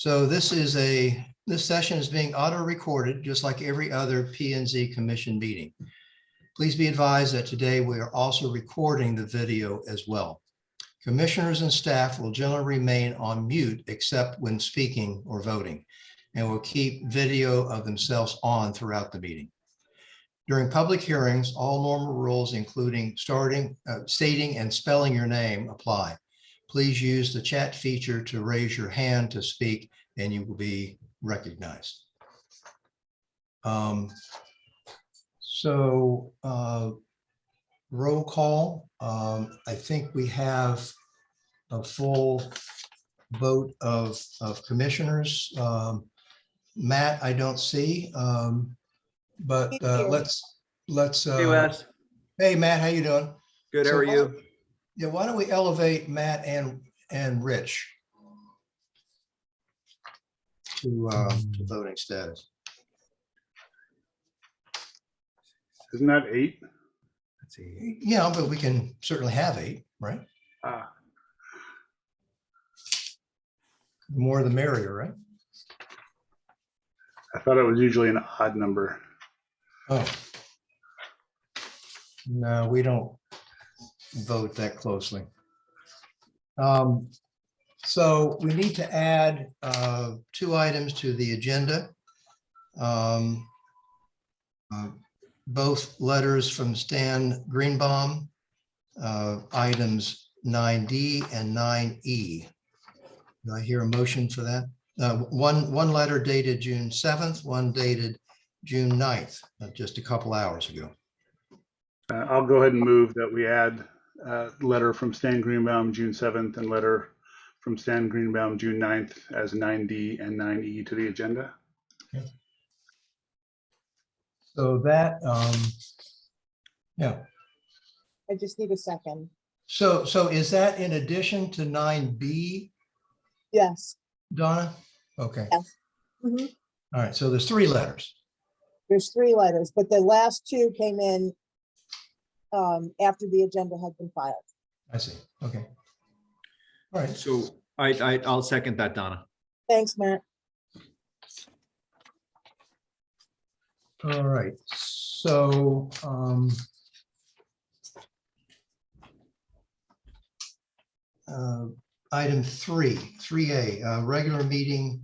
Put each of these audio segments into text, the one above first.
So this session is being auto-recorded, just like every other P and Z Commission meeting. Please be advised that today we are also recording the video as well. Commissioners and staff will generally remain on mute except when speaking or voting, and will keep video of themselves on throughout the meeting. During public hearings, all normal rules, including stating and spelling your name, apply. Please use the chat feature to raise your hand to speak, and you will be recognized. Roll call. I think we have a full vote of commissioners. Matt, I don't see, but let's. Hey, Wes. Hey, Matt, how you doing? Good. How are you? Yeah, why don't we elevate Matt and Rich to voting status? Isn't that 8? Let's see. Yeah, but we can certainly have 8, right? Ah, The more the merrier, right? I thought it was usually an odd number. Oh. No, we don't vote that closely. So we need to add 2 items to the agenda. Both letters from Stan Greenbaum, items 9D and 9E. Do I hear a motion for that? One letter dated June 7th, one dated June 9th, just a couple hours ago. I'll go ahead and move that we add letter from Stan Greenbaum, June 7th, and letter from Stan Greenbaum, June 9th, as 9D and 9E to the agenda. Okay. So that, yeah. I just need a second. So is that in addition to 9B, Yes. Donna? Okay. Yes. Mhm. All right. So there's 3 letters. There's 3 letters, but the last 2 came in after the agenda had been filed. I see. Okay. All right. So I'll second that, Donna. Thanks, Matt. All right. So item 3A, regular meeting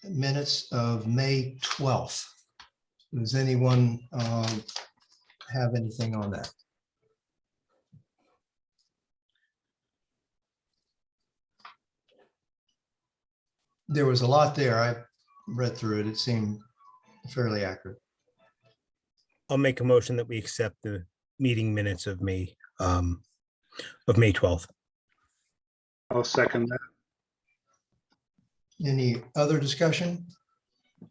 minutes of May 12th. Does anyone have anything on that? There was a lot there. I read through it. It seemed fairly accurate. I'll make a motion that we accept the meeting minutes of May 12th. I'll second that. Any other discussion?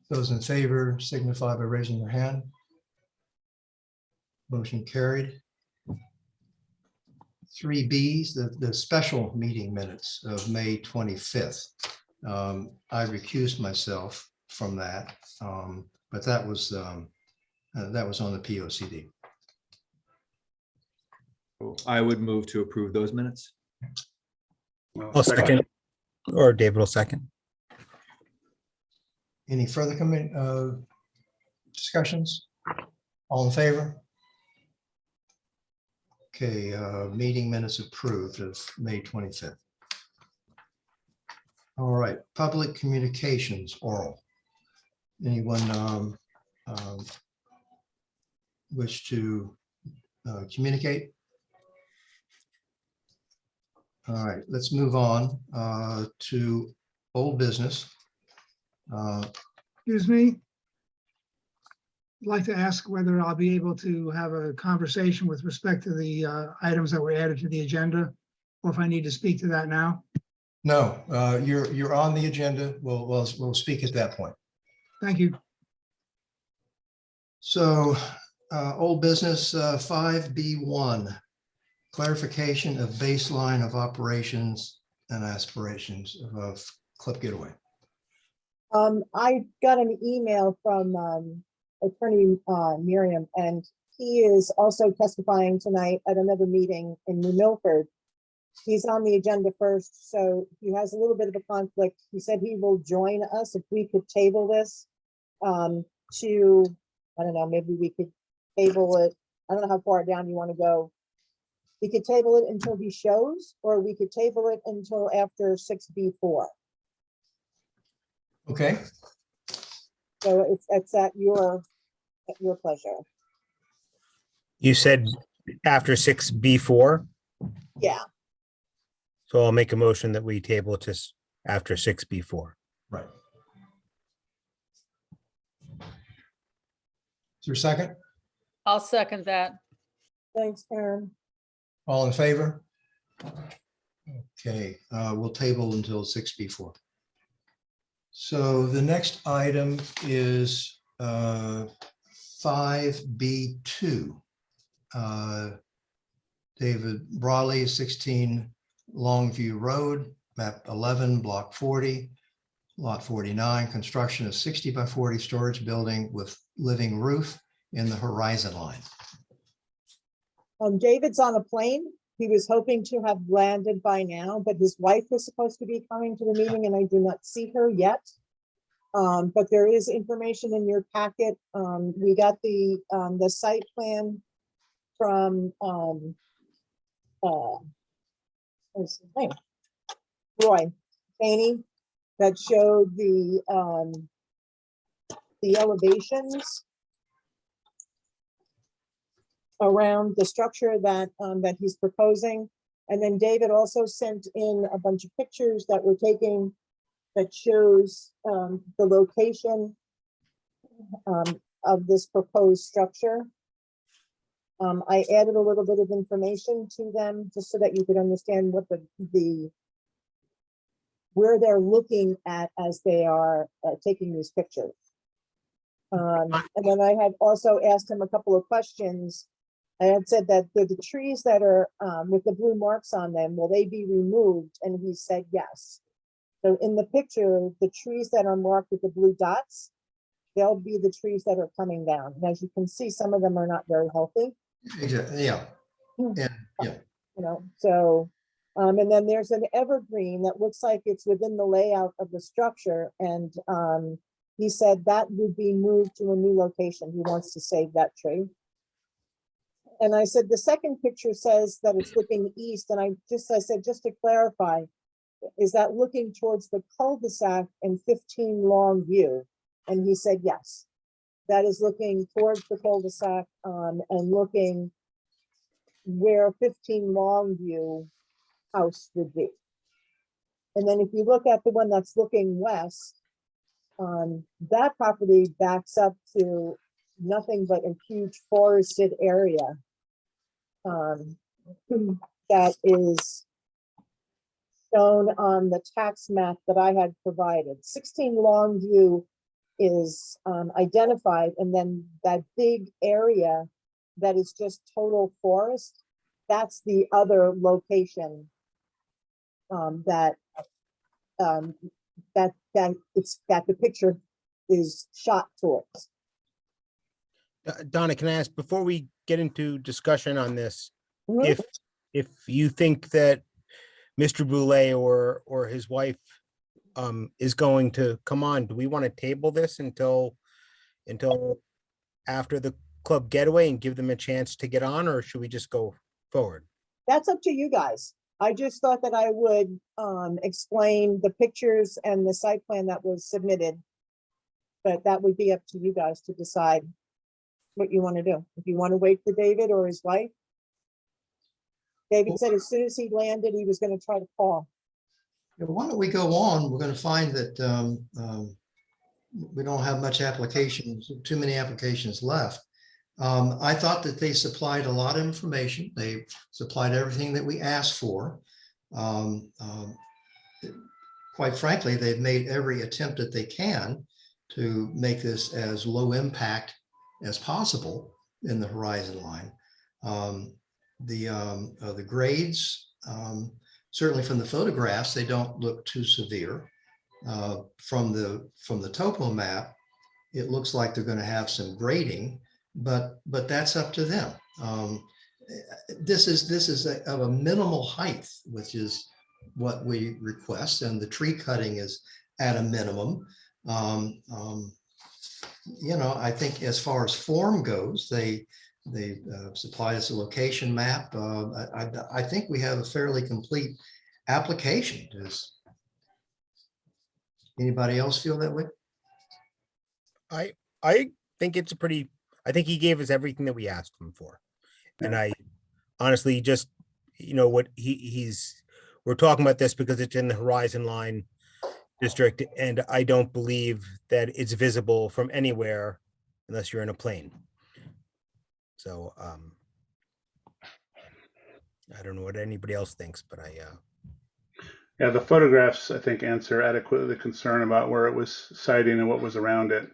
Those in favor signify by raising their hand. Motion carried. 3Bs, the special meeting minutes of May 25th. I recused myself from that, but that was on the POCD. I would move to approve those minutes. I'll second, or David will second. Any further discussions? All in favor? Okay, meeting minutes approved of May 25th. All right, public communications oral. Anyone wish to communicate? All right, let's move on to old business. Excuse me. I'd like to ask whether I'll be able to have a conversation with respect to the items that were added to the agenda, or if I need to speak to that now. No, you're on the agenda. We'll speak at that point. Thank you. So old business 5B1, clarification of baseline of operations and aspirations of Clip Getaway. I got an email from Attorney Miriam, and he is also testifying tonight at another meeting in New Milford. He's on the agenda first, so he has a little bit of a conflict. He said he will join us if we could table this to, I don't know, maybe we could table it. I don't know how far down you want to go. We could table it until he shows, or we could table it until after 6B4. Okay, So it's at your pleasure. You said after 6B4, Yeah, so I'll make a motion that we table it to after 6B4. right. Is there a second? I'll second that. thanks, Karen. All in favor? Okay, we'll table until 6B4. So the next item is 5B2. David Brawley, 16 Longview Road, map 11, block 40, lot 49, construction of 60 by 40 storage building with living roof in the horizon line. David's on a plane. He was hoping to have landed by now, but his wife was supposed to be coming to the meeting and I do not see her yet. But there is information in your packet. We got the site plan from what's his name? Roy Haney, that showed the elevations around the structure that that he's proposing. And then David also sent in a bunch of pictures that were taken that shows the location of this proposed structure. I added a little bit of information to them just so that you could understand what where they're looking at as they are taking these pictures. And then I had also asked him a couple of questions. I had said that the trees that are with the blue marks on them, will they be removed? And he said yes. So in the picture, the trees that are marked with the blue dots, they'll be the trees that are coming down. And as you can see, some of them are not very healthy. Exactly, yeah. And, yeah, You know, so, and then there's an evergreen that looks like it's within the layout of the structure. And he said that would be moved to a new location. He wants to save that tree. And I said, the second picture says that it's looking east. And I said, just to clarify, is that looking towards the cul-de-sac and 15 Longview? And he said, yes, that is looking towards the cul-de-sac and looking where 15 Longview house would be. And then if you look at the one that's looking west, that property backs up to nothing but a huge forested area that is shown on the tax map that I had provided. 16 Longview is identified, and then that big area that is just total forest, that's the other location that the picture is shot towards. Donna, can I ask, before we get into discussion on this, Mhm. if you think that Mr. Boulay or his wife is going to come on, do we want to table this until after the club getaway and give them a chance to get on, or should we just go forward? That's up to you guys. I just thought that I would explain the pictures and the site plan that was submitted. But that would be up to you guys to decide what you want to do. If you want to wait for David or his wife. David said as soon as he landed, he was going to try to call. Yeah, why don't we go on? We're going to find that we don't have much applications, too many applications left. I thought that they supplied a lot of information. They supplied everything that we asked for. Quite frankly, they've made every attempt that they can to make this as low impact as possible in the horizon line. The grades, certainly from the photographs, they don't look too severe. From the topo map, it looks like they're going to have some grading, but that's up to them. this is of a minimal height, which is what we request, and the tree cutting is at a minimum. You know, I think as far as form goes, they supplied us a location map. I think we have a fairly complete application. Does anybody else feel that way? I think it's a pretty, I think he gave us everything that we asked him for. And I honestly just, you know, what we're talking about this because it's in the Horizon Line district, and I don't believe that it's visible from anywhere unless you're in a plane. So I don't know what anybody else thinks, but Yeah, the photographs, I think, answer adequately the concern about where it was siting and what was around it.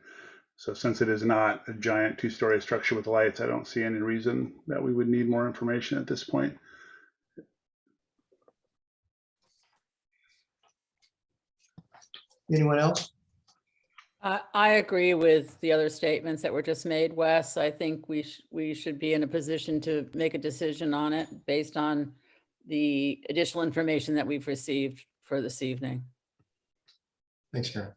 So since it is not a giant two-story structure with lights, I don't see any reason that we would need more information at this point. Anyone else? I agree with the other statements that were just made, Wes. I think we should be in a position to make a decision on it based on the additional information that we've received for this evening. Thanks, Karen.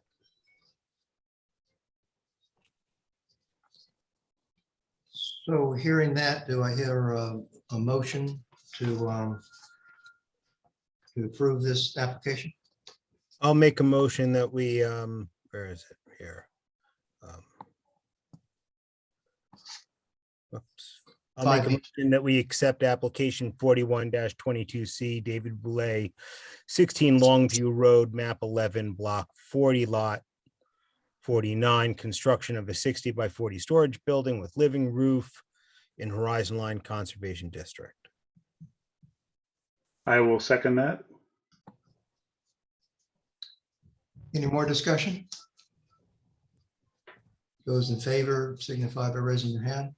So hearing that, do I hear a motion to approve this application? I'll make a motion that we, where is it here? Whoops. I'll make a 5B. motion that we accept application 41-22C, David Boulay, 16 Longview Road, map 11, block 40, lot 49, construction of a 60 by 40 storage building with living roof in Horizon Line Conservation District. I will second that. Any more discussion? Those in favor signify by raising your hand.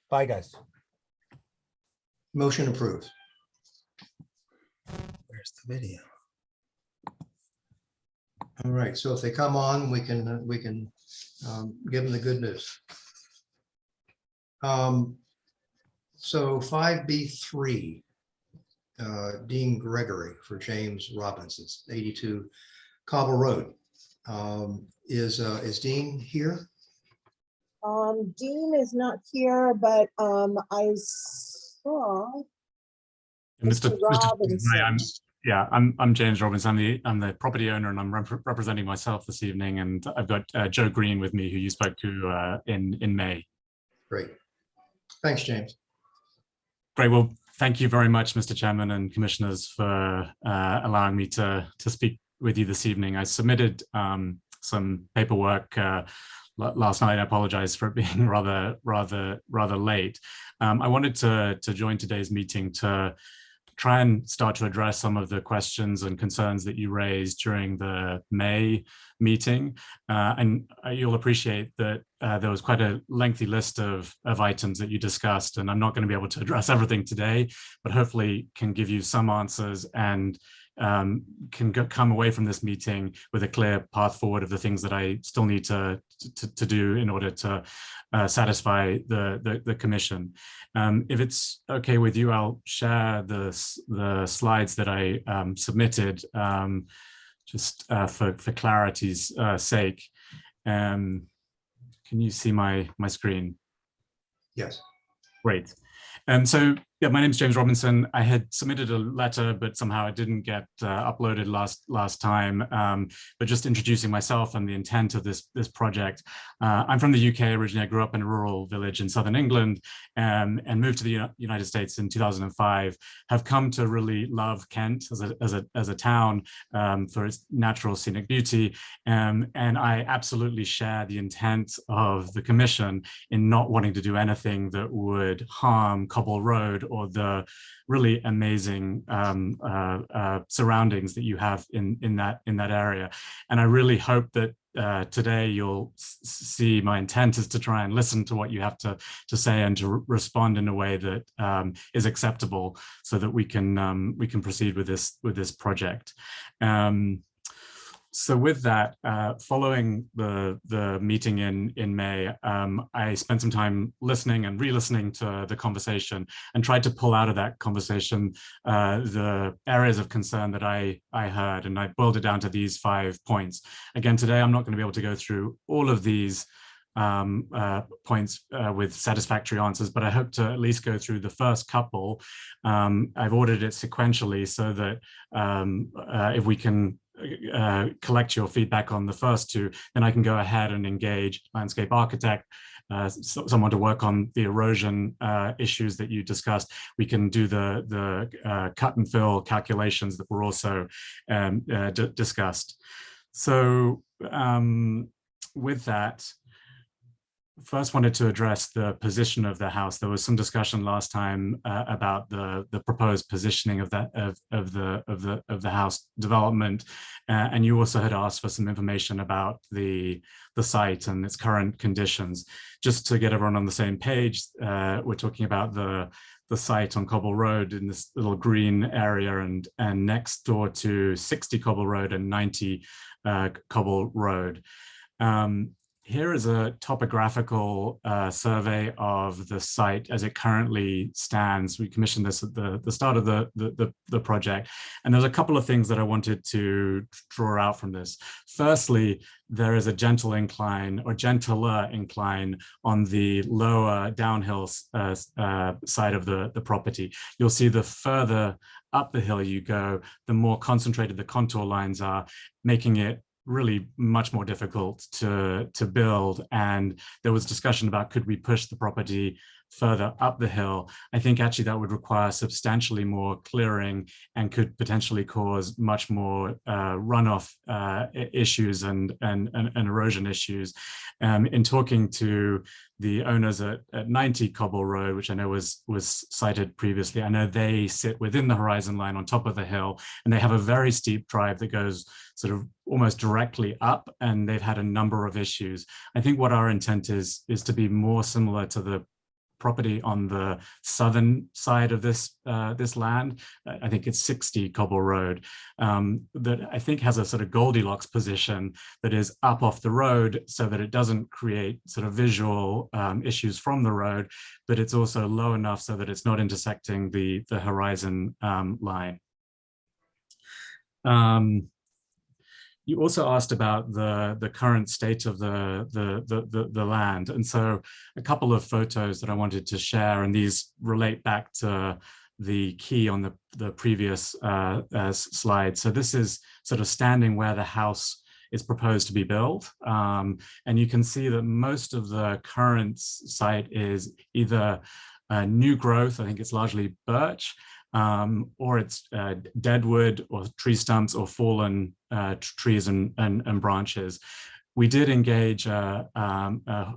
Bye, guys. Motion approved. Where's the video? All right, so if they come on, we can give them the good news. So 5B3, Dean Gregory for James Robinson, 82 Cobble Road. Is Dean here? Dean is not here, but I saw Mr. Robinson. I'm James Robinson. I'm the property owner, and I'm representing myself this evening. And I've got Joe Green with me, who you spoke to in May. Great. Thanks, James. Great. Well, thank you very much, Mr. Chairman and Commissioners, for allowing me to speak with you this evening. I submitted some paperwork last night. I apologize for it being rather late. I wanted to join today's meeting to try and start to address some of the questions and concerns that you raised during the May meeting. And you'll appreciate that there was quite a lengthy list of items that you discussed, and I'm not going to be able to address everything today, but hopefully can give you some answers and can come away from this meeting with a clear path forward of the things that I still need to do in order to satisfy the commission. If it's okay with you, I'll share the slides that I submitted just for clarity's sake. Can you see my screen? Yes. Great. So yeah, my name is James Robinson. I had submitted a letter, but somehow it didn't get uploaded last time. But just introducing myself and the intent of this project. I'm from the UK originally. I grew up in a rural village in southern England and moved to the United States in 2005. Have come to really love Kent as a town for its natural scenic beauty. And I absolutely share the intent of the Commission in not wanting to do anything that would harm Cobble Road or the really amazing surroundings that you have in that area. And I really hope that today you'll see my intent is to try and listen to what you have to say and to respond in a way that is acceptable, so that we can proceed with this project. So with that, following the meeting in May, I spent some time listening and re-listening to the conversation and tried to pull out of that conversation the areas of concern that I heard, and I boiled it down to these 5 points. Again, today I'm not going to be able to go through all of these points with satisfactory answers, but I hope to at least go through the first couple. I've ordered it sequentially so that if we can collect your feedback on the first 2, then I can go ahead and engage landscape architect, someone to work on the erosion issues that you discussed. We can do the cut and fill calculations that were also discussed. So with that, first wanted to address the position of the house. There was some discussion last time about the proposed positioning of that of the house development, and you also had asked for some information about the site and its current conditions. Just to get everyone on the same page, we're talking about the site on Cobble Road in this little green area, and next door to 60 Cobble Road and 90 Cobble Road. Here is a topographical survey of the site as it currently stands. We commissioned this at the start of the project, and there's a couple of things that I wanted to draw out from this. Firstly, there is a gentle incline or gentler incline on the lower downhill side of the property. You'll see the further up the hill you go, the more concentrated the contour lines are, making it really much more difficult to build. And there was discussion about, could we push the property further up the hill? I think actually that would require substantially more clearing and could potentially cause much more runoff issues and erosion issues. In talking to the owners at 90 Cobble Road, which I know was cited previously, I know they sit within the horizon line on top of the hill, and they have a very steep drive that goes sort of almost directly up, and they've had a number of issues. I think what our intent is to be more similar to the property on the southern side of this land. I think it's 60 Cobble Road, that I think has a sort of Goldilocks position that is up off the road so that it doesn't create sort of visual issues from the road, but it's also low enough so that it's not intersecting the horizon line. You also asked about the current state of the land. And so a couple of photos that I wanted to share, and these relate back to the key on the previous slide. So this is sort of standing where the house is proposed to be built. And you can see that most of the current site is either new growth, I think it's largely birch, or it's deadwood or tree stumps or fallen trees and branches. We did engage a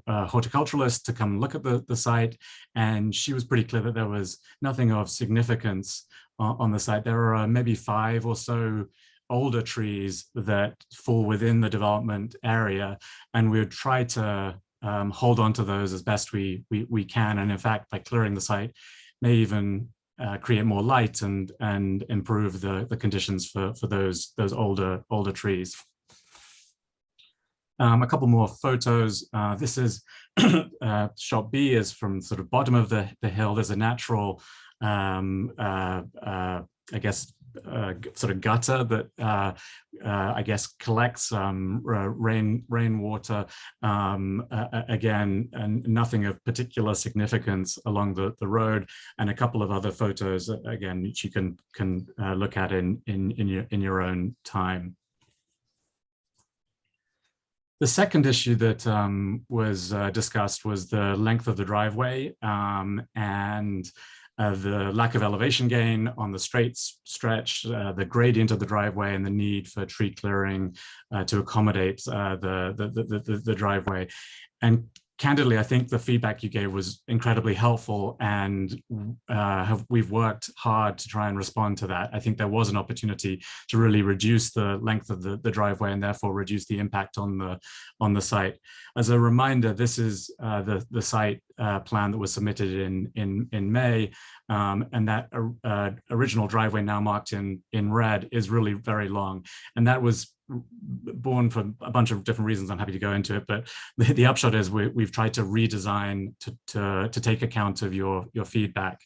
horticulturalist to come look at the site, and she was pretty clear that there was nothing of significance on the site. There are maybe 5 or so older trees that fall within the development area, and we would try to hold on to those as best we can. And in fact, by clearing the site, may even create more light and improve the conditions for those older trees. A couple more photos. This is shot B is from sort of bottom of the hill. There's a natural, I guess, sort of gutter that I guess collects rainwater. Again, and nothing of particular significance along the road, and a couple of other photos again which you can look at in your own time. The second issue that was discussed was the length of the driveway and the lack of elevation gain on the straight stretch, the gradient of the driveway, and the need for tree clearing to accommodate the driveway. And candidly, I think the feedback you gave was incredibly helpful, and we've worked hard to try and respond to that. I think there was an opportunity to really reduce the length of the driveway and therefore reduce the impact on the site. As a reminder, this is the site plan that was submitted in May, and that original driveway now marked in red is really very long, and that was born for a bunch of different reasons. I'm happy to go into it, but the upshot is we've tried to redesign to take account of your feedback.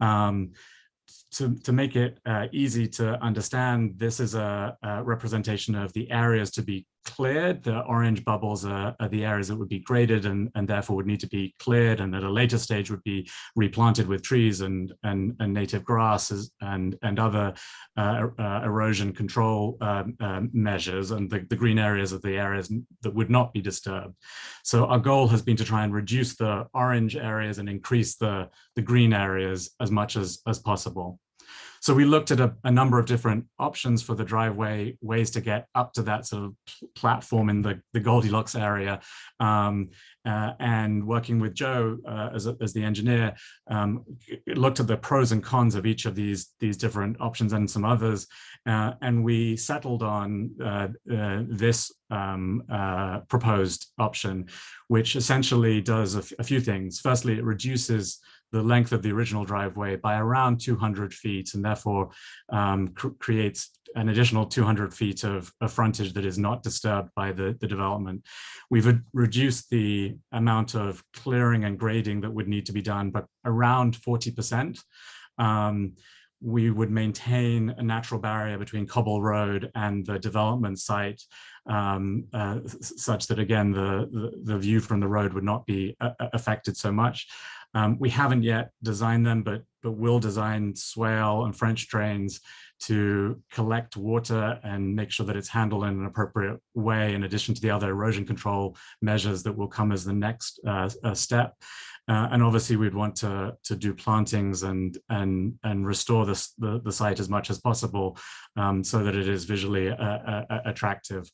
To make it easy to understand, this is a representation of the areas to be cleared. The orange bubbles are the areas that would be graded and therefore would need to be cleared, and at a later stage would be replanted with trees and native grasses and other erosion control measures, and the green areas are the areas that would not be disturbed. So our goal has been to try and reduce the orange areas and increase the green areas as much as possible. So we looked at a number of different options for the driveway, ways to get up to that sort of platform in the Goldilocks area. And working with Joe as the engineer, looked at the pros and cons of each of these different options and some others. And we settled on this proposed option, which essentially does a few things. Firstly, it reduces the length of the original driveway by around 200 feet, and therefore creates an additional 200 feet of frontage that is not disturbed by the development. We've reduced the amount of clearing and grading that would need to be done, but around 40%. We would maintain a natural barrier between Cobble Road and the development site, such that, again, the view from the road would not be affected so much. We haven't yet designed them, but will design swale and French drains to collect water and make sure that it's handled in an appropriate way, in addition to the other erosion control measures that will come as the next step. And obviously we'd want to do plantings and restore the site as much as possible, so that it is visually attractive.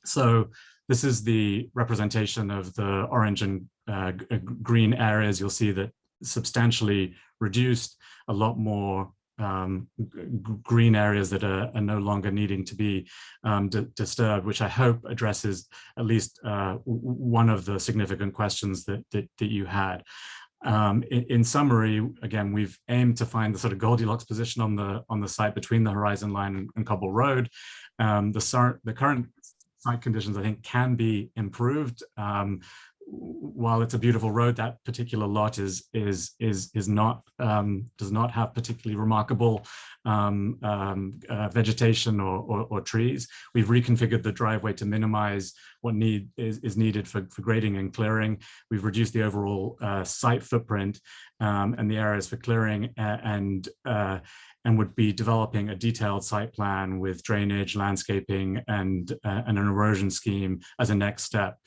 So this is the representation of the orange and green areas. You'll see that substantially reduced, a lot more green areas that are no longer needing to be disturbed, which I hope addresses at least one of the significant questions that you had. In summary, again, we've aimed to find the sort of Goldilocks position on the site between the horizon line and Cobble Road. The current site conditions, I think, can be improved. While it's a beautiful road, that particular lot is not does not have particularly remarkable vegetation or trees. We've reconfigured the driveway to minimize what is needed for grading and clearing. We've reduced the overall site footprint and the areas for clearing, and would be developing a detailed site plan with drainage, landscaping, and an erosion scheme as a next step.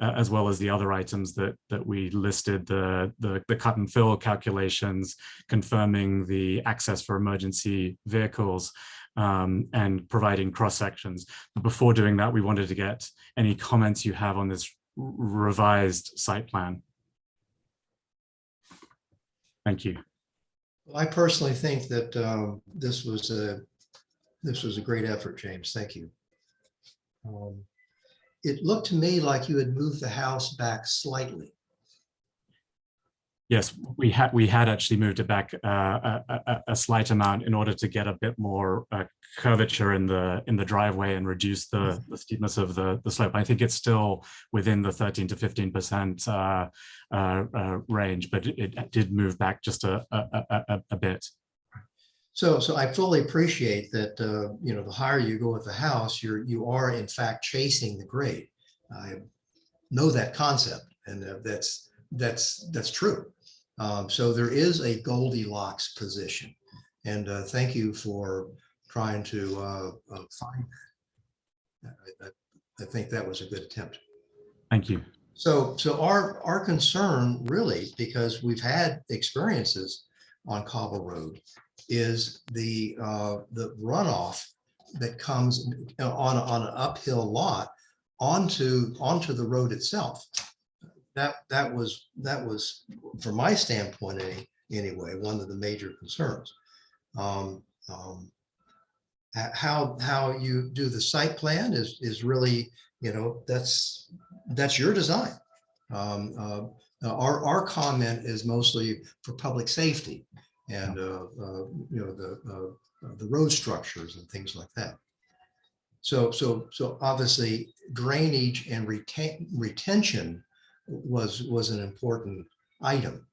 As well as the other items that we listed, the cut and fill calculations, confirming the access for emergency vehicles, and providing cross sections. But before doing that, we wanted to get any comments you have on this revised site plan. Thank you. Well, I personally think that this was a great effort, James. Thank you. It looked to me like you had moved the house back slightly. Yes, we had actually moved it back a slight amount in order to get a bit more curvature in the driveway and reduce the steepness of the slope. I think it's still within the 13 to 15% range, but it did move back just a bit. So I fully appreciate that, the higher you go with the house, you are in fact chasing the grade. I know that concept, and that's true. So there is a Goldilocks position, and thank you for trying to find that. I think that was a good attempt. Thank you. So our concern, really, because we've had experiences on Cobble Road, is the runoff that comes on an uphill lot onto the road itself. That was from my standpoint anyway, one of the major concerns. How you do the site plan is really, that's your design. Our comment is mostly for public safety and, the road structures and things like that. So obviously drainage and retention was an important item.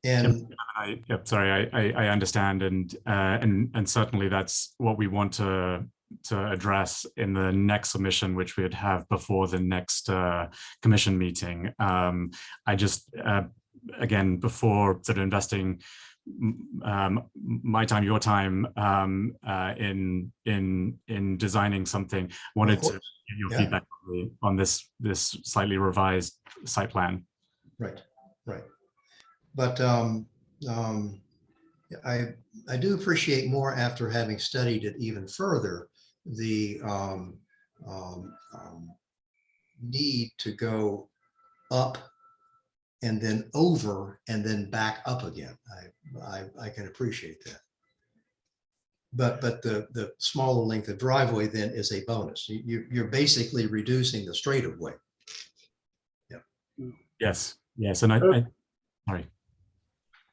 And I understand, and certainly that's what we want to address in the next submission, which we'd have before the next commission meeting. I just again, before sort of investing my time, your time in designing something, wanted to get your feedback on this slightly revised site plan. Right. But I do appreciate more, after having studied it even further, the need to go up and then over and then back up again. I can appreciate that. But the smaller length of driveway then is a bonus. You're basically reducing the straight of way. Yeah. Yes, and I sorry.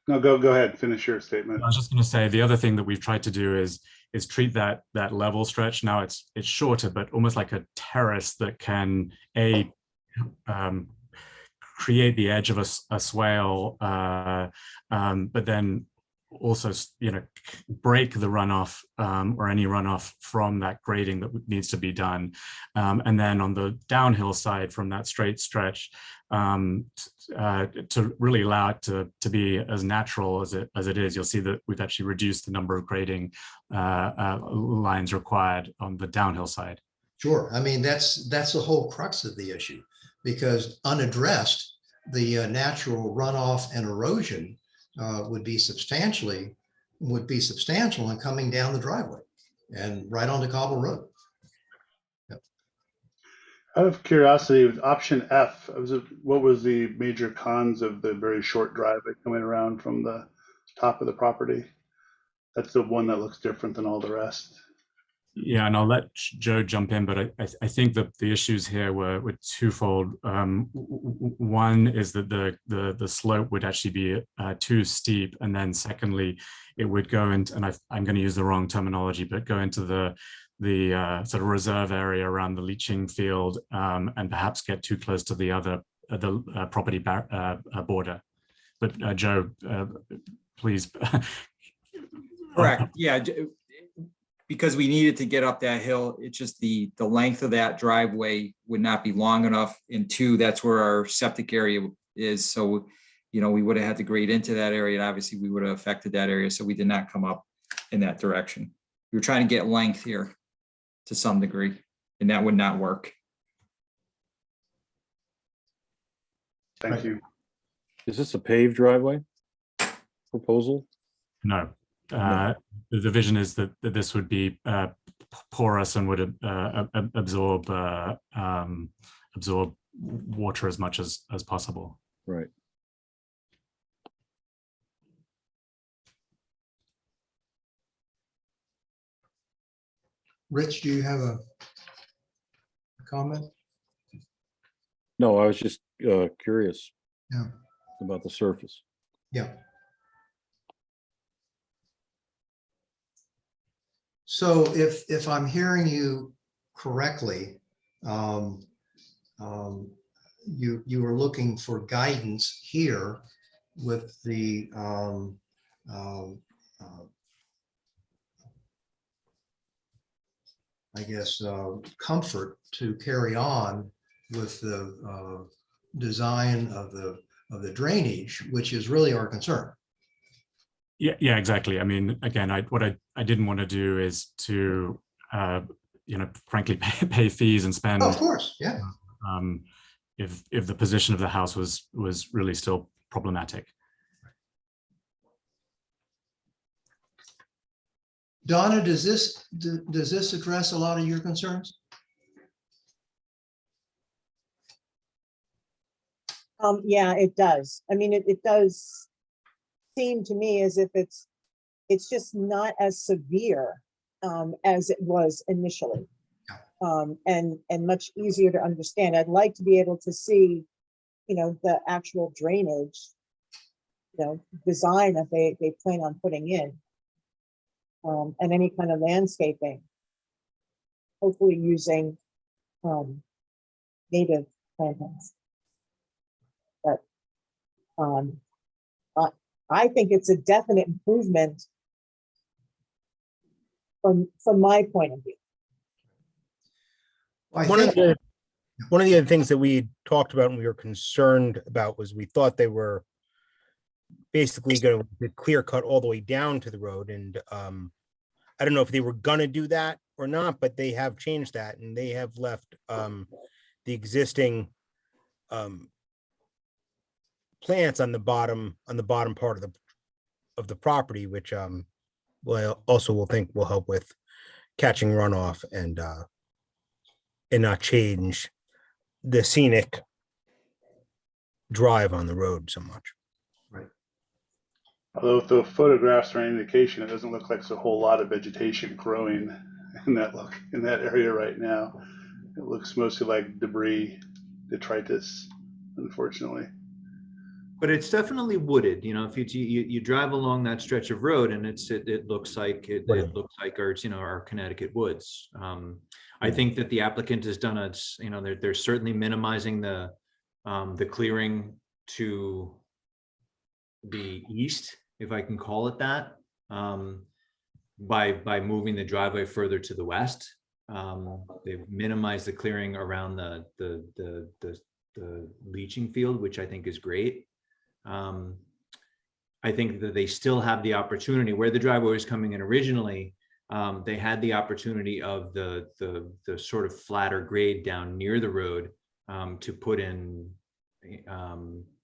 No, go ahead, finish your statement. I was just going to say, the other thing that we've tried to do is treat that level stretch. Now it's shorter, but almost like a terrace that can create the edge of a swale, but then also, break the runoff or any runoff from that grading that needs to be done. And then on the downhill side from that straight stretch, to really allow it to be as natural as it is. You'll see that we've actually reduced the number of grading lines required on the downhill side. Sure. I mean, that's the whole crux of the issue, because unaddressed, the natural runoff and erosion would be substantial in coming down the driveway and right onto Cobble Road. Yep. Out of curiosity, with option F, what was the major cons of the very short driveway coming around from the top of the property? That's the one that looks different than all the rest. Yeah, and I'll let Joe jump in, but I think that the issues here were twofold. One is that the slope would actually be too steep, and then secondly, it would go into, and I'm going to use the wrong terminology, but go into the sort of reserve area around the leaching field, and perhaps get too close to the property border. But Joe, please. Correct. Yeah. Because we needed to get up that hill, it's just the length of that driveway would not be long enough. And two, that's where our septic area is. So, we would have had to grade into that area, and obviously we would have affected that area. So we did not come up in that direction. We were trying to get length here to some degree, and that would not work. Thank you. Is this a paved driveway proposal? No. The vision is that this would be porous and would absorb water as much as possible. Right. Rich, do you have a comment? No, I was just curious. Yeah. About the surface. Yeah. So if I'm hearing you correctly, you are looking for guidance here with the I guess comfort to carry on with the design of the drainage, which is really our concern. Yeah, exactly. I mean, again, what I didn't want to do is to, frankly, pay fees and spend. Oh, of course, yeah. If the position of the house was really still problematic. Donna, does this address a lot of your concerns? Yeah, it does. I mean, it does seem to me as if it's just not as severe as it was initially. and much easier to understand. I'd like to be able to see, the actual drainage, design that they plan on putting in. And any kind of landscaping, hopefully using native plantings. But I think it's a definite improvement from my point of view. I One of think, the one of the other things that we had talked about and we were concerned about was we thought they were basically going to clear cut all the way down to the road. And I don't know if they were going to do that or not, but they have changed that and they have left the existing plants on the bottom part of the property, which will think will help with catching runoff and not change the scenic drive on the road so much. Although if the photographs are an indication, it doesn't look like there's a whole lot of vegetation growing in that area right now. It looks mostly like debris, detritus, unfortunately. But it's definitely wooded, if you drive along that stretch of road and it looks like Right. it looks like our Connecticut woods. I think that the applicant has done they're certainly minimizing the clearing to the east, if I can call it that, by moving the driveway further to the west. They've minimized the clearing around the leaching field, which I think is great. I think that they still have the opportunity where the driveway was coming in originally. They had the opportunity of the sort of flatter grade down near the road to put in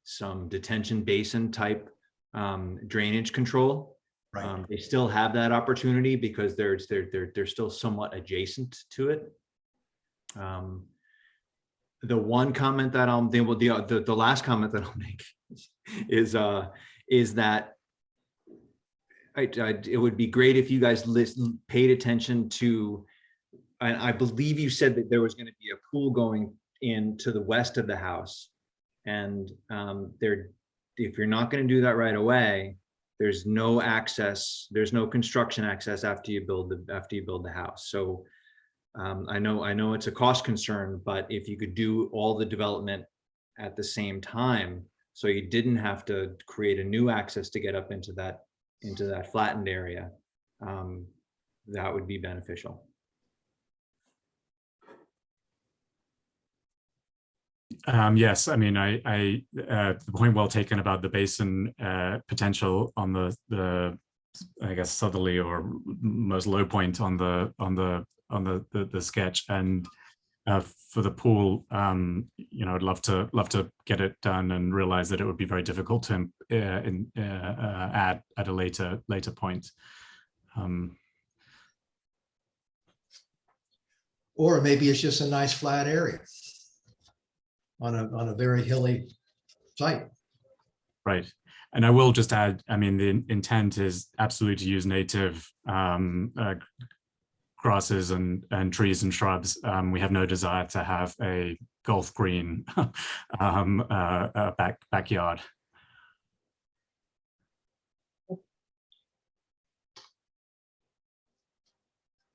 some detention basin type drainage control. right. They still have that opportunity because they're still somewhat adjacent to it. The one comment that the last comment that I'll make is that it would be great if you guys paid attention to, and I believe you said that there was going to be a pool going in to the west of the house, and if you're not going to do that right away, there's no construction access after you build the house. So I know it's a cost concern, but if you could do all the development at the same time, so you didn't have to create a new access to get up into that flattened area, that would be beneficial. Yes, I mean, the point well taken about the basin potential on the I guess southerly or most low point on the sketch, and for the pool, I'd love to get it done and realize that it would be very difficult to add at a later point. Or maybe it's just a nice flat area on a very hilly site. Right. And I will just add, I mean, the intent is absolutely to use native grasses and trees and shrubs. We have no desire to have a golf green backyard.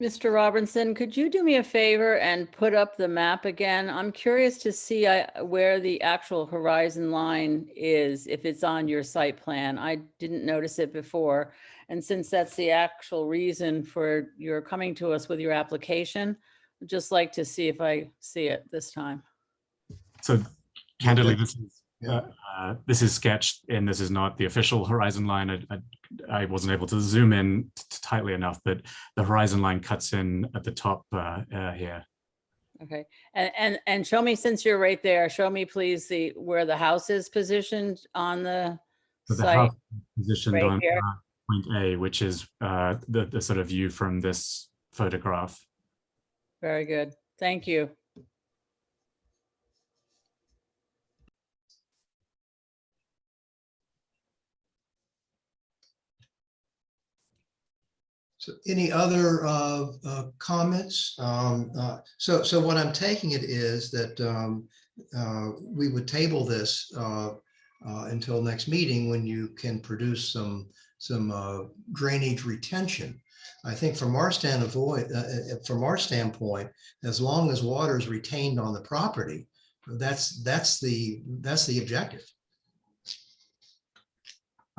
Mr. Robinson, could you do me a favor and put up the map again? I'm curious to see where the actual horizon line is, if it's on your site plan. I didn't notice it before. And since that's the actual reason for your coming to us with your application, I'd just like to see if I see it this time. So candidly, Yeah. this is sketched and this is not the official horizon line. I wasn't able to zoom in tightly enough, but the horizon line cuts in at the top here. Okay, and show me, since you're right there, show me please where the house is positioned on the So the site. house is positioned right on here. point A, which is the sort of view from this photograph. Very good, thank you. So any other comments? So what I'm taking it is that we would table this until next meeting when you can produce some drainage retention. I think from our standpoint, as long as water is retained on the property, that's the objective.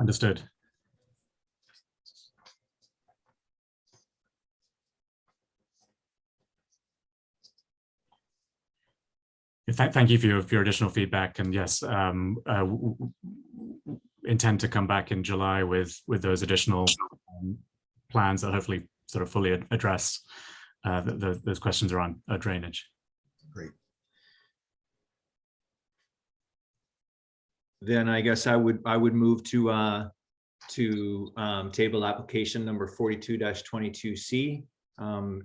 Understood. Thank you for your additional feedback, and yes, intend to come back in July with those additional plans that hopefully sort of fully address those questions around drainage. Great. Then I guess I would move to table application number 42-22C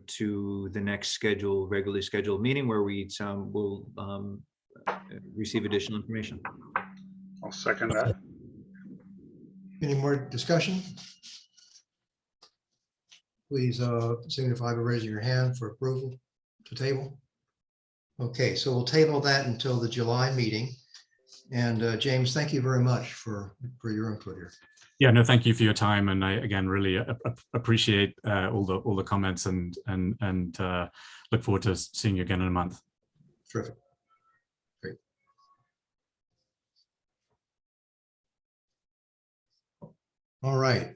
to the next regularly scheduled meeting where we will receive additional information. I'll second that. Any more discussion? Please signify by raising your hand for approval to table. Okay, so we'll table that until the July meeting. And James, thank you very much for your input here. Yeah, no, thank you for your time, and I again really appreciate all the comments and look forward to seeing you again in a month. Terrific. Great. All right.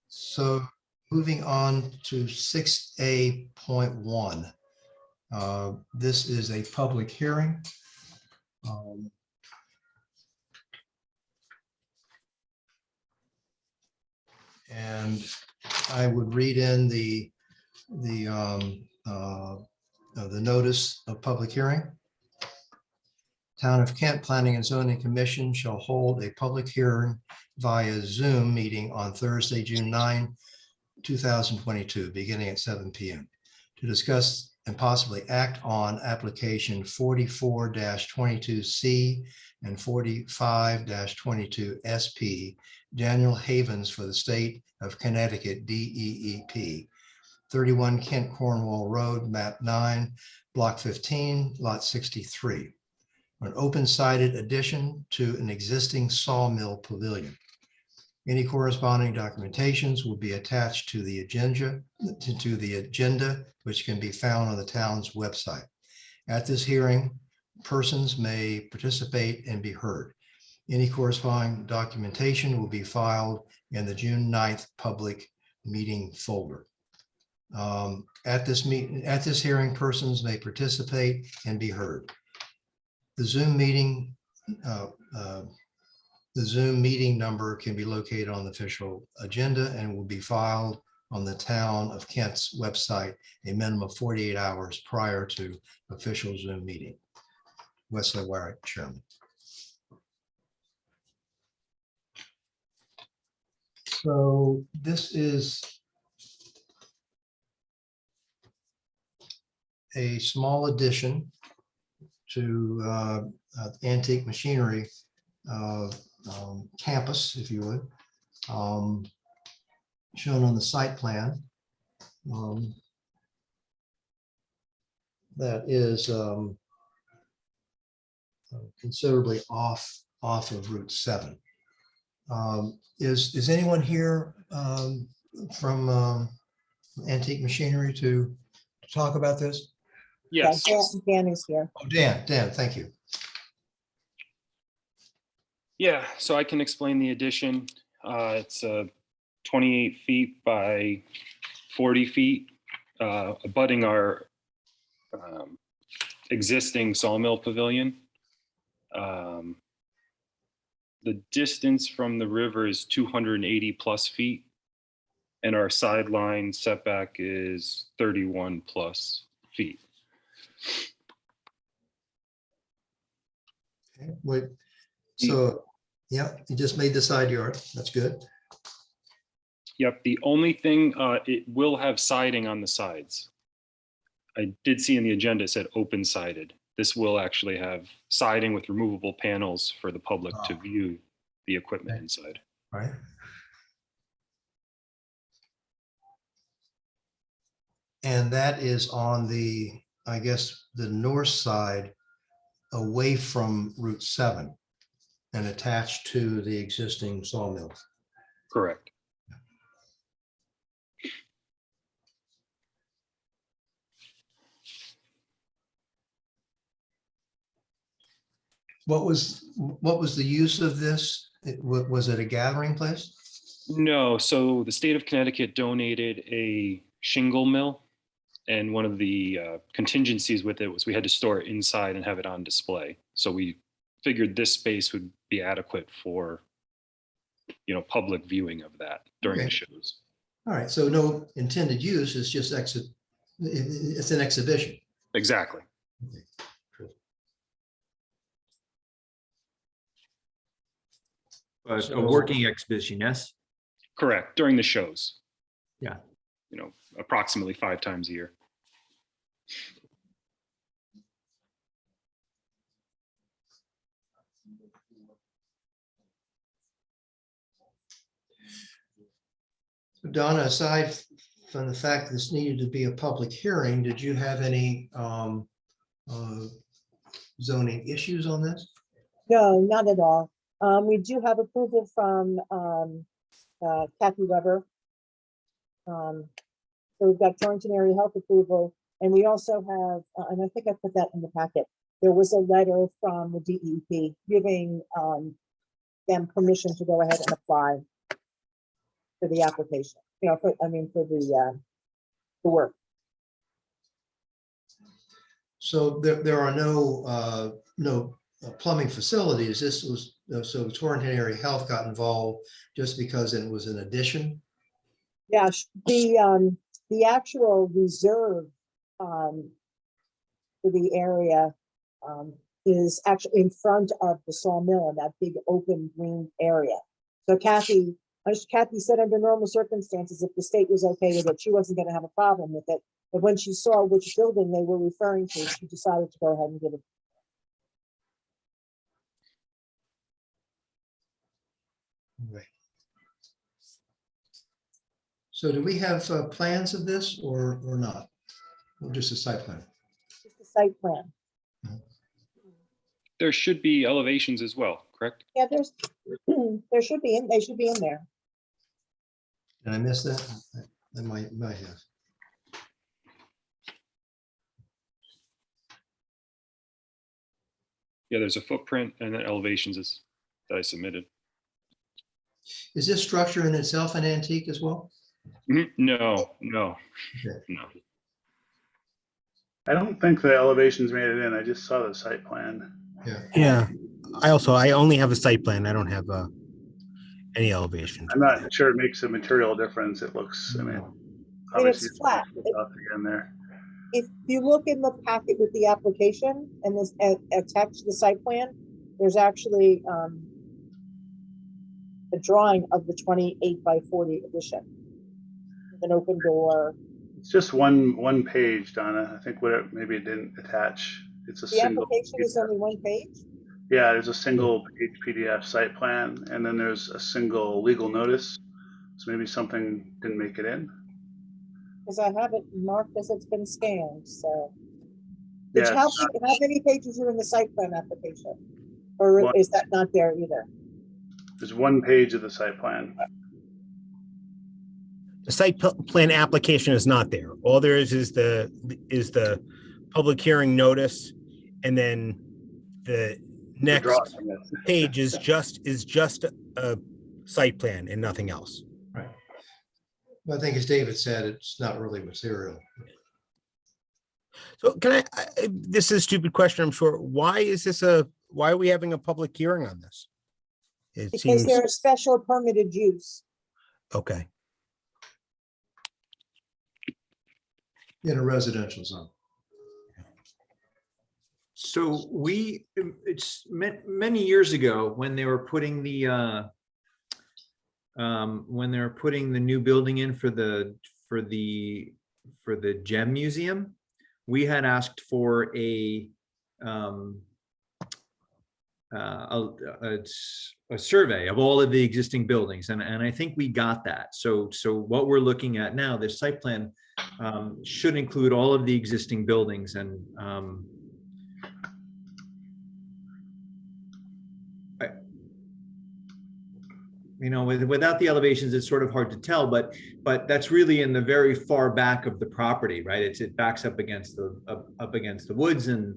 So moving on to 6A.1. This is a public hearing. And I would read in the notice of public hearing. Town of Kent Planning and Zoning Commission shall hold a public hearing via Zoom meeting on Thursday, June 9, 2022, beginning at 7 p.m. to discuss and possibly act on application 44-22C and 45-22SP, Daniel Havens for the state of Connecticut DEEP, 31 Kent Cornwall Road, map 9, block 15, lot 63, an open-sided addition to an existing sawmill pavilion. Any corresponding documentations will be attached to the agenda, which can be found on the town's website. At this hearing, persons may participate and be heard. Any corresponding documentation will be filed in the June 9th public meeting folder. At this hearing, persons may participate and be heard. The Zoom meeting number can be located on the official agenda and will be filed on the Town of Kent's website a minimum of 48 hours prior to official Zoom meeting. Wesley Warwick, Chairman. So this is a small addition to antique machinery campus, if you would, shown on the site plan. That is considerably off of Route 7. Is anyone here from Antique Machinery to talk about this? Yes. Dan is here. Oh, Dan, thank you. Yeah, so I can explain the addition. It's 28 feet by 40 feet, abutting our existing sawmill pavilion. The distance from the river is 280 plus feet, and our sideline setback is 31 plus feet. Okay, wait. So, yeah, you just made the side yard. That's good. Yep, the only thing, it will have siding on the sides. I did see in the agenda, it said open sided. This will actually have siding with removable panels for the public to view the equipment inside. Right. And that is on the, I guess, the north side away from Route 7 and attached to the existing sawmill. Correct. What was the use of this? Was it a gathering place? No, so the state of Connecticut donated a shingle mill, and one of the contingencies with it was we had to store it inside and have it on display. So we figured this space would be adequate for, public viewing of that during the Okay. shows. All right, so no intended use, it's just it's an exhibition. Exactly. But a So- working exhibition, yes? Correct, during the shows. Yeah. Approximately 5 times a year. Donna, aside from the fact that this needed to be a public hearing, did you have any zoning issues on this? No, not at all. We do have approval from Kathy Weber. So we've got Torrington Area Health approval, and we also have, and I think I put that in the packet. There was a letter from the DEP giving them permission to go ahead and apply for the application. For the work. So there are no plumbing facilities. This was, so Torrington Area Health got involved just because it was an addition. Yeah, the actual reserve for the area is actually in front of the sawmill in that big open green area. So Kathy said under normal circumstances, if the state was okay with it, she wasn't going to have a problem with it. But when she saw which building they were referring to, she decided to go ahead and give it. Right. So do we have plans of this or not? Or just a site plan? Just the site plan. There should be elevations as well, correct? Yeah, they should be in there. Did I miss that? I might have. Yeah, there's a footprint and then elevations that I submitted. Is this structure in itself an antique as well? No. Okay. No. I don't think the elevations made it in. I just saw the site plan. Yeah. Yeah, I only have a site plan. I don't have any elevations. I'm not sure it makes a material difference. It looks, obviously it's flat. again there. If you look in the packet with the application and this attached to the site plan, there's actually a drawing of the 28 by 40 addition. With an open door. It's just one page, Donna. I think maybe it didn't attach. It's a The single. application is only one page? Yeah, there's a single page PDF site plan, and then there's a single legal notice. So maybe something didn't make it in. Because I have it marked as it's been scanned, so. Yeah, How many pages are in the site plan application? Or One. is that not there either? there's one page of the site plan. The site plan application is not there. All there is the public hearing notice, and then the next drawing, yes. page is just a site plan and nothing else. Right. Well, I think as David said, it's not really material. So can this is a stupid question, I'm sure. Why are we having a public hearing on this? It Because seems, they're a special permitted use. okay. In a residential zone. So it's many years ago when they were putting the new building in for the Gem Museum, we had asked for a survey of all of the existing buildings, and I think we got that. So what we're looking at now, this site plan should include all of the existing buildings and without the elevations, it's sort of hard to tell, but that's really in the very far back of the property, right? It backs up against the woods, and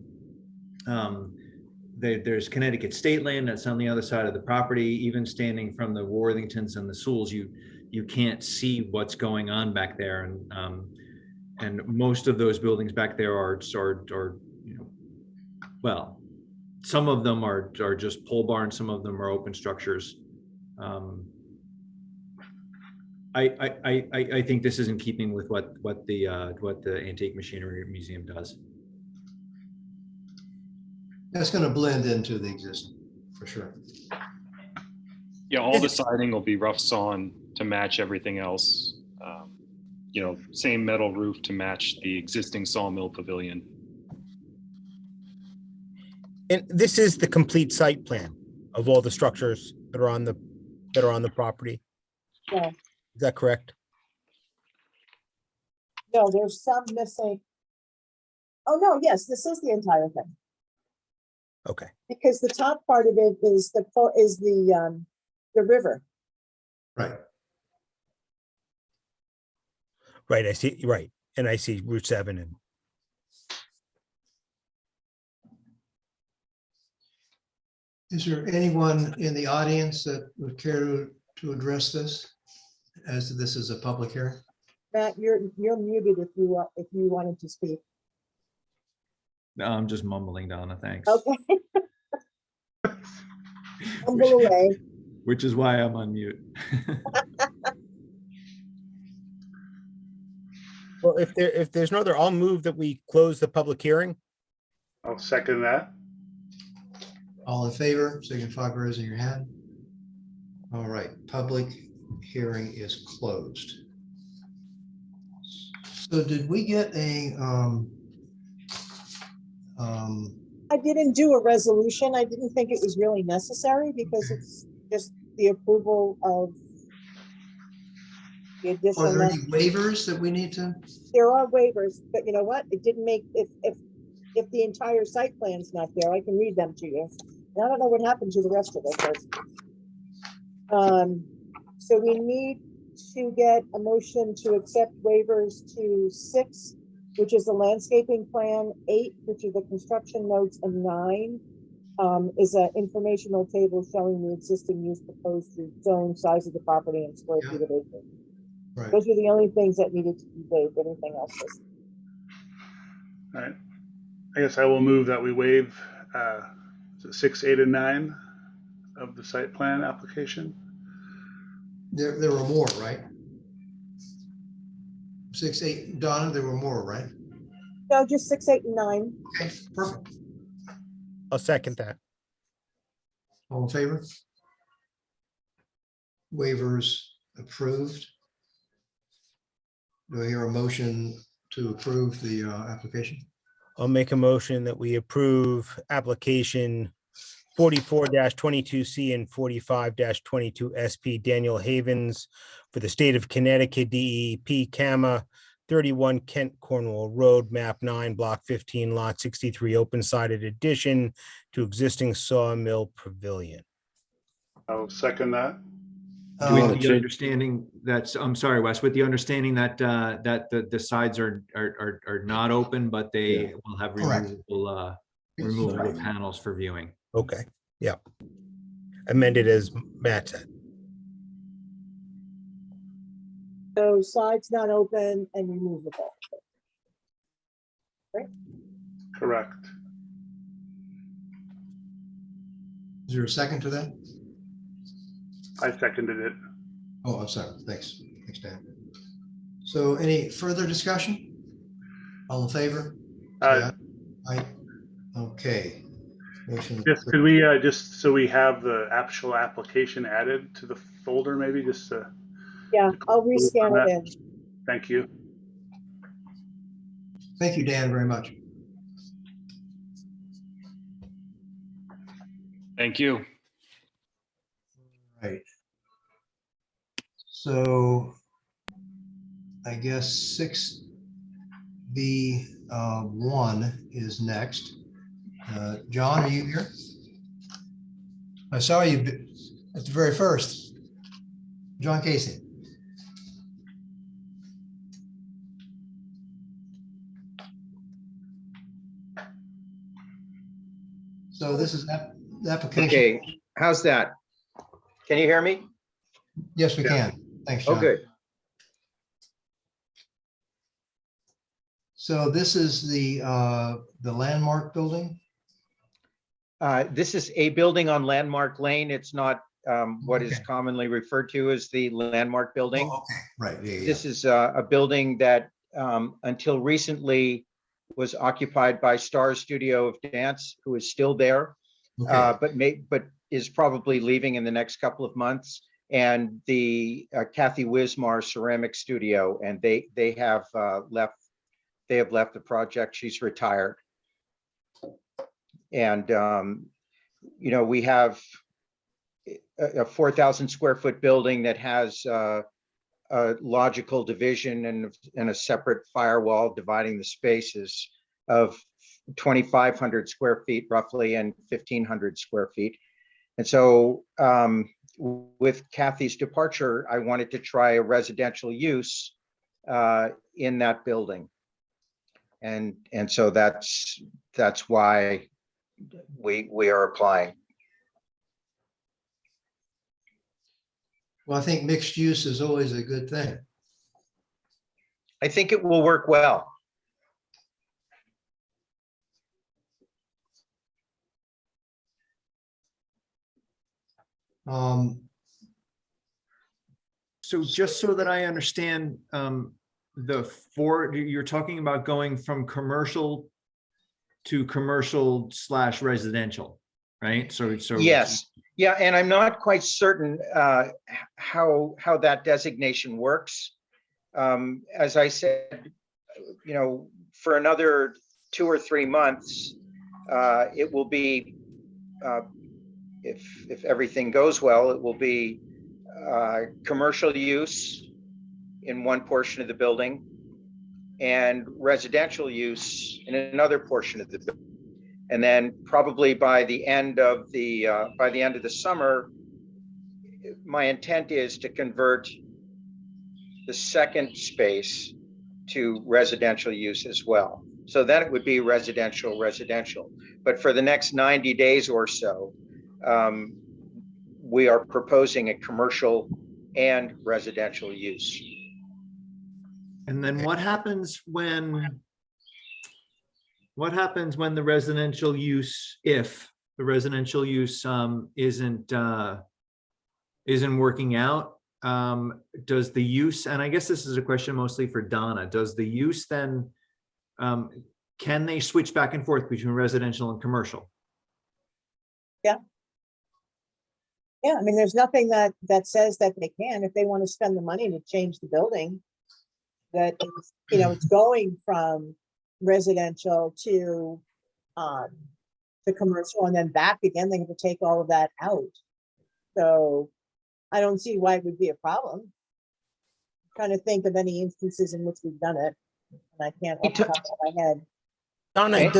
there's Connecticut state land that's on the other side of the property. Even standing from the Worthingtons and the Sewells, you can't see what's going on back there, and most of those buildings back there are well, some of them are just pole barns, some of them are open structures. I think this is in keeping with what the Antique Machinery Museum does. That's going to blend into the existing, for sure. Yeah, all the siding will be rough sawn to match everything else. Same metal roof to match the existing sawmill pavilion. And this is the complete site plan of all the structures that are on the property. Yeah. Is that correct? No, there's some missing. Oh, no, yes, this is the entire thing. Okay. Because the top part of it is the river. Right. Right, I see, right. And I see Route 7 and Is there anyone in the audience that would care to address this, as this is a public hearing? Matt, you're muted if you wanted to speak. No, I'm just mumbling, Donna, thanks. Okay. Mumble away. Which is why I'm on mute. well, if there's no other, I'll move that we close the public hearing. I'll second that. All in favor, signify by raising your hand. All right, public hearing is closed. So did we get a, I didn't do a resolution. I didn't think it was really necessary because it's just the approval of the are additional. there any waivers that we need to? There are waivers, but you know what? It didn't make, if the entire site plan's not there, I can read them to you. And I don't know what happened to the rest of it. But, so we need to get a motion to accept waivers to 6, which is the landscaping plan, 8, which are the construction notes, and 9 is an informational table showing the existing use, proposed zone, size of the property, and square feet of acre. Right. Those are the only things that needed to be waived. Everything else is. All right. I guess I will move that we waive 6, 8, and 9 of the site plan application. There were more, right? 6, 8, Donna, there were more, right? No, just 6, 8, and 9. Okay, perfect. I'll second that. All in favor? Waivers approved. Do I hear a motion to approve the application? I'll make a motion that we approve application 44-22C and 45-22 SP Daniel Havens for the state of Connecticut DEP CAMA 31 Kent Cornwall Road, map 9, block 15, lot 63, open-sided addition to existing sawmill pavilion. I'll second that. With the understanding that's, I'm sorry, Wes, with the understanding that the sides are not open, but they will have Correct. removable panels for viewing. Okay, yeah. Amended as Matt said. So sides not open and removable. Right? Correct. Is there a second to that? I seconded it. Oh, I'm sorry. Thanks. Thanks, Dan. So any further discussion? All in favor? Say aye. Okay. Motion. Just could we just so we have the actual application added to the folder, maybe just to. Yeah, I'll rescan it in. Thank you. Thank you, Dan, very much. Thank you. Right. So I guess 6 1 is next. John, are you here? I saw you at the very first. John Casey. So this is the application. Okay, how's that? Can you hear me? Yes, we can. Thanks, John. Oh, good. So this is the Landmark building. This is a building on Landmark Lane. It's not what is Okay. commonly referred to as the Landmark Building. Oh, okay, right. Yeah, This is a building that until recently was occupied by Star Studio of Dance, who is still there, okay. but is probably leaving in the next couple of months. And the Kathy Wismar Ceramic Studio, and they have left. They have left the project. She's retired. And you know, we have a 4,000 square foot building that has a logical division and a separate firewall dividing the spaces of 2,500 square feet roughly and 1,500 square feet. And so with Kathy's departure, I wanted to try a residential use in that building. And so that's why we are applying. Well, I think mixed use is always a good thing. I think it will work well. So just so that I understand, you're talking about going from commercial to commercial / residential, right? So Yes, yeah, and I'm not quite certain how that designation works. As I said, you know, for another 2 or 3 months, it will be, if everything goes well, it will be commercial use in one portion of the building and residential use in another portion of the building. And then probably by the end of the summer, my intent is to convert the second space to residential use as well. So then it would be residential. But for the next 90 days or so, we are proposing a commercial and residential use. And then what happens when the residential use, if the residential use isn't working out? Does the use, and I guess this is a question mostly for Donna, does the use then, can they switch back and forth between residential and commercial? Yeah, I mean, there's nothing that says that they can, if they want to spend the money to change the building. That it's, you know, it's going from residential to commercial and then back again, they have to take all of that out. So I don't see why it would be a problem. I'm trying to think of any instances in which we've done it, and I can't off the top of my head. Donna,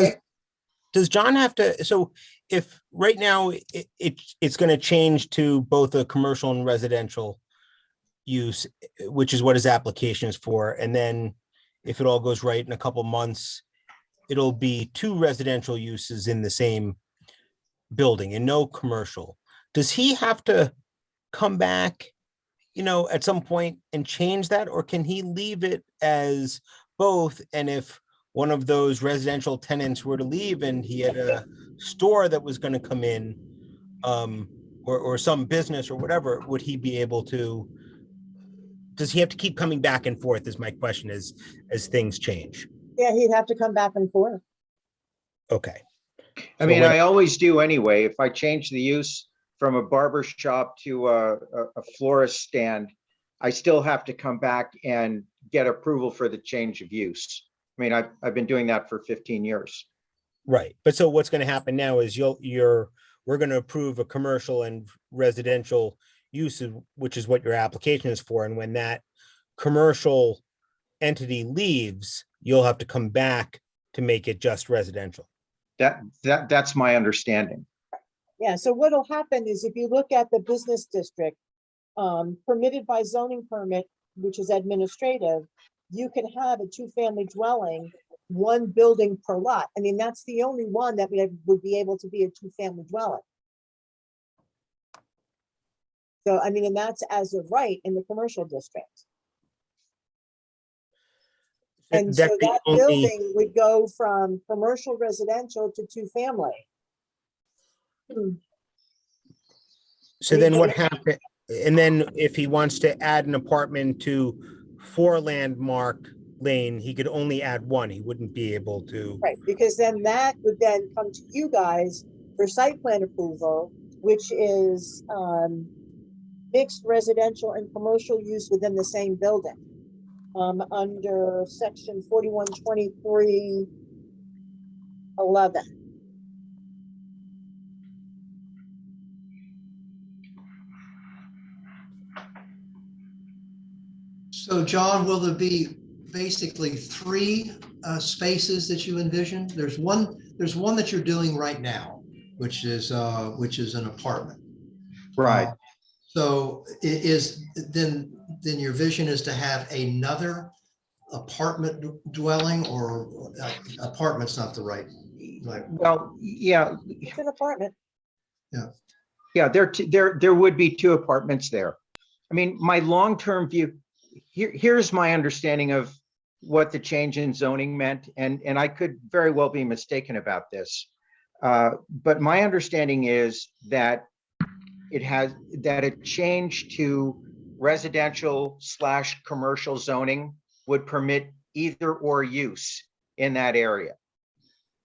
does John have to, so if right now it's going to change to both a commercial and residential use, which is what his application is for, and then if it all goes right in a couple months, it'll be 2 residential uses in the same building and no commercial. Does he have to come back, you know, at some point and change that, or can he leave it as both? And if one of those residential tenants were to leave and he had a store that was going to come in, or some business or whatever, would he be able to, does he have to keep coming back and forth, is my question, as things change? Yeah, he'd have to come back and forth. Okay. I mean, I always do anyway. If I change the use from a barber shop to a florist stand, I still have to come back and get approval for the change of use. I mean, I've been doing that for 15 years. Right. But so what's going to happen now is we're going to approve a commercial and residential use, which is what your application is for. And when that commercial entity leaves, you'll have to come back to make it just residential. That's my understanding. Yeah, so what'll happen is if you look at the business district, permitted by zoning permit, which is administrative, you can have a two-family dwelling, one building per lot. I mean, that's the only one that would be able to be a two-family dwelling. So, I mean, and that's as of right in the commercial district. And so That's the that only- building would go from commercial residential to two-family. So then what happened? And then if he wants to add an apartment to 4 Landmark Lane, he could only add one. He wouldn't be able to. Right, because then that would then come to you guys for site plan approval, which is mixed residential and commercial use within the same building. Under section 412311. So John, will there be basically 3 spaces that you envision? There's one that you're doing right now, which is an apartment. Right. So then your vision is to have another apartment dwelling, or apartment's not the right. Well, yeah, It's an apartment. yeah, there would be 2 apartments there. I mean, my long-term view, here's my understanding of what the change in zoning meant, and I could very well be mistaken about this. But my understanding is that a change to residential/commercial zoning would permit either or use in that area.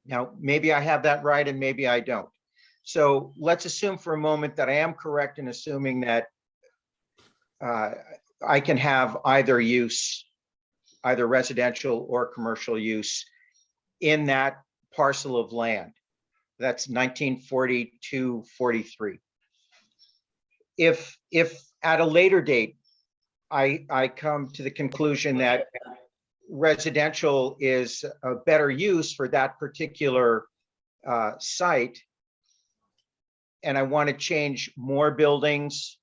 Now, maybe I have that right and maybe I don't. So let's assume for a moment that I am correct in assuming that I can have either use, either residential or commercial use in that parcel of land. That's 1942-43. If at a later date, I come to the conclusion that residential is a better use for that particular site, and I want to change more buildings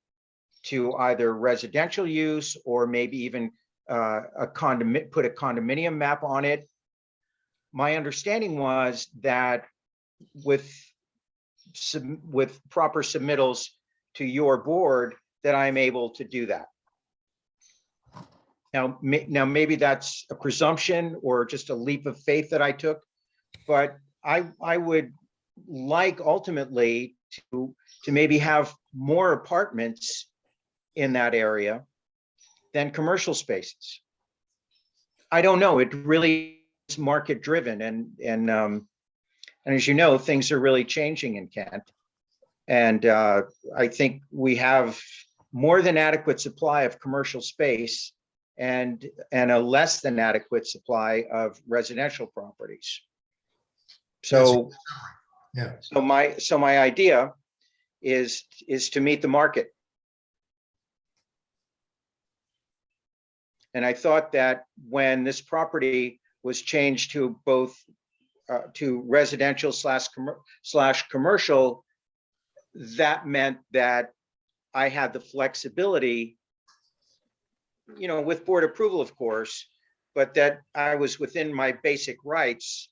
to either residential use or maybe even put a condominium map on it. My understanding was that with proper submittals to your board, that I'm able to do that. Now maybe that's a presumption or just a leap of faith that I took, but I would like ultimately to maybe have more apartments in that area than commercial spaces. I don't know. It really is market driven, and as you know, things are really changing in Kent. And I think we have more than adequate supply of commercial space and a less than adequate supply of residential properties. So, Yeah. so my idea is to meet the market. And I thought that when this property was changed to both to residential slash commercial, that meant that I had the flexibility, with board approval, of course, but that I was within my basic rights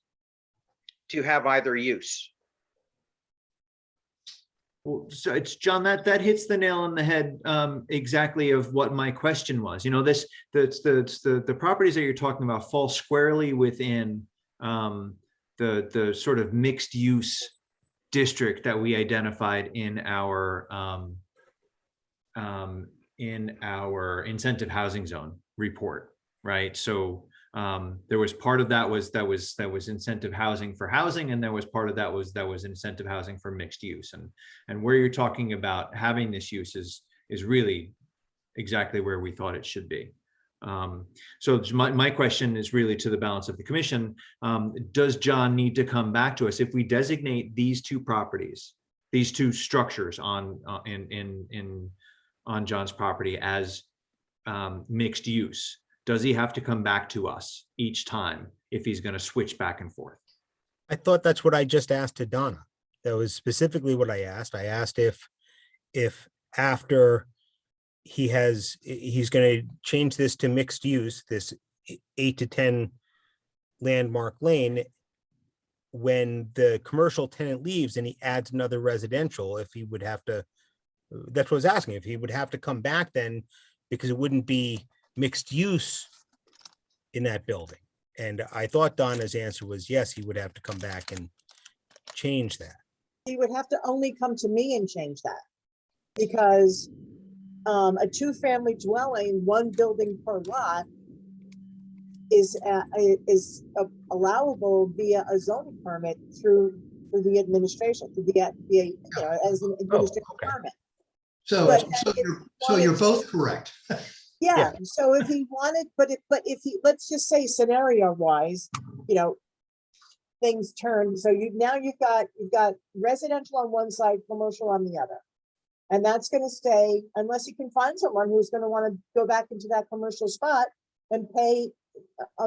to have either use. Well, so it's John, that hits the nail on the head exactly of what my question was. The properties that you're talking about fall squarely within the sort of mixed use district that we identified in our incentive housing zone report, right? So there was part of that was incentive housing for housing, and there was part of that was incentive housing for mixed use, and where you're talking about having this use is really exactly where we thought it should be. So my question is really to the balance of the commission. Does John need to come back to us if we designate these 2 properties, these 2 structures on John's property as mixed use? does he have to come back to us each time if he's going to switch back and forth? I thought that's what I just asked to Donna. That was specifically what I asked. I asked if after he's going to change this to mixed use, this 8 to 10 landmark lane, when the commercial tenant leaves and he adds another residential, if he would have to, that's what I was asking, if he would have to come back then, because it wouldn't be mixed use in that building. And I thought Donna's answer was yes, he would have to come back and change that. He would have to only come to me and change that. Because a two-family dwelling, one building per lot, is allowable via a zoning permit through the administration, as an administrative okay. permit. So, But so you're both correct. Yeah, so if he wanted, but if he, let's just say scenario wise, things turn, so you've got residential on one side, commercial on the other. And that's gonna stay, unless you can find someone who's gonna wanna go back into that commercial spot and pay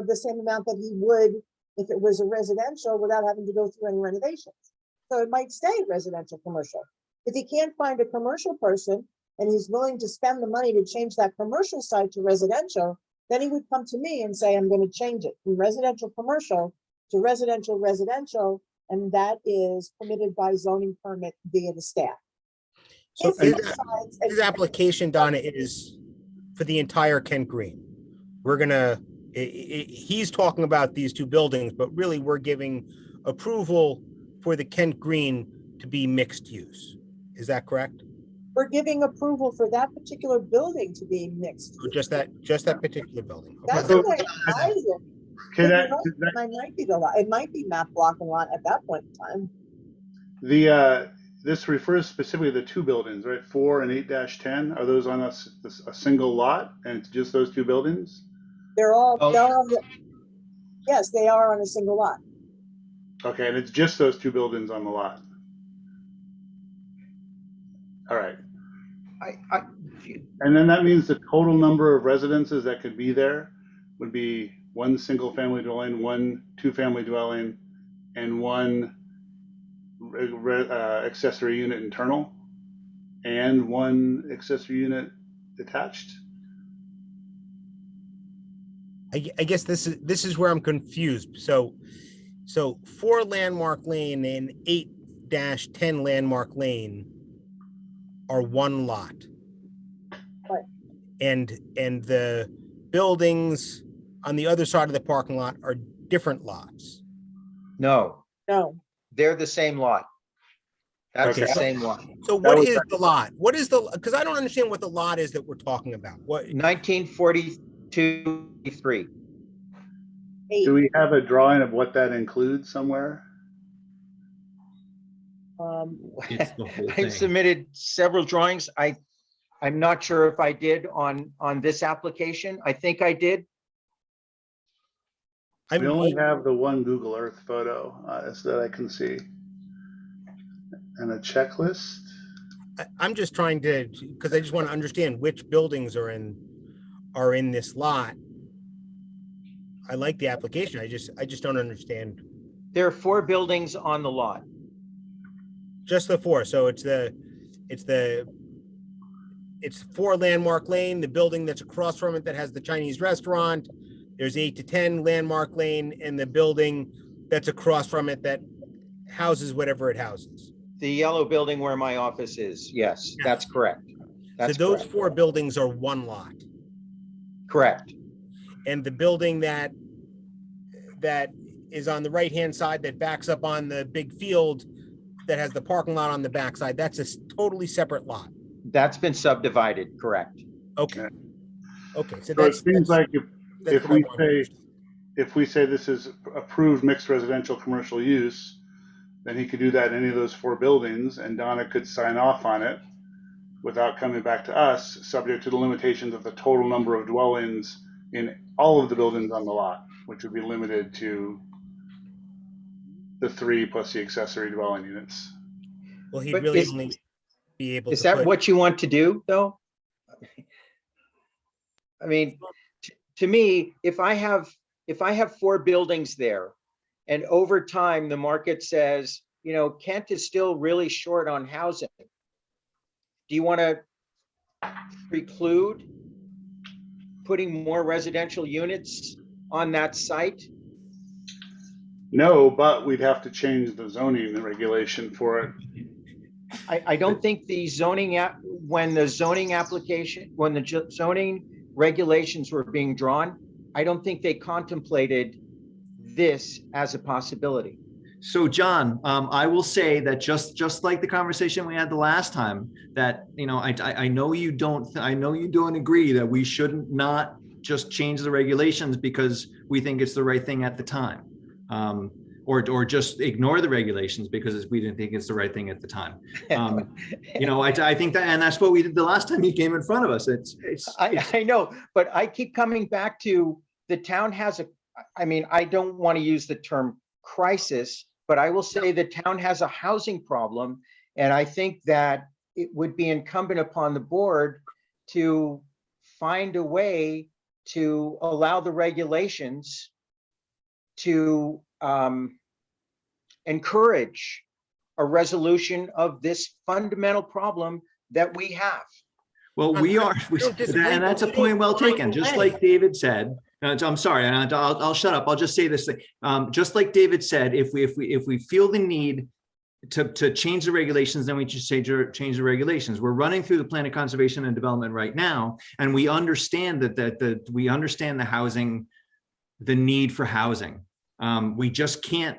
the same amount that he would if it was a residential without having to go through any renovations. So it might stay residential, commercial. If he can't find a commercial person and he's willing to spend the money to change that commercial site to residential, then he would come to me and say, I'm going to change it from residential commercial to residential residential, and that is permitted by zoning permit via the staff. So If he decides- his application, Donna, is for the entire Kent Green. We're gonna, he's talking about these two buildings, but really we're giving approval for the Kent Green to be mixed use. Is that correct? We're giving approval for that particular building to be mixed. Or just that particular building? Okay. That's So- the way I look. Okay, It might be the lot. It might be map block and lot at that point in time. this refers specifically to the two buildings, right? 4 and 8-10. Are those on a single lot, and it's just those two buildings? They're all, yes, they are on a single lot. Okay, and it's just those two buildings on the lot. All right. And then that means the total number of residences that could be there would be one single family dwelling, one two-family dwelling, and one accessory unit internal, and one accessory unit detached. I guess this is where I'm confused. So 4 Landmark Lane and 8-10 Landmark Lane are one lot. Right. And the buildings on the other side of the parking lot are different lots. No, No, they're the same lot. That's the Okay. same lot. So That what was- is the lot? What is because I don't understand what the lot is that we're talking about. What, 1942-3. Do we have a drawing of what that includes somewhere? It's the whole I've thing. submitted several drawings. I'm not sure if I did on this application. I think I did. We only have the one Google Earth photo that I can see. And a checklist. I'm just trying to, because I just want to understand which buildings are in this lot. I like the application. I just don't understand. There are 4 buildings on the lot. Just the 4. So it's 4 Landmark Lane, the building that's across from it that has the Chinese restaurant. There's 8-10 Landmark Lane, and the building that's across from it that houses whatever it houses. The yellow building where my office is. Yes, that's correct. That's So those correct. 4 buildings are one lot. Correct. And the building that is on the right-hand side that backs up on the big field that has the parking lot on the backside, that's a totally separate lot. That's been subdivided, correct. Okay. Okay, so So it seems like that's if what I we wanted to understand. if we say this is approved mixed residential commercial use, then he could do that in any of those 4 buildings, and Donna could sign off on it without coming back to us, subject to the limitations of the total number of dwellings in all of the buildings on the lot, which would be limited to the 3 plus the accessory dwelling units. Well, he'd But really is- only be able Is to that put, what you want to do, though? I mean, to me, if I have 4 buildings there, and over time, the market says, you know, Kent is still really short on housing. Do you want to preclude putting more residential units on that site? No, but we'd have to change the zoning regulation for it. I don't think the zoning when the zoning regulations were being drawn, I don't think they contemplated this as a possibility. So John, I will say that just like the conversation we had the last time, that, you know, I know you don't agree that we shouldn't not just change the regulations because we think it's the right thing at the time. Or just ignore the regulations because we didn't think it's the right thing at the time. You know, I think that, and that's what we did the last time you came in front of us. I know, but I keep coming back to the town has I mean, I don't want to use the term crisis, but I will say the town has a housing problem. And I think that it would be incumbent upon the board to find a way to allow the regulations to encourage a resolution of this fundamental problem that we have. Well, we are, and that's a point well taken. Just like David said, I'm sorry, and I'll shut up. I'll just say this thing. Just like David said, if we feel the need to change the regulations, then we just say change the regulations. We're running through the plan of conservation and development right now, and we understand that we understand the housing, the need for housing. We just can't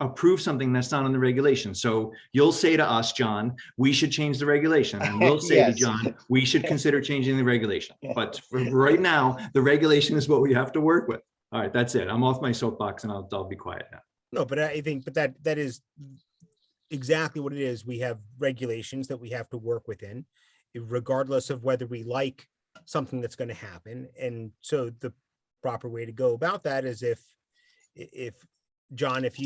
approve something that's not in the regulation. So you'll say to us, John, we should change the regulation. And we'll say Yes. to John, we should consider changing the regulation. But for right now, the regulation is what we have to work with. All right, that's it. I'm off my soapbox and I'll be quiet now. No, but I think, but that is exactly what it is. We have regulations that we have to work within, regardless of whether we like something that's going to happen. And so the proper way to go about that is if John, if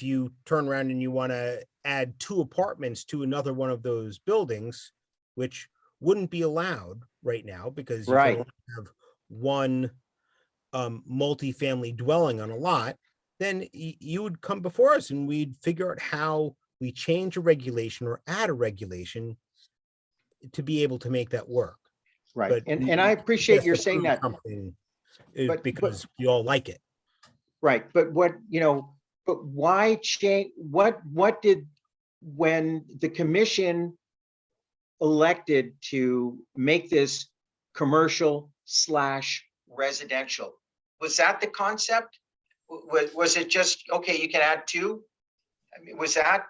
you turn around and you want to add 2 apartments to another one of those buildings, which wouldn't be allowed right now because you can only have one multifamily dwelling on a lot, then you would come before us and we'd figure out how we change a regulation or add a regulation to be able to make that work. Right. But And I appreciate your saying that. Because you all like it. Right. But why change? What did, when the commission elected to make this commercial / residential, was that the concept? Was it just, okay, you can add 2? I mean, was that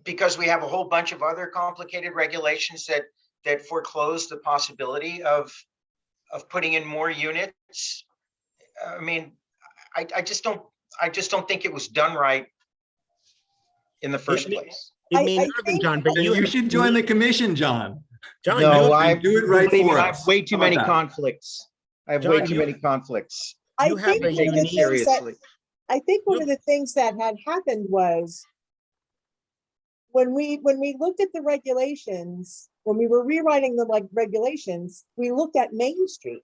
because we have a whole bunch of other complicated regulations that foreclose the possibility of putting in more units? I mean, I just don't think it was done right in the first place. It may not have been, John, but You should join the commission, John. John, No, I do it right believe me, for I have us. way too How about many that? conflicts. I have John, way too you- many conflicts. I you have think a one of the Take it unique- things that, seriously. I think one of the things that had happened was when we looked at the regulations, when we were rewriting the regulations, we looked at Main Street.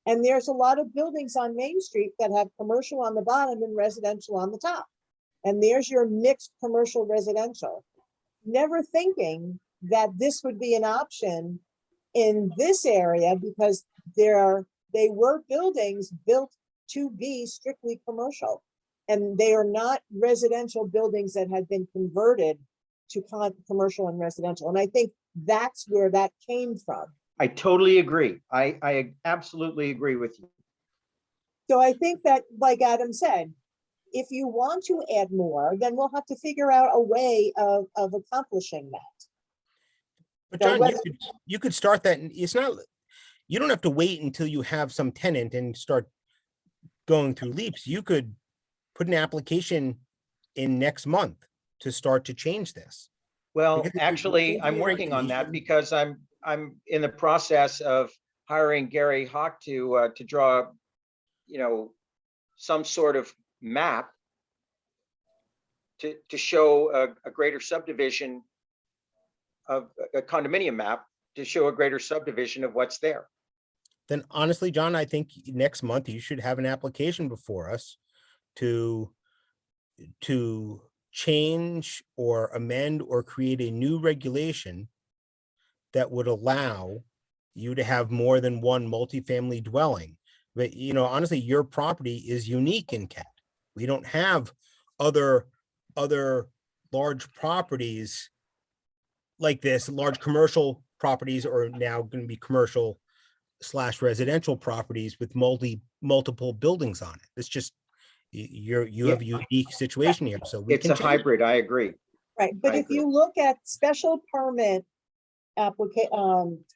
And there's a lot of buildings on Main Street that have commercial on the bottom and residential on the top. And there's your mixed commercial residential. Never thinking that this would be an option in this area because they were buildings built to be strictly commercial. And they are not residential buildings that had been converted to commercial and residential. And I think that's where that came from. I totally agree. I absolutely agree with you. So I think that, like Adam said, if you want to add more, then we'll have to figure out a way of accomplishing that. But So John, whether- you could start that. And it's not, you don't have to wait until you have some tenant and start going through leaps. You could put an application in next month to start to change this. Well, Because if you actually, change I'm the working on that regulation- because I'm in the process of hiring Gary Hawk to draw, some sort of map to show a greater subdivision of a condominium map to show a greater subdivision of what's there. then honestly, John, I think next month you should have an application before us to change or amend or create a new regulation that would allow you to have more than one multifamily dwelling. But, you know, honestly, your property is unique in Kent. We don't have other large properties like this. Large commercial properties are now going to be commercial / residential properties with multiple buildings on it. It's just, you have a unique situation here, so we It's can a change it. hybrid, I agree. Right, but I if agree. you look at special permit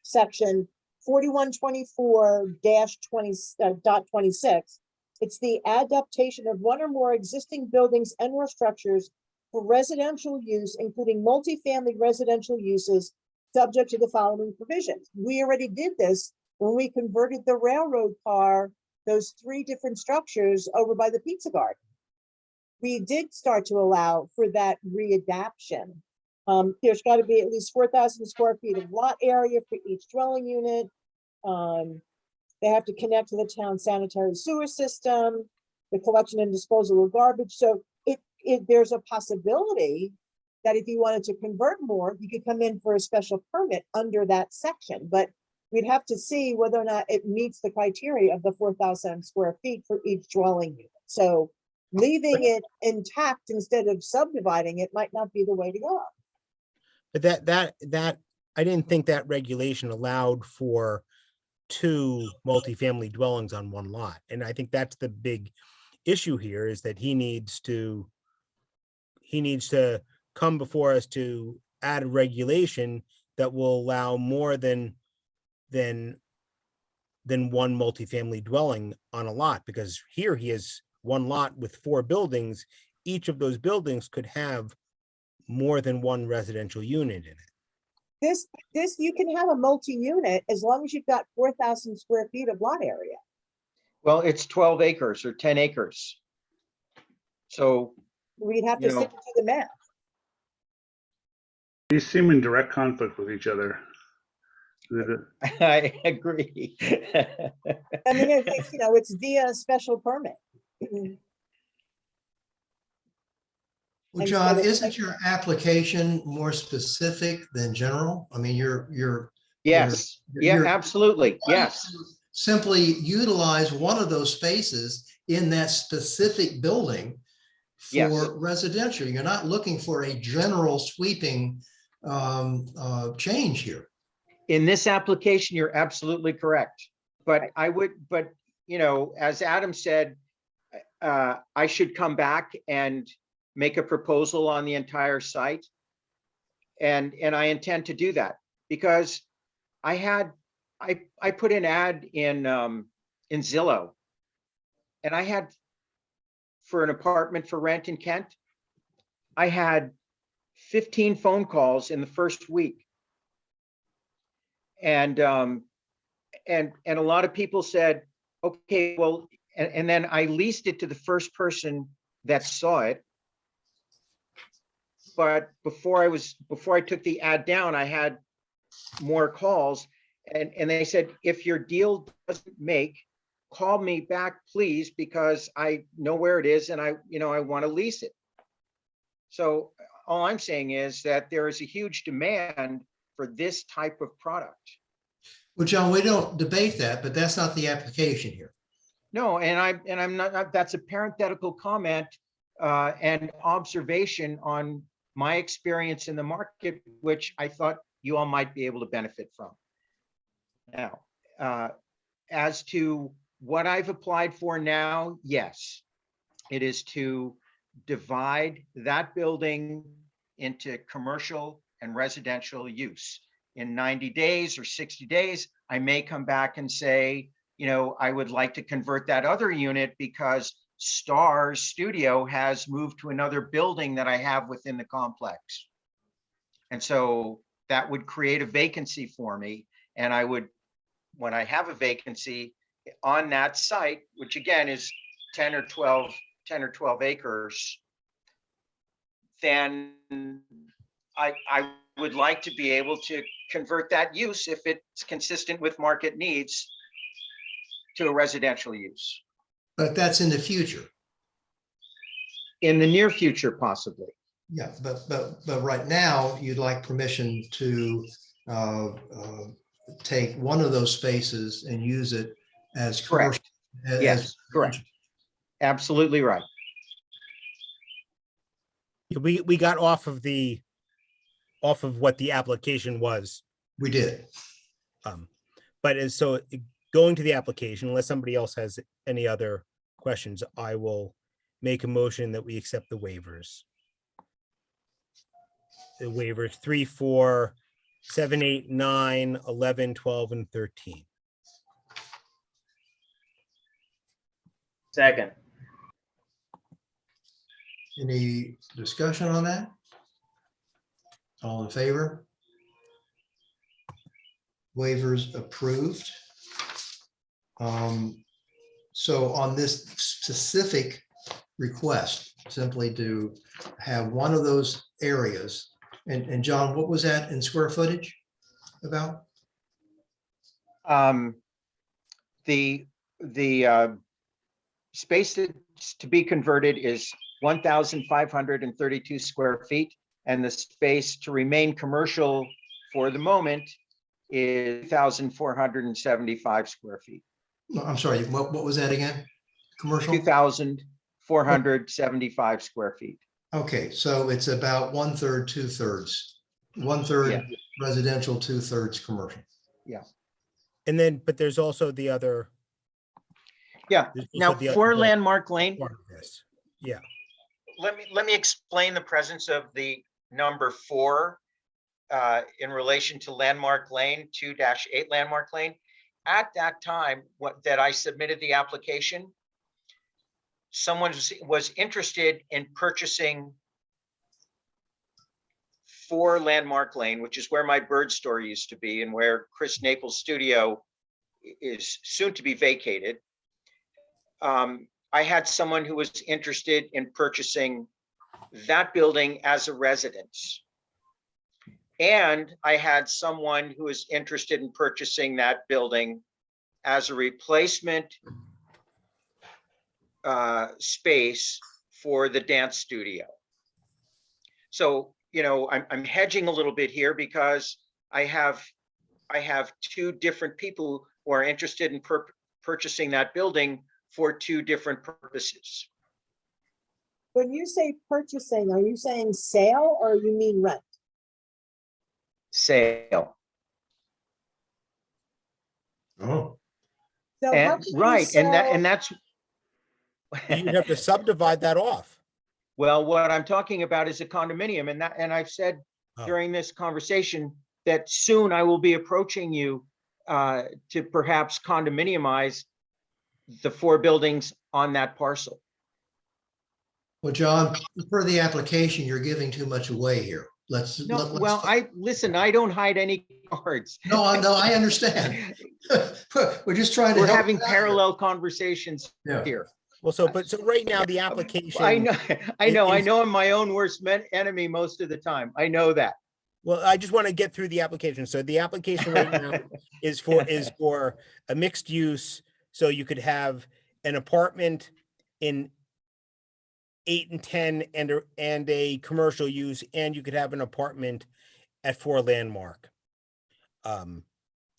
section 4124-20.26, it's the adaptation of one or more existing buildings and or structures for residential use, including multifamily residential uses, subject to the following provisions. We already did this when we converted the railroad car, those 3 different structures over by the Pizza Garden. We did start to allow for that readaption. There's got to be at least 4,000 square feet of lot area for each dwelling unit. They have to connect to the town sanitary sewer system, the collection and disposal of garbage. So there's a possibility that if you wanted to convert more, you could come in for a special permit under that section. But we'd have to see whether or not it meets the criteria of the 4,000 square feet for each dwelling unit. So leaving it intact instead of subdividing it might not be the way to go. But that I didn't think that regulation allowed for 2 multifamily dwellings on one lot. And I think that's the big issue here, is that he needs to come before us to add a regulation that will allow more than one multifamily dwelling on a lot, because here he has one lot with 4 buildings. Each of those buildings could have more than one residential unit in it. This you can have a multi-unit as long as you've got 4,000 square feet of lot area. Well, it's 12 acres or 10 acres. So, We'd have You to know- stick to the math. These seem in direct conflict with each other. I agree. I mean, it's via a special permit. Well, And John, so it's isn't your application more specific than general? I mean, Yes, yeah, you're- absolutely, yes. simply utilize one of those spaces in that specific building Yes. for residential. You're not looking for a general sweeping change here. In this application, you're absolutely correct. But as Adam said, I should come back and make a proposal on the entire site. And I intend to do that, because I put an ad in Zillow, and I had, for an apartment for rent in Kent, I had 15 phone calls in the first week. And a lot of people said, okay, well, and then I leased it to the first person that saw it. But before I took the ad down, I had more calls, and they said, if your deal doesn't make, call me back, please, because I know where it is and I want to lease it. So all I'm saying is that there is a huge demand for this type of product. Well, John, we don't debate that, but that's not the application here. No, and I'm not, that's a parenthetical comment and observation on my experience in the market, which I thought you all might be able to benefit from. Now, as to what I've applied for now, yes, it is to divide that building into commercial and residential use. In 90 days or 60 days, I may come back and say, I would like to convert that other unit because Star's studio has moved to another building that I have within the complex. And so that would create a vacancy for me. And I would, when I have a vacancy on that site, which again is 10 or 12 acres, then I would like to be able to convert that use if it's consistent with market needs to a residential use. But that's in the future. In the near future, possibly. Yeah, but right now, you'd like permission to take one of those spaces and use it as commercial. Correct. Yes, correct. Absolutely right. We got off of what the application was. We did. So going to the application, unless somebody else has any other questions, I will make a motion that we accept the waivers. The waivers 3, 4, 7, 8, 9, 11, 12, and 13. Second. Any discussion on that? All in favor? Waivers approved. So on this specific request, simply to have one of those areas, and John, what was that in square footage about? The space that's to be converted is 1,532 square feet, and the space to remain commercial for the moment is 1,475 square feet. No, I'm sorry, what was that again? Commercial? 2,475 square feet. Okay, so it's about 1/3, 2/3. 1/3 Yeah. residential, 2/3 commercial. And then, but there's also the other. Yeah. there's also Now, the for other Landmark Lane, part of this. Yeah. let me explain the presence of the number 4 in relation to Landmark Lane, 2-8 Landmark Lane. At that time, that I submitted the application, someone was interested in purchasing 4 Landmark Lane, which is where my bird store used to be and where Chris Naples' studio is soon to be vacated. I had someone who was interested in purchasing that building as a residence. And I had someone who was interested in purchasing that building as a replacement space for the dance studio. So, I'm hedging a little bit here because I have 2 different people who are interested in purchasing that building for 2 different purposes. When you say purchasing, are you saying sale or you mean rent? Sale. Oh, So how And can you right, and sell- that's You'd have to subdivide that off. well, what I'm talking about is a condominium, and I've said Oh. during this conversation that soon I will be approaching you to perhaps condominiumize the 4 buildings on that parcel. well, John, for the application, you're giving too much away here. Let's. Well, I don't hide any cards. No, I understand. We're just trying to We're help. having you out here. parallel conversations Yeah. here. Well, so right now the application. I know I'm my own worst enemy most of the time. I know that. Well, I just want to get through the application. So the application right now is for a mixed use. So you could have an apartment in 8 and 10 and a commercial use, and you could have an apartment at 4 Landmark. And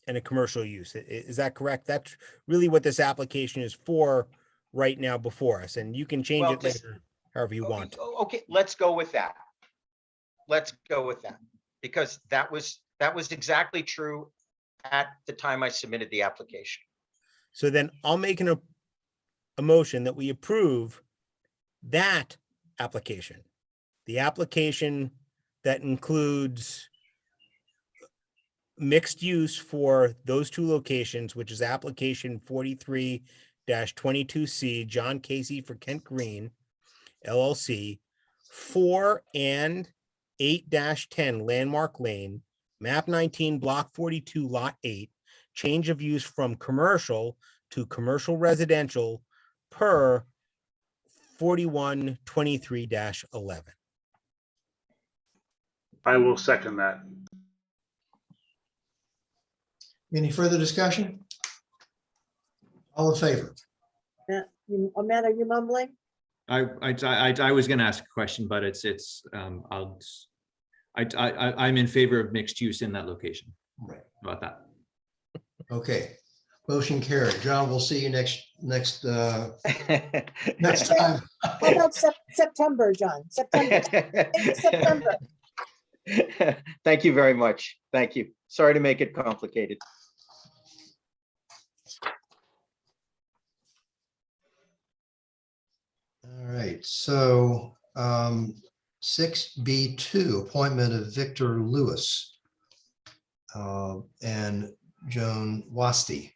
a commercial use. Is that correct? That's really what this application is for right now before us, and you can change Well, it later, however you want. Okay, let's go with that. Let's go with that, because that was exactly true at the time I submitted the application. So then I'll make a motion that we approve that application. The application that includes mixed use for those 2 locations, which is application 43-22C, John Casey for Kent Green, LLC, 4 and 8-10 Landmark Lane, map 19, block 42, lot 8, change of use from commercial to commercial residential per 4123-11. I will second that. Any further discussion? All in favor? Matt, are you mumbling? I was going to ask a question, but I'm in favor of mixed use in that location. Right. How about that? Okay. Motion carried. John, we'll see you next time. How about September, John? September. September. Thank you very much. Thank you. Sorry to make it complicated. All right, so 6B2, appointment of Victor Lewis and Joan Wasti.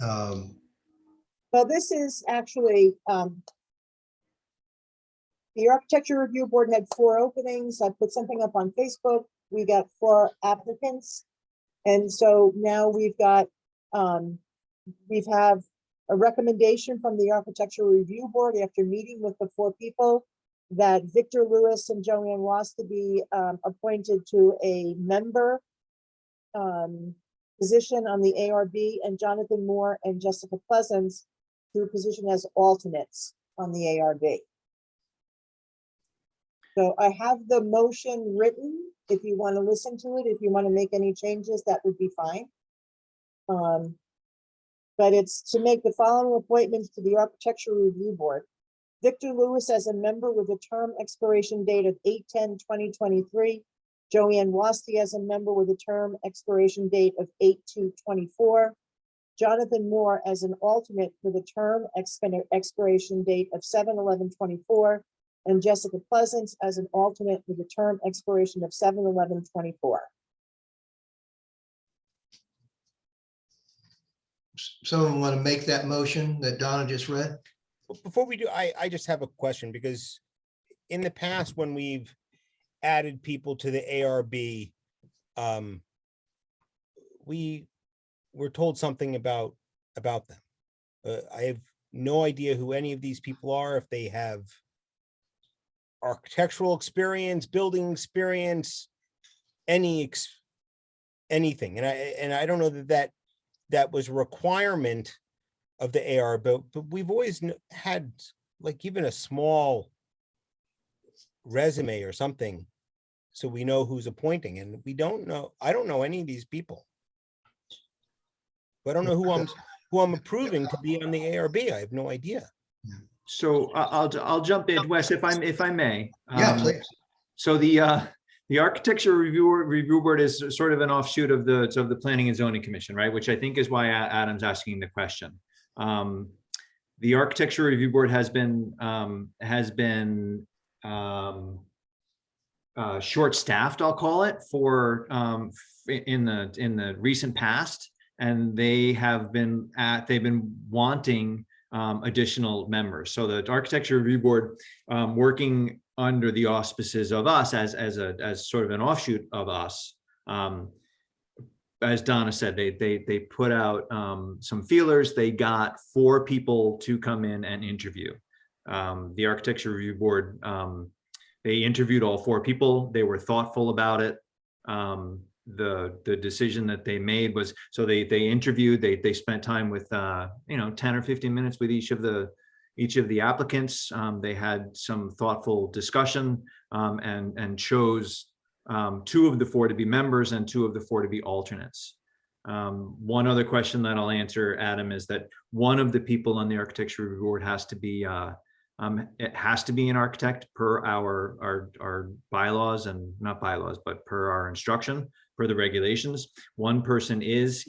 Well, this is actually, the Architecture Review Board had 4 openings. I put something up on Facebook. We got 4 applicants. And so now we have a recommendation from the Architecture Review Board after meeting with the 4 people that Victor Lewis and Joanne Ross to be appointed to a member position on the ARB, and Jonathan Moore and Jessica Pleasance to a position as alternates on the ARB. So I have the motion written. If you want to listen to it, if you want to make any changes, that would be fine. But it's to make the following appointments to the Architecture Review Board. Victor Lewis as a member with a term expiration date of 8/10/2023. Joanne Wasti as a member with a term expiration date of 8/2/24. Jonathan Moore as an alternate with a term expiration date of 7/11/24. And Jessica Pleasance as an alternate with a term expiration of 7/11/24. Someone want to make that motion that Donna just read? Before we do, I just have a question, because in the past, when we've added people to the ARB, we were told something about them. I have no idea who any of these people are, if they have architectural experience, building experience, anything. And I don't know that was a requirement of the ARB, but we've always had like even a small resume or something, so we know who's appointing, and we don't know. I don't know any of these people. I don't know who I'm approving to be on the ARB. I have no idea. So I'll jump in, Wes, if I may. Yeah, please. So the Architecture Review Board is sort of an offshoot of the Planning and Zoning Commission, right? Which I think is why Adam's asking the question. The Architecture Review Board has been short-staffed, I'll call it, for in the recent past, and they've been wanting additional members. So the Architecture Review Board, working under the auspices of us as sort of an offshoot of us, as Donna said, they put out some feelers. They got 4 people to come in and interview. The Architecture Review Board, they interviewed all 4 people. They were thoughtful about it. The decision that they made was, so they interviewed, they spent time with 10 or 15 minutes with each of the applicants. They had some thoughtful discussion and chose 2 of the 4 to be members and 2 of the 4 to be alternates. One other question that I'll answer, Adam, is that one of the people on the Architecture Review Board has to be it has to be an architect per our bylaws, and not bylaws, but per our instruction, per the regulations. One person he's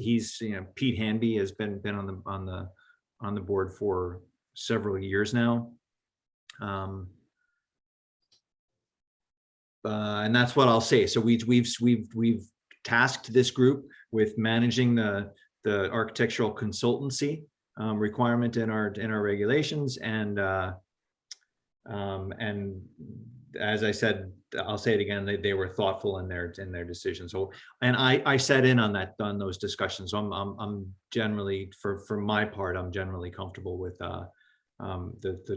Pete Hanby has been on the board for several years now. And that's what I'll say. So we've tasked this group with managing the architectural consultancy requirement in our regulations, and as I said, I'll say it again, they were thoughtful in their decision. So, and I sat in on those discussions. So I'm generally, for my part, I'm generally comfortable with the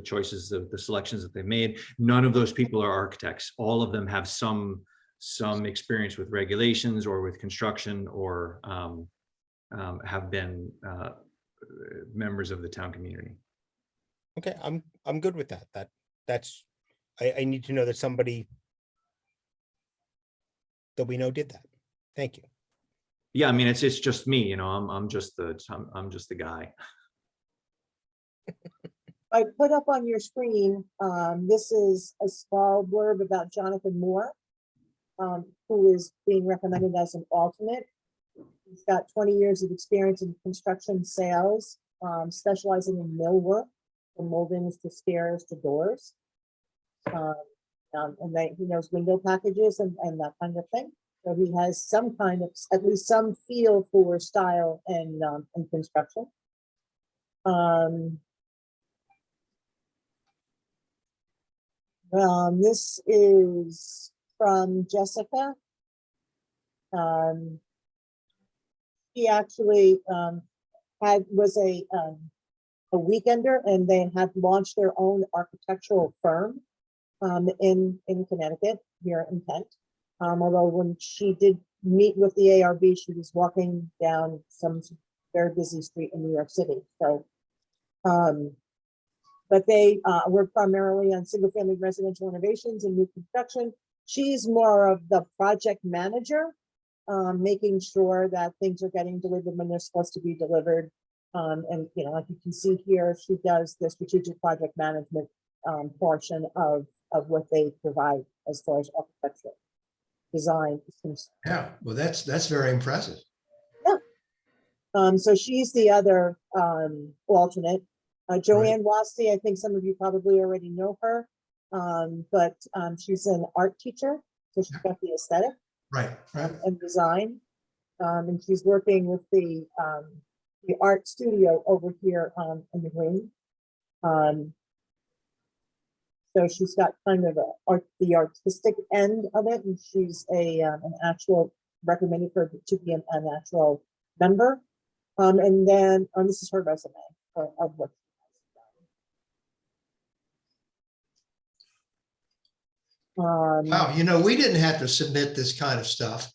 choices, the selections that they made. None of those people are architects. All of them have some experience with regulations or with construction, or have been members of the town community. Okay, I'm good with that. That's, I need to know that somebody that we know did that. Thank you. Yeah, I mean, it's just me, you know, I'm just the guy. I put up on your screen, this is a small blurb about Jonathan Moore, who is being recommended as an alternate. He's got 20 years of experience in construction sales, specializing in millwork, from moldings to stairs to doors. And then he knows window packages and that kind of thing. So he has some kind of, at least some feel for style and construction. This is from Jessica. She actually was a weekender, and they had launched their own architectural firm in Connecticut, here in Kent. Although when she did meet with the ARB, she was walking down some very busy street in New York City. So, but they work primarily on single-family residential renovations and new construction. She's more of the project manager, making sure that things are getting delivered when they're supposed to be delivered. And, you know, like you can see here, she does the strategic project management portion of what they provide as far as architecture design is concerned. Yeah, well, that's very impressive. So she's the other alternate. Joanne Wasti, I think some of you probably already know her, but she's an art teacher, so she's got the aesthetic Right. and design, and she's working with the art studio over here in the green. So she's got kind of the artistic end of it, and she's an actual recommended for to be an actual member. And then this is her resume of what she has done. Wow, you know, we didn't have to submit this kind of stuff.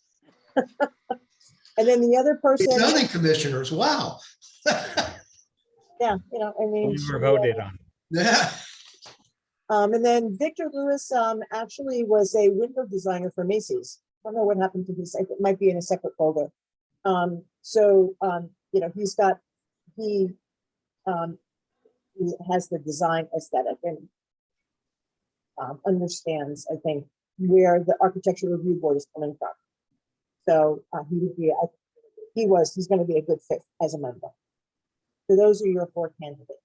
And then the other person, Zoning commissioners, wow. yeah, you know, I mean, We were voted on. Yeah. and then Victor Lewis actually was a window designer for Macy's. I don't know what happened to his, it might be in a separate folder. So, you know, he has the design aesthetic and understands, I think, where the architecture review board is coming from. So he would be, he's going to be a good fit as a member. So those are your 4 candidates.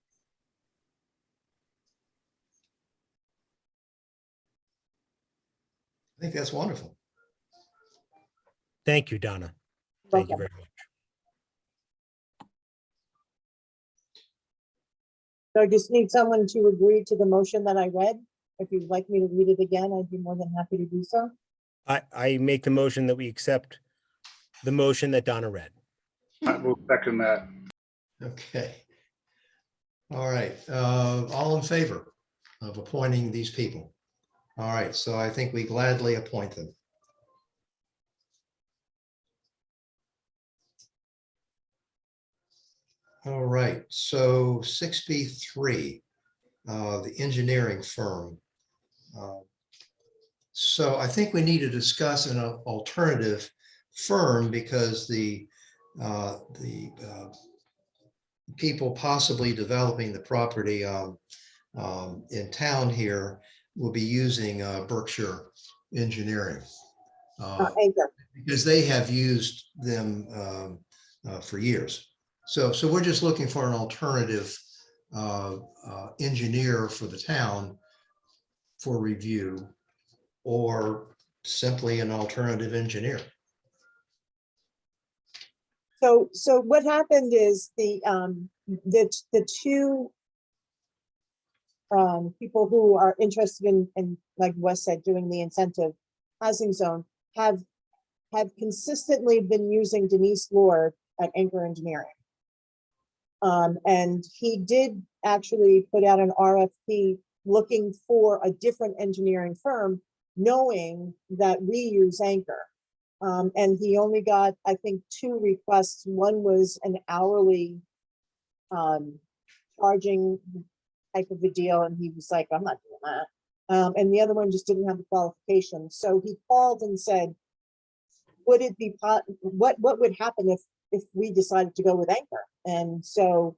I think that's wonderful. Thank you, Donna. Thank you Welcome. very much. So I just need someone to agree to the motion that I read. If you'd like me to read it again, I'd be more than happy to do so. I make the motion that we accept the motion that Donna read. I will second that. Okay. All right, all in favor of appointing these people? All right, so I think we gladly appoint them. All right, so 6B3, the engineering firm. So I think we need to discuss an alternative firm because the people possibly developing the property in town here will be using Berkshire Engineering. Anchor. Because they have used them for years. So we're just looking for an alternative engineer for the town for review, or simply an alternative engineer. So what happened is the 2 people who are interested in, like Wes said, doing the incentive housing zone have consistently been using Denise Lord at Anchor Engineering. And he did actually put out an RFP looking for a different engineering firm, knowing that we use Anchor. And he only got, I think, 2 requests. One was an hourly charging type of a deal, and he was like, I'm not doing that. And the other one just didn't have the qualifications. So he called and said, would it be, what would happen if we decided to go with Anchor? And so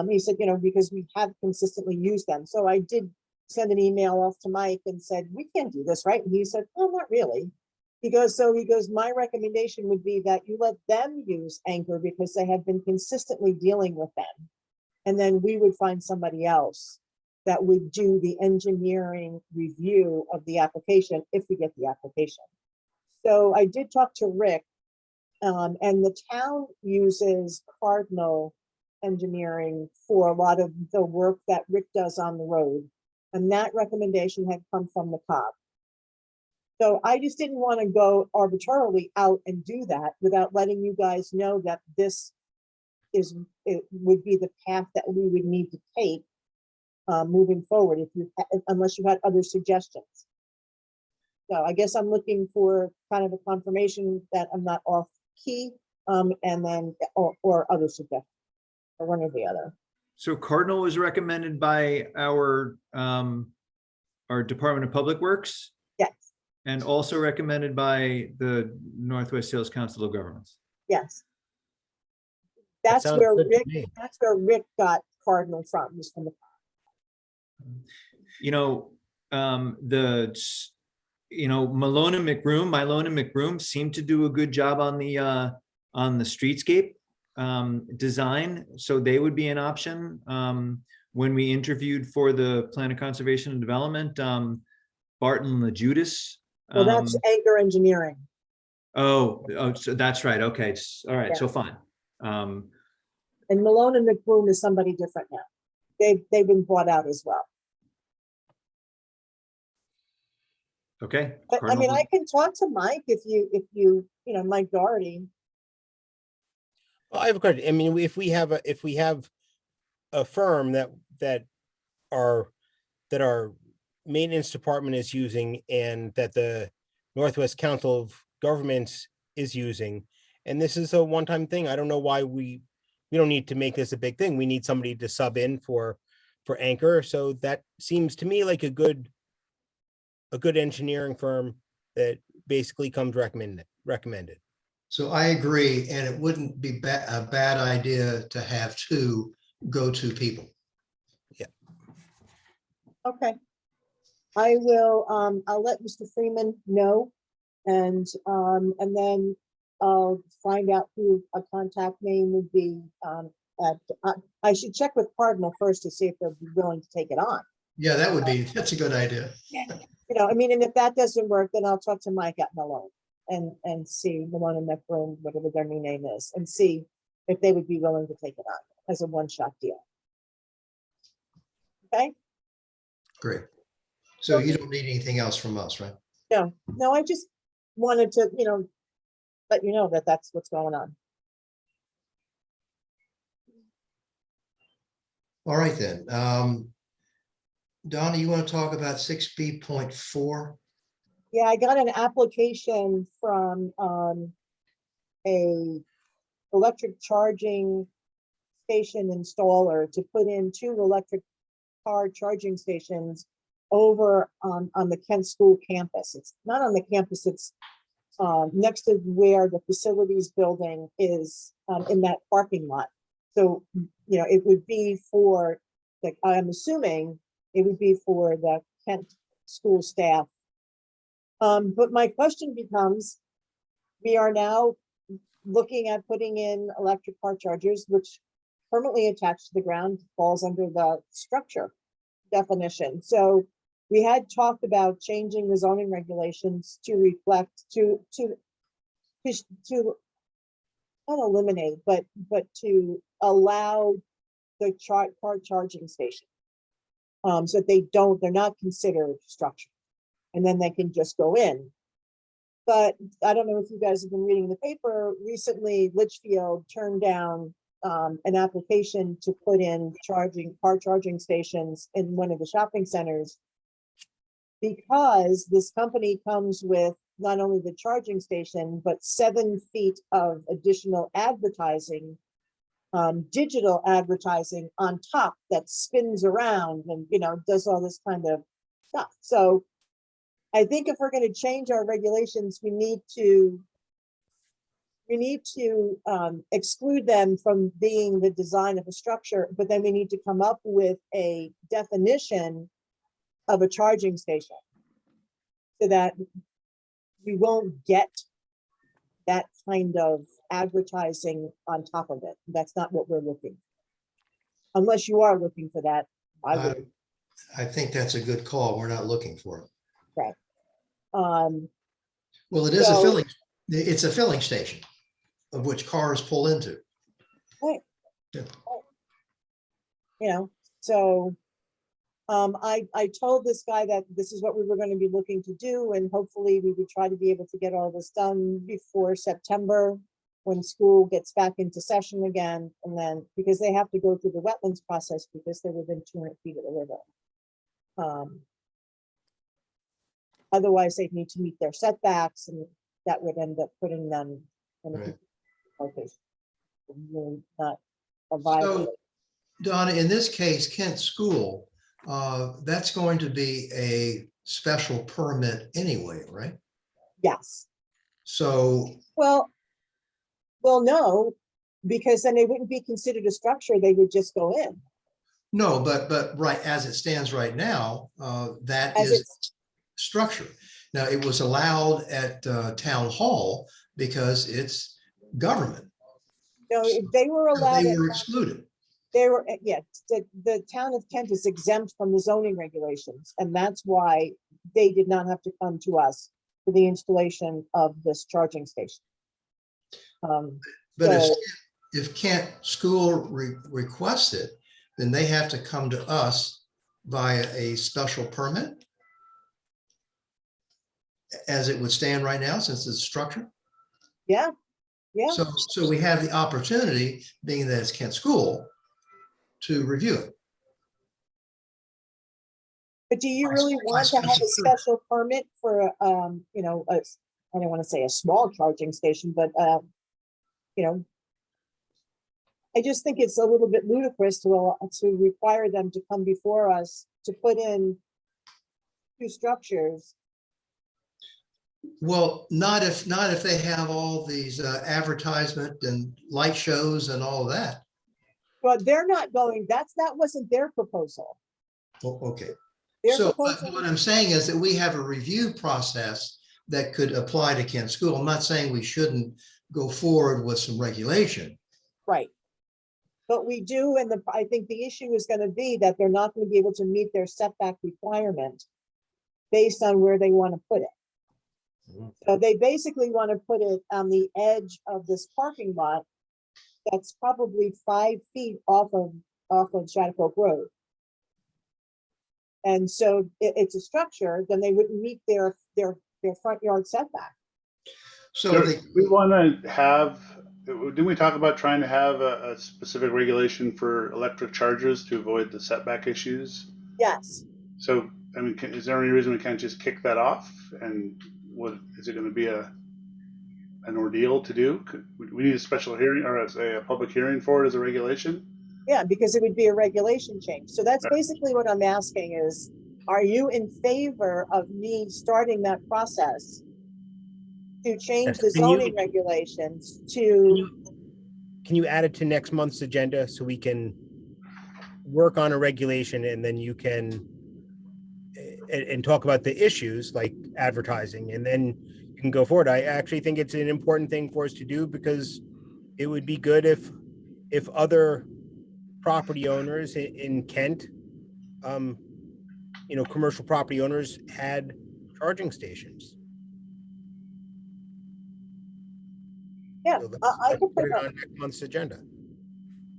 he said, because we have consistently used them. So I did send an email off to Mike and said, we can't do this, right? And he said, oh, not really. He goes, my recommendation would be that you let them use Anchor because they have been consistently dealing with them. And then we would find somebody else that would do the engineering review of the application if we get the application. So I did talk to Rick, and the town uses Cardinal Engineering for a lot of the work that Rick does on the road. And that recommendation had come from the COG. So I just didn't want to go arbitrarily out and do that without letting you guys know that it would be the path that we would need to take moving forward unless you had other suggestions. So I guess I'm looking for kind of a confirmation that I'm not off key, and then or other suggestions, or one or the other. So Cardinal was recommended by our Department of Public Works Yes, and also recommended by the Northwest Sales Council of Governments. yes. That That's sounds where good to Rick. me. That's where Rick got Cardinal from. Was from the. Malone and McBroom seemed to do a good job on the streetscape design. So they would be an option. When we interviewed for the Plan of Conservation and Development, Barton LaJudas. Well, that's Anchor Engineering. So that's right. Okay. All right. Yeah. So fine. And Malone and McBroom is somebody different now. They've been bought out as well. Okay. But I mean, I can talk to Mike if you Mike Doherty. Well, I have a question. I mean, if we have a firm that our maintenance department is using and that the Northwest Council of Governments is using, and this is a one-time thing, I don't know why we don't need to make this a big thing. We need somebody to sub in for Anchor. So that seems to me like a good engineering firm that basically comes recommended. So I agree, and it wouldn't be a bad idea to have two go-to people. Okay. I will, I'll let Mr. Freeman know, and then I'll find out who a contact name would be. I should check with Cardinal first to see if they'll be willing to take it on. Yeah, that's a good idea. I mean, and if that doesn't work, then I'll talk to Mike at Malone and see Malone and McBroom, whatever their new name is, and see if they would be willing to take it on as a one-shot deal. Okay? Great. So you don't need anything else from us, right? No, I just wanted to, let you know that that's what's going on. All right, then. Donna, you want to talk about 6B.4? Yeah, I got an application from a electric charging station installer to put in 2 electric car charging stations over on the Kent School campus. It's not on the campus, it's next to where the facilities building is, in that parking lot. So, it would be for, like, I'm assuming it would be for the Kent School staff. But my question becomes, we are now looking at putting in electric car chargers, which permanently attached to the ground falls under the structure definition. So we had talked about changing the zoning regulations to reflect, to not eliminate, but to allow the car charging station. So that they're not considered structure, and then they can just go in. But I don't know if you guys have been reading the paper recently. Litchfield turned down an application to put in car charging stations in one of the shopping centers because this company comes with not only the charging station, but 7 feet of additional advertising digital advertising on top that spins around and, does all this kind of stuff. So I think if we're going to change our regulations, we need to exclude them from being the design of a structure, but then we need to come up with a definition of a charging station so that we won't get that kind of advertising on top of it. That's not what we're looking for. Unless you are looking for that, I would. I think that's a good call. We're not looking for it. Right. Well, it is a filling, it's a filling station of which cars pull into. Right. Yeah. So I told this guy that this is what we were going to be looking to do, and hopefully we would try to be able to get all this done before September when school gets back into session again. And then, because they have to go through the wetlands process because they're within 200 feet of the river. Otherwise, they'd need to meet their setbacks, and that would end up putting them in a Right. location. Really not a viable. So, Donna, in this case, Kent School, that's going to be a special permit anyway, right? Yes. So, Well, no, because then they wouldn't be considered a structure. They would just go in. no, but right, as it stands right now, that As is it's, structure. Now, it was allowed at Town Hall because it's government. they were allowed. They were excluded. They were, yeah, the town of Kent is exempt from the zoning regulations, and that's why they did not have to come to us for the installation of this charging station. But So- if Kent School requests it, then they have to come to us via a special permit as it would stand right now, since it's structure. Yeah. So we have the opportunity, being that it's Kent School, to review it. But do you really want to have a special permit for, I don't want to say a small charging station, but, I just think it's a little bit ludicrous to require them to come before us to put in 2 structures. Well, not if they have all these advertisement and light shows and all of that. But they're not going, that wasn't their proposal. Oh, okay. Their So proposal, what I'm saying is that we have a review process that could apply to Kent School. I'm not saying we shouldn't go forward with some regulation. right. But we do, and I think the issue is going to be that they're not going to be able to meet their setback requirement based on where they want to put it. So they basically want to put it on the edge of this parking lot that's probably 5 feet off of Shattuck Road. And so it's a structure, then they wouldn't meet their front yard setback. So we want to have, didn't we talk about trying to have a specific regulation for electric chargers to avoid the setback issues? Yes. So, I mean, is there any reason we can't just kick that off? And is it going to be an ordeal to do? We need a special hearing or a public hearing for it as a regulation? Yeah, because it would be a regulation change. So that's basically what I'm asking is, are you in favor of me starting that process to change the zoning regulations to? Can you add it to next month's agenda so we can work on a regulation, and then you can and talk about the issues like advertising, and then you can go forward. I actually think it's an important thing for us to do, because it would be good if other property owners in Kent, commercial property owners had charging stations. Yeah, So I let's can put put it it on next month's agenda.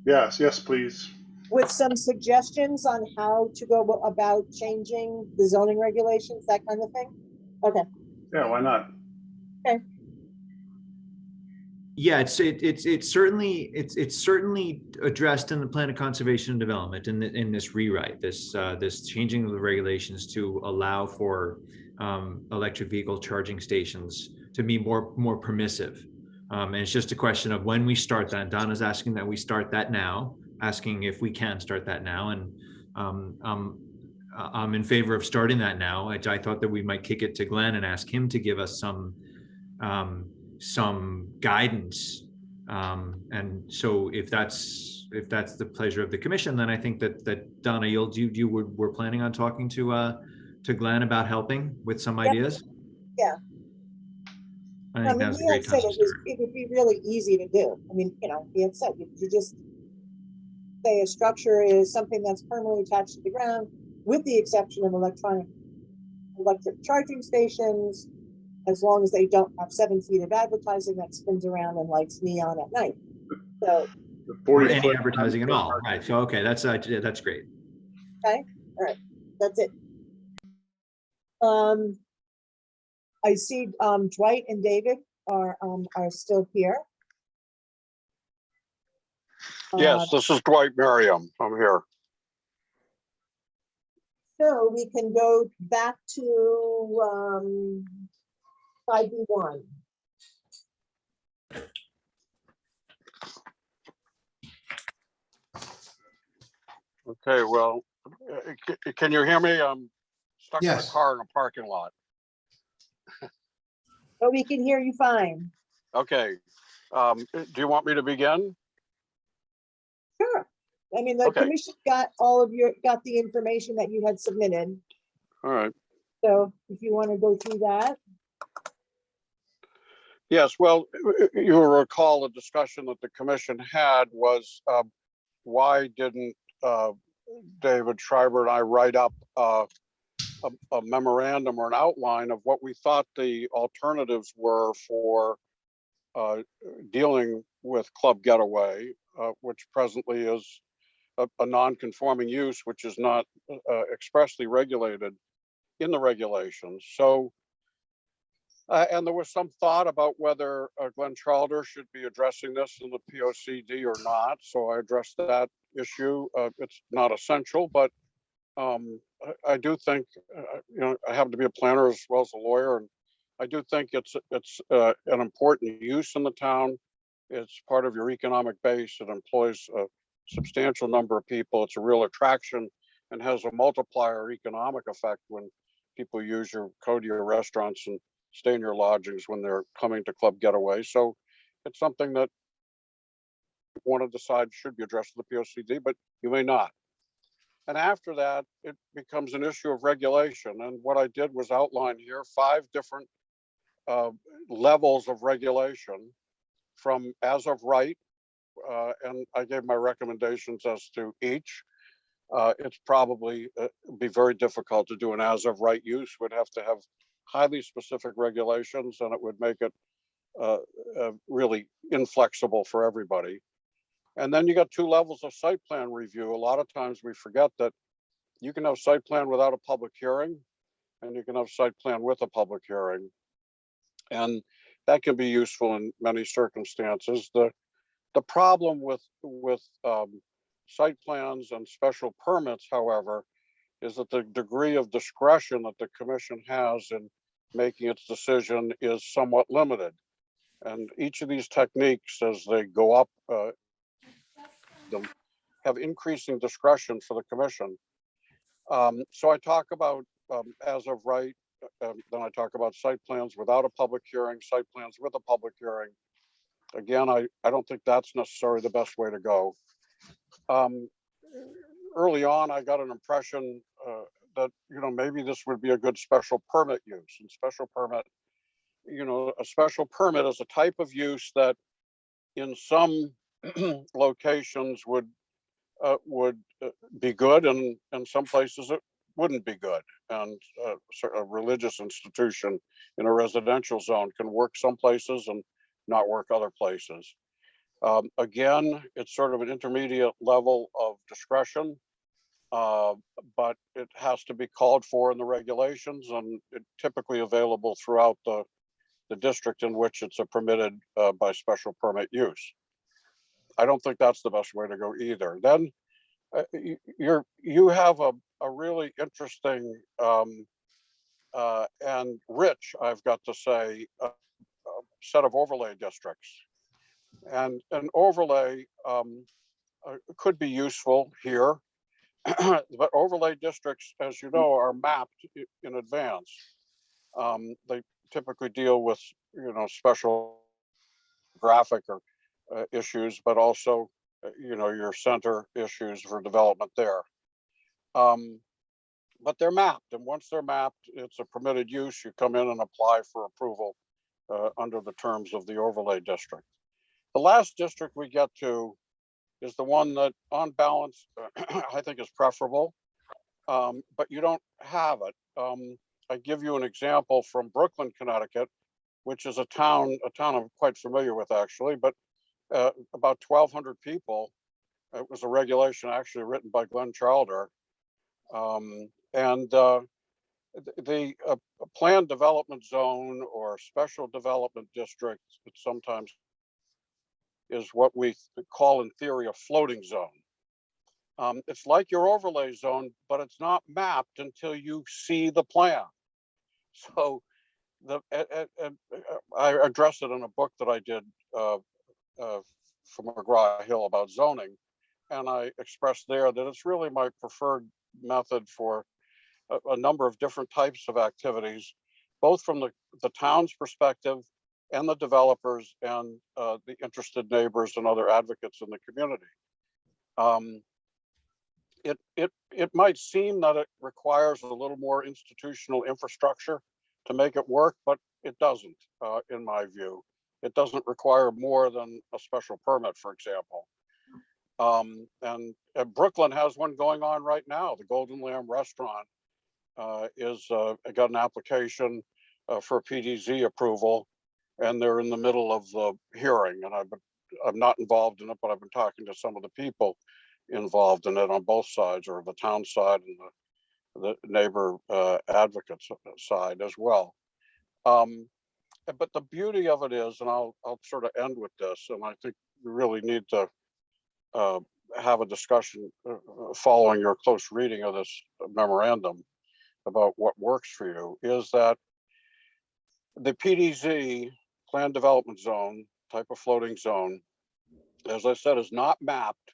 Yes, please. with some suggestions on how to go about changing the zoning regulations, that kind of thing. Okay. Yeah, why not? Yeah, it's certainly addressed in the plan of conservation and development in this rewrite, this changing of the regulations to allow for electric vehicle charging stations to be more permissive. And it's just a question of when we start that. Donna's asking that we start that now, asking if we can start that now. And I'm in favor of starting that now. I thought that we might kick it to Glenn and ask him to give us some guidance. And so if that's the pleasure of the commission, then I think that Donna, we're planning on talking to Glenn about helping with some ideas. Yeah. I I think mean, that's a he had great time said to start. it would be really easy to do. I mean, he had said, you just say a structure is something that's permanently attached to the ground, with the exception of electric charging stations, as long as they don't have 7 feet of advertising that spins around and lights neon at night. So, The Or 40 any foot advertising at all, right? So, okay, that's great. okay, all right, that's it. I see Dwight and David are still here. Yes, this is Dwight Merriam. I'm here. So we can go back to 5B1. Okay, well, can you hear me? I'm stuck in a Yes. car in a parking lot. So we can hear you fine. Okay. Do you want me to begin? Sure. I mean, the Okay. commission got the information that you had submitted. All right. So if you want to go through that. Yes, well, you will recall the discussion that the commission had was why didn't David Schreiber and I write up a memorandum or an outline of what we thought the alternatives were for dealing with Club Getaway, which presently is a non-conforming use, which is not expressly regulated in the regulations. So, and there was some thought about whether Glenn Charlder should be addressing this in the POCD or not. So I addressed that issue. It's not essential, but I do think, I happen to be a planner as well as a lawyer, and I do think it's an important use in the town. It's part of your economic base. It employs a substantial number of people. It's a real attraction and has a multiplier economic effect when people go to your restaurants and stay in your lodgings when they're coming to Club Getaway. So it's something that you want to decide should be addressed in the POCD, but you may not. And after that, it becomes an issue of regulation. And what I did was outline here 5 different levels of regulation, from as of right, and I gave my recommendations as to each. It's probably be very difficult to do an as of right use. Would have to have highly specific regulations, and it would make it really inflexible for everybody. And then you got 2 levels of site plan review. A lot of times we forget that you can have site plan without a public hearing, and you can have site plan with a public hearing. And that can be useful in many circumstances. The problem with site plans and special permits, however, is that the degree of discretion that the commission has in making its decision is somewhat limited. And each of these techniques, as they go up, have increasing discretion for the commission. So I talk about as of right, then I talk about site plans without a public hearing, site plans with a public hearing. Again, I don't think that's necessarily the best way to go. Early on, I got an impression that, maybe this would be a good special permit use. And special permit, a special permit is a type of use that in some locations would be good, and in some places it wouldn't be good. And a religious institution in a residential zone can work some places and not work other places. Again, it's sort of an intermediate level of discretion, but it has to be called for in the regulations, and it's typically available throughout the district in which it's a permitted by special permit use. I don't think that's the best way to go either. Then you have a really interesting and rich, I've got to say, set of overlay districts. And an overlay could be useful here, but overlay districts, as you know, are mapped in advance. They typically deal with, special graphic or issues, but also, your center issues for development there. But they're mapped, and once they're mapped, it's a permitted use. You come in and apply for approval under the terms of the overlay district. The last district we get to is the one that, on balance, I think is preferable, but you don't have it. I give you an example from Brooklyn, Connecticut, which is a town I'm quite familiar with, actually, but about 1,200 people. It was a regulation actually written by Glenn Charlder. The planned development zone or special development district, it sometimes is what we call in theory a floating zone. It's like your overlay zone, but it's not mapped until you see the plan. So I addressed it in a book that I did from McGraw-Hill about zoning. And I expressed there that it's really my preferred method for a number of different types of activities, both from the town's perspective and the developers and the interested neighbors and other advocates in the community. It might seem that it requires a little more institutional infrastructure to make it work, but it doesn't, in my view. It doesn't require more than a special permit, for example. And Brooklyn has one going on right now. The Golden Lamb Restaurant got an application for PDZ approval, and they're in the middle of the hearing. And I'm not involved in it, but I've been talking to some of the people involved in it on both sides, or the town side and the neighbor advocates side as well. But the beauty of it is, and I'll sort of end with this, and I think we really need to have a discussion following your close reading of this memorandum about what works for you, is that the PDZ, planned development zone, type of floating zone, as I said, is not mapped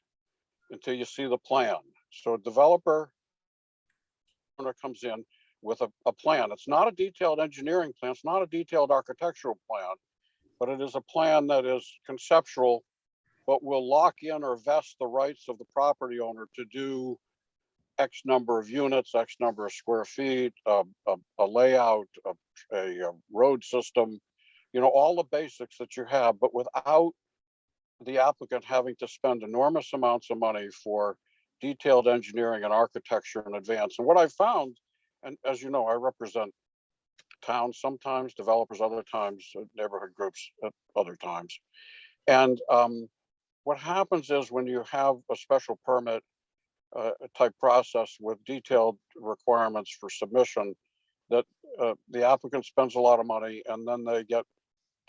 until you see the plan. So a developer comes in with a plan. It's not a detailed engineering plan. It's not a detailed architectural plan, but it is a plan that is conceptual, but will lock in or vest the rights of the property owner to do X number of units, X number of square feet, a layout, a road system, all the basics that you have, but without the applicant having to spend enormous amounts of money for detailed engineering and architecture in advance. And what I found, and as you know, I represent towns sometimes, developers other times, neighborhood groups at other times. And what happens is when you have a special permit type process with detailed requirements for submission, that the applicant spends a lot of money and then they get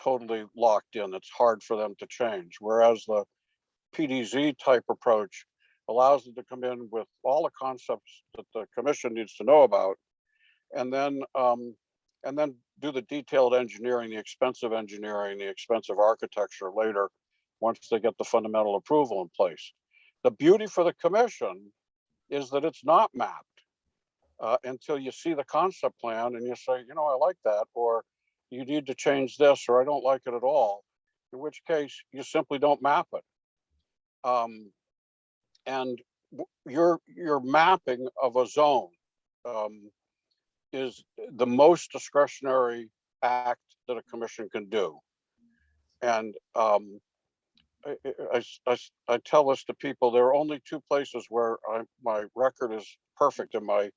totally locked in. It's hard for them to change. Whereas the PDZ type approach allows them to come in with all the concepts that the commission needs to know about, and then do the detailed engineering, the expensive architecture later, once they get the fundamental approval in place. The beauty for the commission is that it's not mapped until you see the concept plan and you say, I like that, or you need to change this, or I don't like it at all, in which case you simply don't map it. And your mapping of a zone is the most discretionary act that a commission can do. And I tell this to people, there are only two places where my record is perfect in my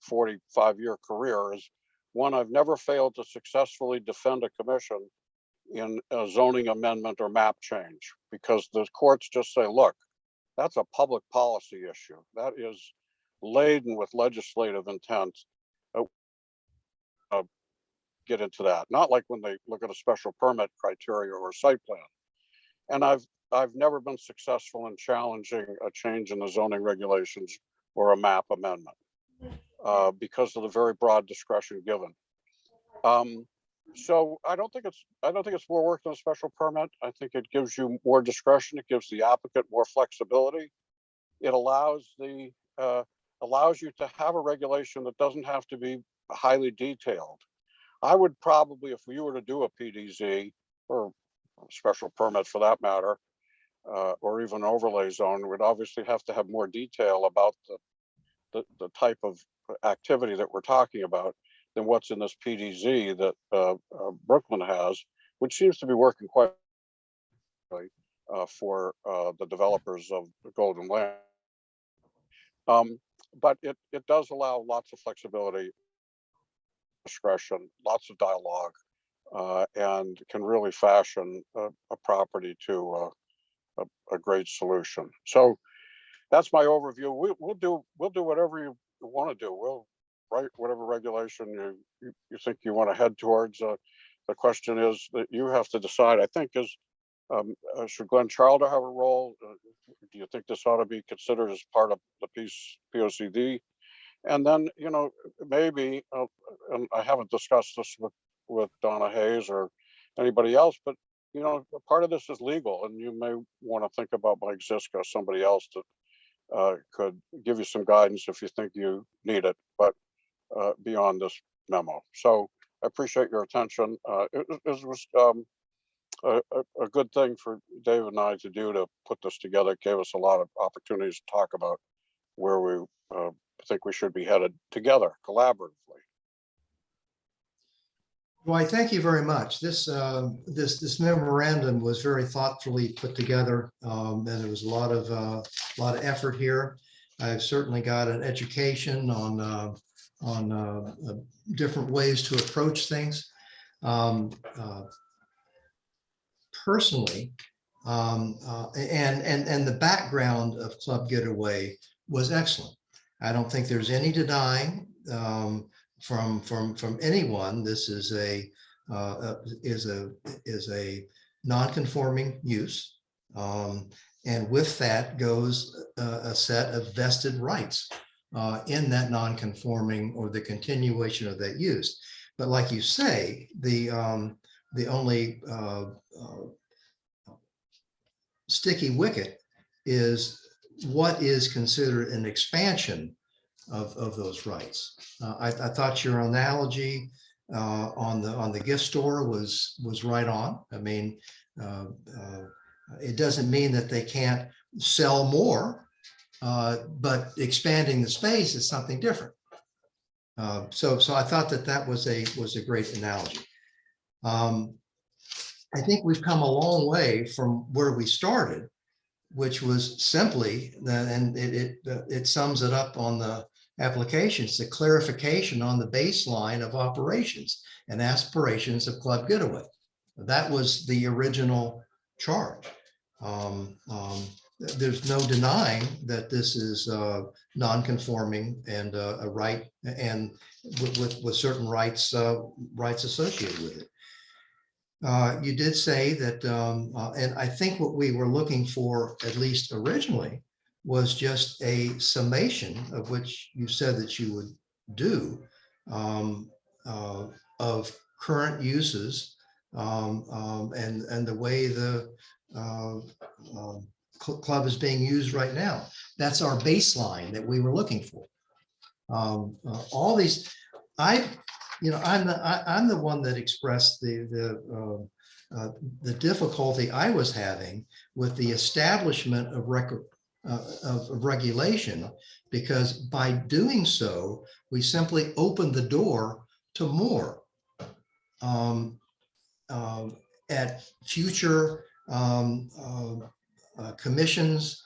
45-year career. Is one, I've never failed to successfully defend a commission in a zoning amendment or map change, because the courts just say, look, that's a public policy issue. That is laden with legislative intent. Get into that. Not like when they look at a special permit criteria or a site plan. And I've never been successful in challenging a change in the zoning regulations or a map amendment because of the very broad discretion given. So I don't think it's more work than a special permit. I think it gives you more discretion. It gives the applicant more flexibility. It allows you to have a regulation that doesn't have to be highly detailed. I would probably, if we were to do a PDZ or a special permit for that matter, or even overlay zone, would obviously have to have more detail about the type of activity that we're talking about than what's in this PDZ that Brooklyn has, which seems to be working quite well for the developers of the Golden Land. But it does allow lots of flexibility, discretion, lots of dialogue, and can really fashion a property to a great solution. So that's my overview. We'll do whatever you want to do. We'll write whatever regulation you think you want to head towards. The question is that you have to decide. I think should Glenn Charlton have a role? Do you think this ought to be considered as part of the POCD? And then, maybe, and I haven't discussed this with Donna Hayes or anybody else, but part of this is legal, and you may want to think about Mike Ziska, somebody else that could give you some guidance if you think you need it, but beyond this memo. So I appreciate your attention. It was a good thing for David and I to do to put this together. It gave us a lot of opportunities to talk about where we think we should be headed together collaboratively. Well, I thank you very much. This memorandum was very thoughtfully put together, and there was a lot of effort here. I've certainly got an education on different ways to approach things. Personally, and the background of Club Getaway was excellent. I don't think there's any denying from anyone. This is a non-conforming use, and with that goes a set of vested rights in that non-conforming or the continuation of that use. But like you say, the only sticky wicket is what is considered an expansion of those rights. I thought your analogy on the gift store was right on. I mean, it doesn't mean that they can't sell more, but expanding the space is something different. So I thought that was a great analogy. I think we've come a long way from where we started, which was simply that, and it sums it up on the applications, the clarification on the baseline of operations and aspirations of Club Getaway. That was the original charge. There's no denying that this is non-conforming and a right, and with certain rights associated with it. You did say that, and I think what we were looking for, at least originally, was just a summation of which you said that you would do of current uses and the way the club is being used right now. That's our baseline that we were looking for. All these, I'm the one that expressed the difficulty I was having with the establishment of regulation, because by doing so, we simply opened the door to more at future commissions'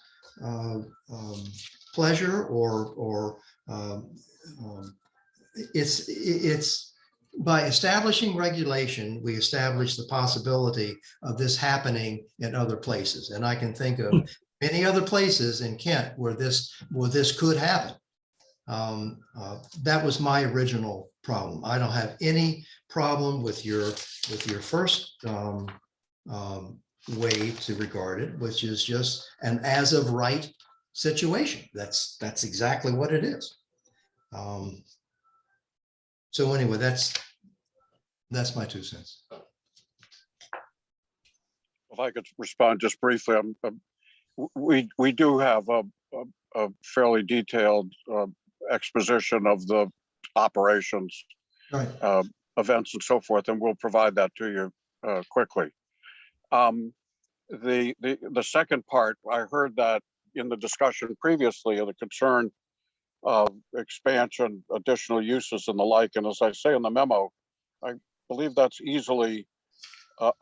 pleasure, or it's by establishing regulation, we establish the possibility of this happening in other places. And I can think of many other places in Kent where this could happen. That was my original problem. I don't have any problem with your first way to regard it, which is just an as of right situation. That's exactly what it is. So anyway, That's my 2 cents. If I could respond just briefly, we do have a fairly detailed exposition of the operations, Right. events and so forth, and we'll provide that to you quickly. The second part, I heard that in the discussion previously of the concern of expansion, additional uses and the like, and as I say in the memo, I believe that's easily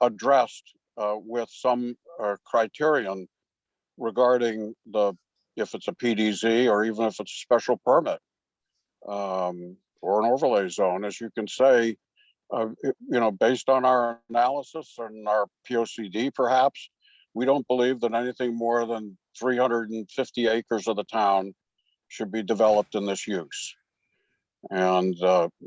addressed with some criterion regarding if it's a PDZ or even if it's a special permit or an overlay zone, as you can say, based on our analysis and our POCD, perhaps, we don't believe that anything more than 350 acres of the town should be developed in this use. And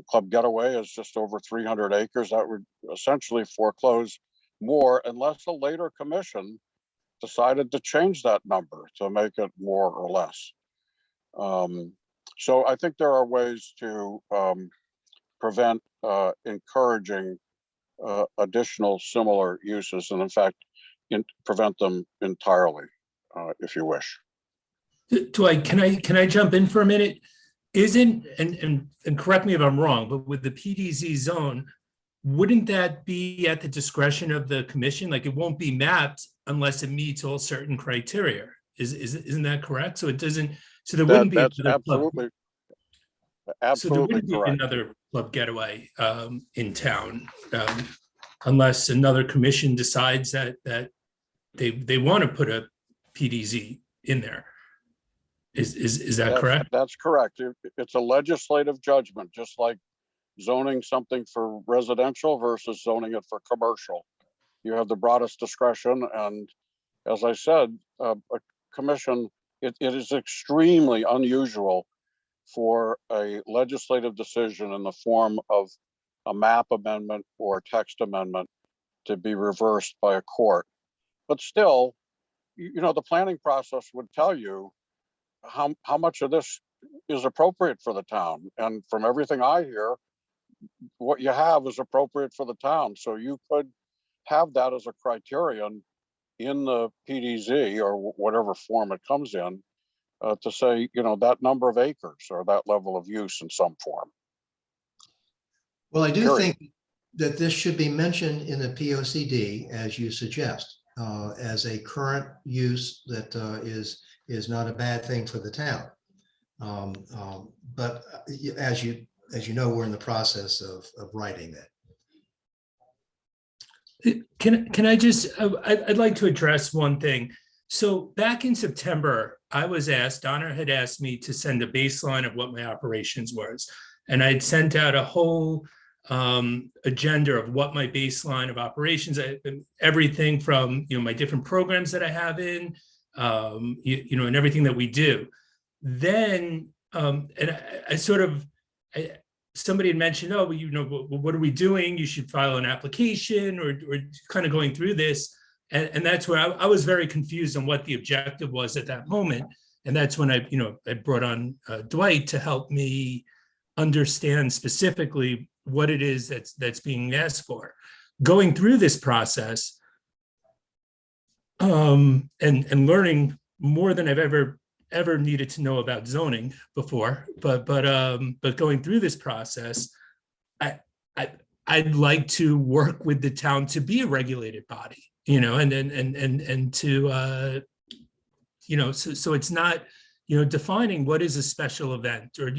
Club Getaway is just over 300 acres. That would essentially foreclose more unless a later commission decided to change that number to make it more or less. So I think there are ways to prevent encouraging additional similar uses, and in fact, prevent them entirely, if you wish. Dwight, can I jump in for a minute? Isn't, and correct me if I'm wrong, but with the PDZ zone, wouldn't that be at the discretion of the commission? Like, it won't be mapped unless it meets all certain criteria. Isn't that correct? So it doesn't, so there wouldn't be That's another absolutely club, so there wouldn't be correct. another Club Getaway in town unless another commission decides that they want to put a PDZ in there. Is that correct? That's correct. It's a legislative judgment, just like zoning something for residential versus zoning it for commercial. You have the broadest discretion, and as I said, a commission, it is extremely unusual for a legislative decision in the form of a map amendment or text amendment to be reversed by a court. But still, the planning process would tell you how much of this is appropriate for the town. And from everything I hear, what you have is appropriate for the town. So you could have that as a criterion in the PDZ or whatever form it comes in to say, that number of acres or that level of use in some form. Well, I do think that this should be mentioned in the POCD, as you suggest, as a current use that is not a bad thing for the town. But as you know, we're in the process of writing that. Can I just, I'd like to address one thing. So back in September, I was asked, Donna had asked me to send a baseline of what my operations was. And I'd sent out a whole agenda of what my baseline of operations, everything from, my different programs that I have in, and everything that we do. Then, and I sort of, somebody had mentioned, oh, well, what are we doing? You should file an application or kind of going through this. And that's where I was very confused on what the objective was at that moment. And that's when I brought on Dwight to help me understand specifically what it is that's being asked for. Going through this process and learning more than I've ever needed to know about zoning before, but going through this process, I'd like to work with the town to be a regulated body, and to so it's not defining what is a special event or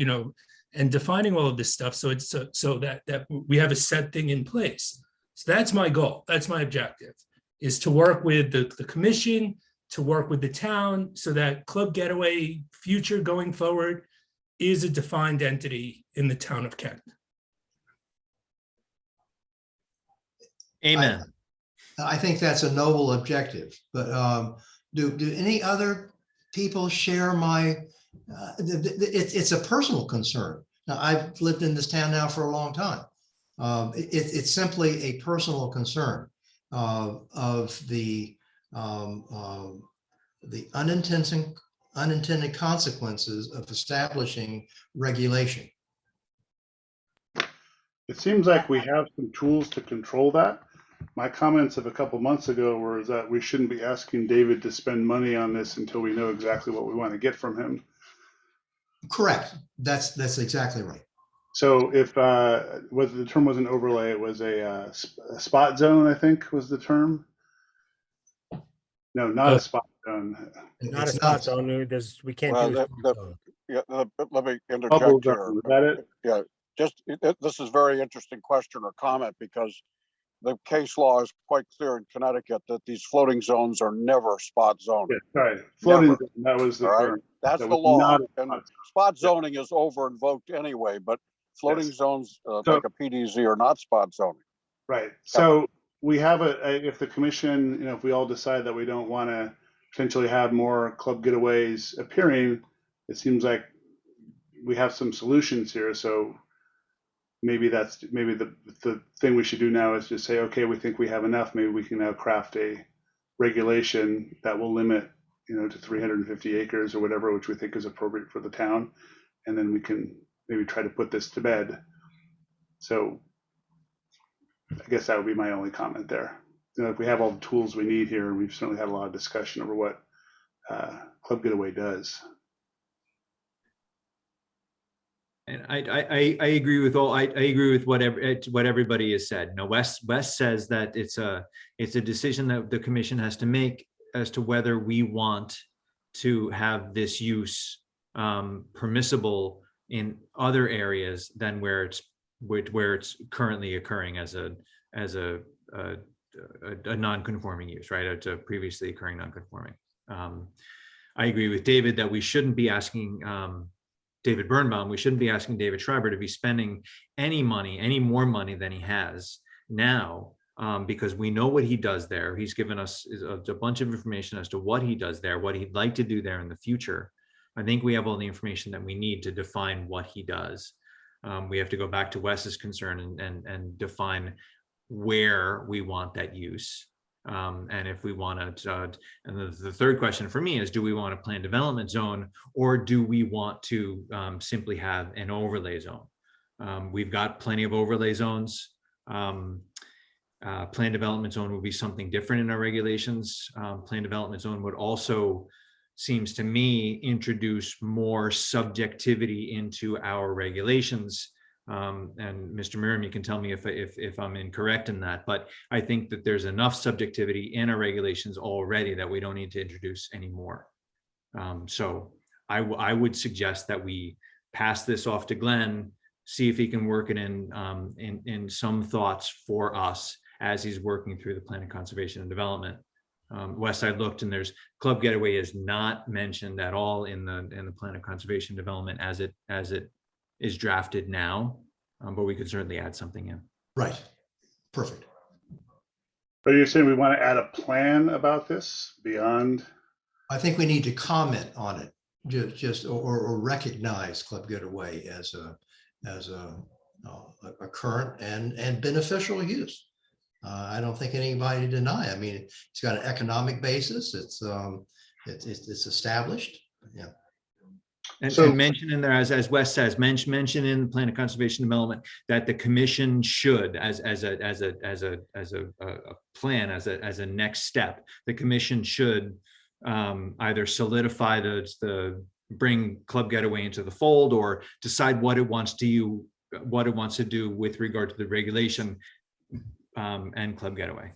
and defining all of this stuff, so it's so that we have a set thing in place. So that's my goal, that's my objective, is to work with the commission, to work with the town, so that Club Getaway future going forward is a defined entity in the town of Kent. Amen. I think that's a noble objective, but do any other people share my, it's a personal concern. Now, I've lived in this town now for a long time. It's simply a personal concern of the unintended consequences of establishing regulation. It seems like we have some tools to control that. My comments of a couple months ago were that we shouldn't be asking David to spend money on this until we know exactly what we want to get from him. Correct. That's exactly right. So if was the term was an overlay, it was a spot zone, I think was the term. No, not a spot zone. Not a It's spot zone. We can't Well, do a spot zone. Yeah, let me Bubble interject here. zone, is that it? Yeah, this is a very interesting question or comment because the case law is quite clear in Connecticut that these floating zones are never spot zoning. Yeah, sorry. Floating Never. zone, that was the All right, term. that's That the was law. not a And spot zone. spot zoning is over invoked anyway, but floating Yes. zones So- like a PDZ are not spot zoning. Right. So we have if the commission, if we all decide that we don't want to potentially have more club getaways appearing, it seems like we have some solutions here. So maybe the thing we should do now is just say, okay, we think we have enough. Maybe we can now craft a regulation that will limit, to 350 acres or whatever, which we think is appropriate for the town. And then we can maybe try to put this to bed. So I guess that would be my only comment there. If we have all the tools we need here, we've certainly had a lot of discussion over what Club Getaway does. And I agree with I agree with what everybody has said. No, Wes says that it's a decision that the commission has to make as to whether we want to have this use permissible in other areas than where it's currently occurring as a non-conforming use, right? It's a previously occurring non-conforming. I agree with David that we shouldn't be asking David Birnbaum, we shouldn't be asking David Schreiber to be spending any more money than he has now, because we know what he does there. He's given us a bunch of information as to what he does there, what he'd like to do there in the future. I think we have all the information that we need to define what he does. We have to go back to Wes's concern and define where we want that use. And if we want to, and the third question for me is, do we want a planned development zone, or do we want to simply have an overlay zone? We've got plenty of overlay zones. Planned development zone would be something different in our regulations. Planned development zone would also, seems to me, introduce more subjectivity into our regulations. And Mr. Miriam, you can tell me if I'm incorrect in that, but I think that there's enough subjectivity in our regulations already that we don't need to introduce any more. So I would suggest that we pass this off to Glenn, see if he can work it in some thoughts for us as he's working through the plan of conservation and development. West Side looked, and there's Club Getaway is not mentioned at all in the plan of conservation development as it is drafted now, but we could certainly add something in. Right. Perfect. But you're saying we want to add a plan about this beyond? I think we need to comment on it, or recognize Club Getaway as a current and beneficial use. I don't think anybody deny. I mean, it's got an economic basis. It's established. Yeah. And mention in there, as Wes says, mention in the plan of conservation development that the commission should, as a plan, as a next step, the commission should either solidify bring Club Getaway into the fold, or decide what it wants to do with regard to the regulation and Club Getaway.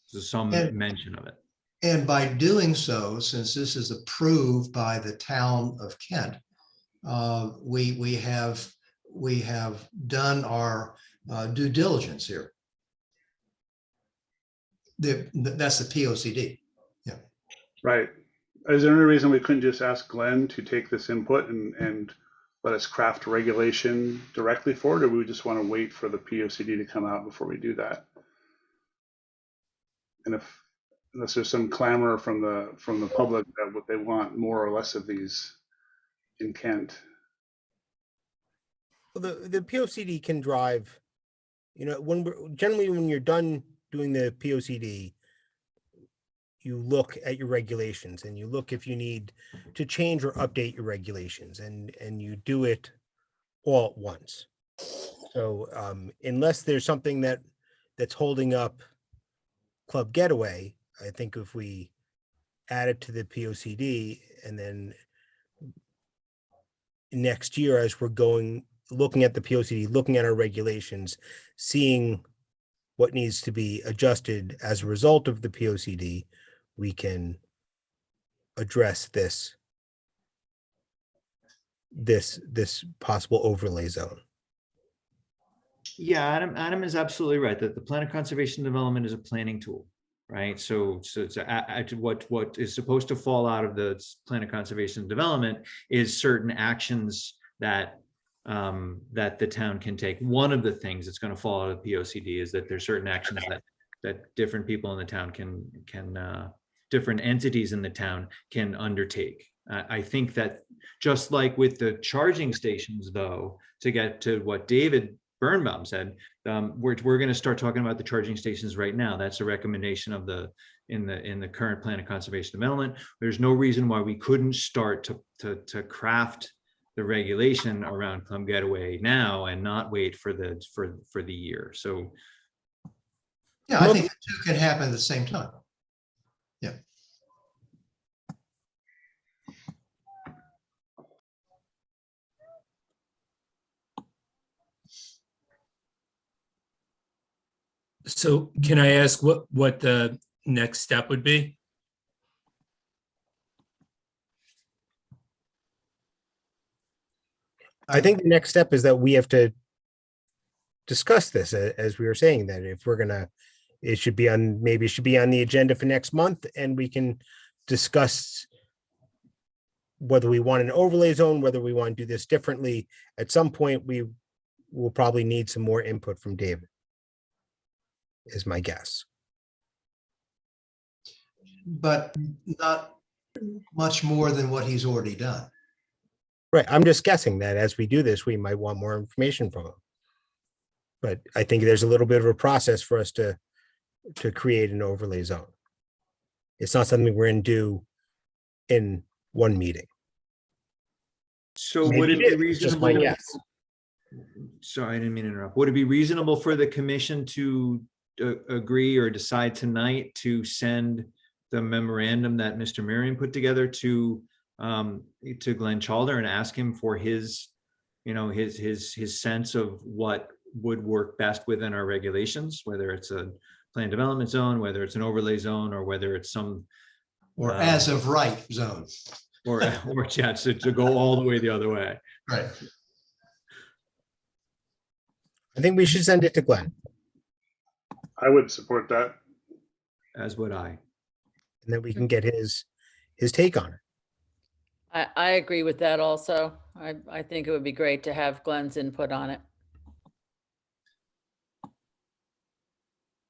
So some mention of it. And by doing so, since this is approved by the town of Kent, we have done our due diligence here. That's the POCD. Yeah. Right. Is there any reason we couldn't just ask Glenn to take this input and let us craft regulation directly for it, or we just want to wait for the POCD to come out before we do that? And unless there's some clamor from the public that what they want more or less of these in Kent. Well, the POCD can drive, generally when you're done doing the POCD, you look at your regulations and you look if you need to change or update your regulations, and you do it all at once. So unless there's something that's holding up Club Getaway, I think if we add it to the POCD and then next year, as we're looking at the POCD, looking at our regulations, seeing what needs to be adjusted as a result of the POCD, we can address this possible overlay zone. Yeah, Adam is absolutely right, that the plan of conservation development is a planning tool, right? So it's what is supposed to fall out of the plan of conservation development is certain actions that that the town can take. One of the things that's going to fall out of the POCD is that there's certain actions that different people in the town can different entities in the town can undertake. I think that just like with the charging stations, though, to get to what David Birnbaum said, we're going to start talking about the charging stations right now. That's a recommendation of in the current plan of conservation development. There's no reason why we couldn't start to craft the regulation around Club Getaway now and not wait for the year. So Yeah, I think the two can happen at the same time. Yeah. So can I ask what the next step would be? I think the next step is that we have to discuss this, as we were saying, that if we're gonna, it should be on the agenda for next month, and we can discuss whether we want an overlay zone, whether we want to do this differently. At some point, we will probably need some more input from David, is my guess. But not much more than what he's already done. Right, I'm just guessing that as we do this, we might want more information from him. But I think there's a little bit of a process for us to create an overlay zone. It's not something we're going to do in one meeting. So Maybe would it it be is, it's just my reasonable? guess. Sorry, I didn't mean to interrupt. Would it be reasonable for the commission to agree or decide tonight to send the memorandum that Mr. Merriam put together to Glenn Chalder and ask him for his sense of what would work best within our regulations, whether it's a plan development zone, whether it's an overlay zone, or whether it's some or as of right zone, or yeah, to go all the way the other way. Right. I think we should send it to Glenn. I would support that. As would I. And then we can get his take on it. I agree with that also. I think it would be great to have Glenn's input on it.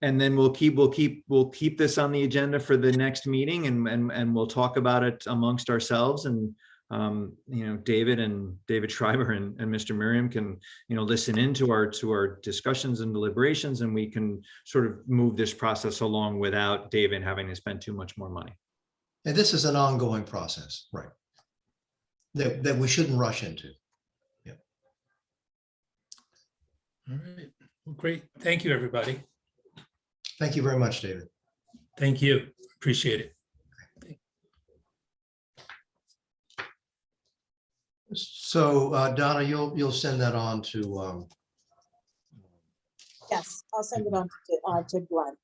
And then we'll keep this on the agenda for the next meeting, and we'll talk about it amongst ourselves. And David Schreiber and Mr. Merriam can listen into our discussions and deliberations, and we can sort of move this process along without David having to spend too much more money. And this is an ongoing process, right? That we shouldn't rush into. Yeah. All right. Well, great. Thank you, everybody. Thank you very much, David. Thank you. Appreciate it. So Donna, you'll send that on to Yes, I'll send it on to Glenn.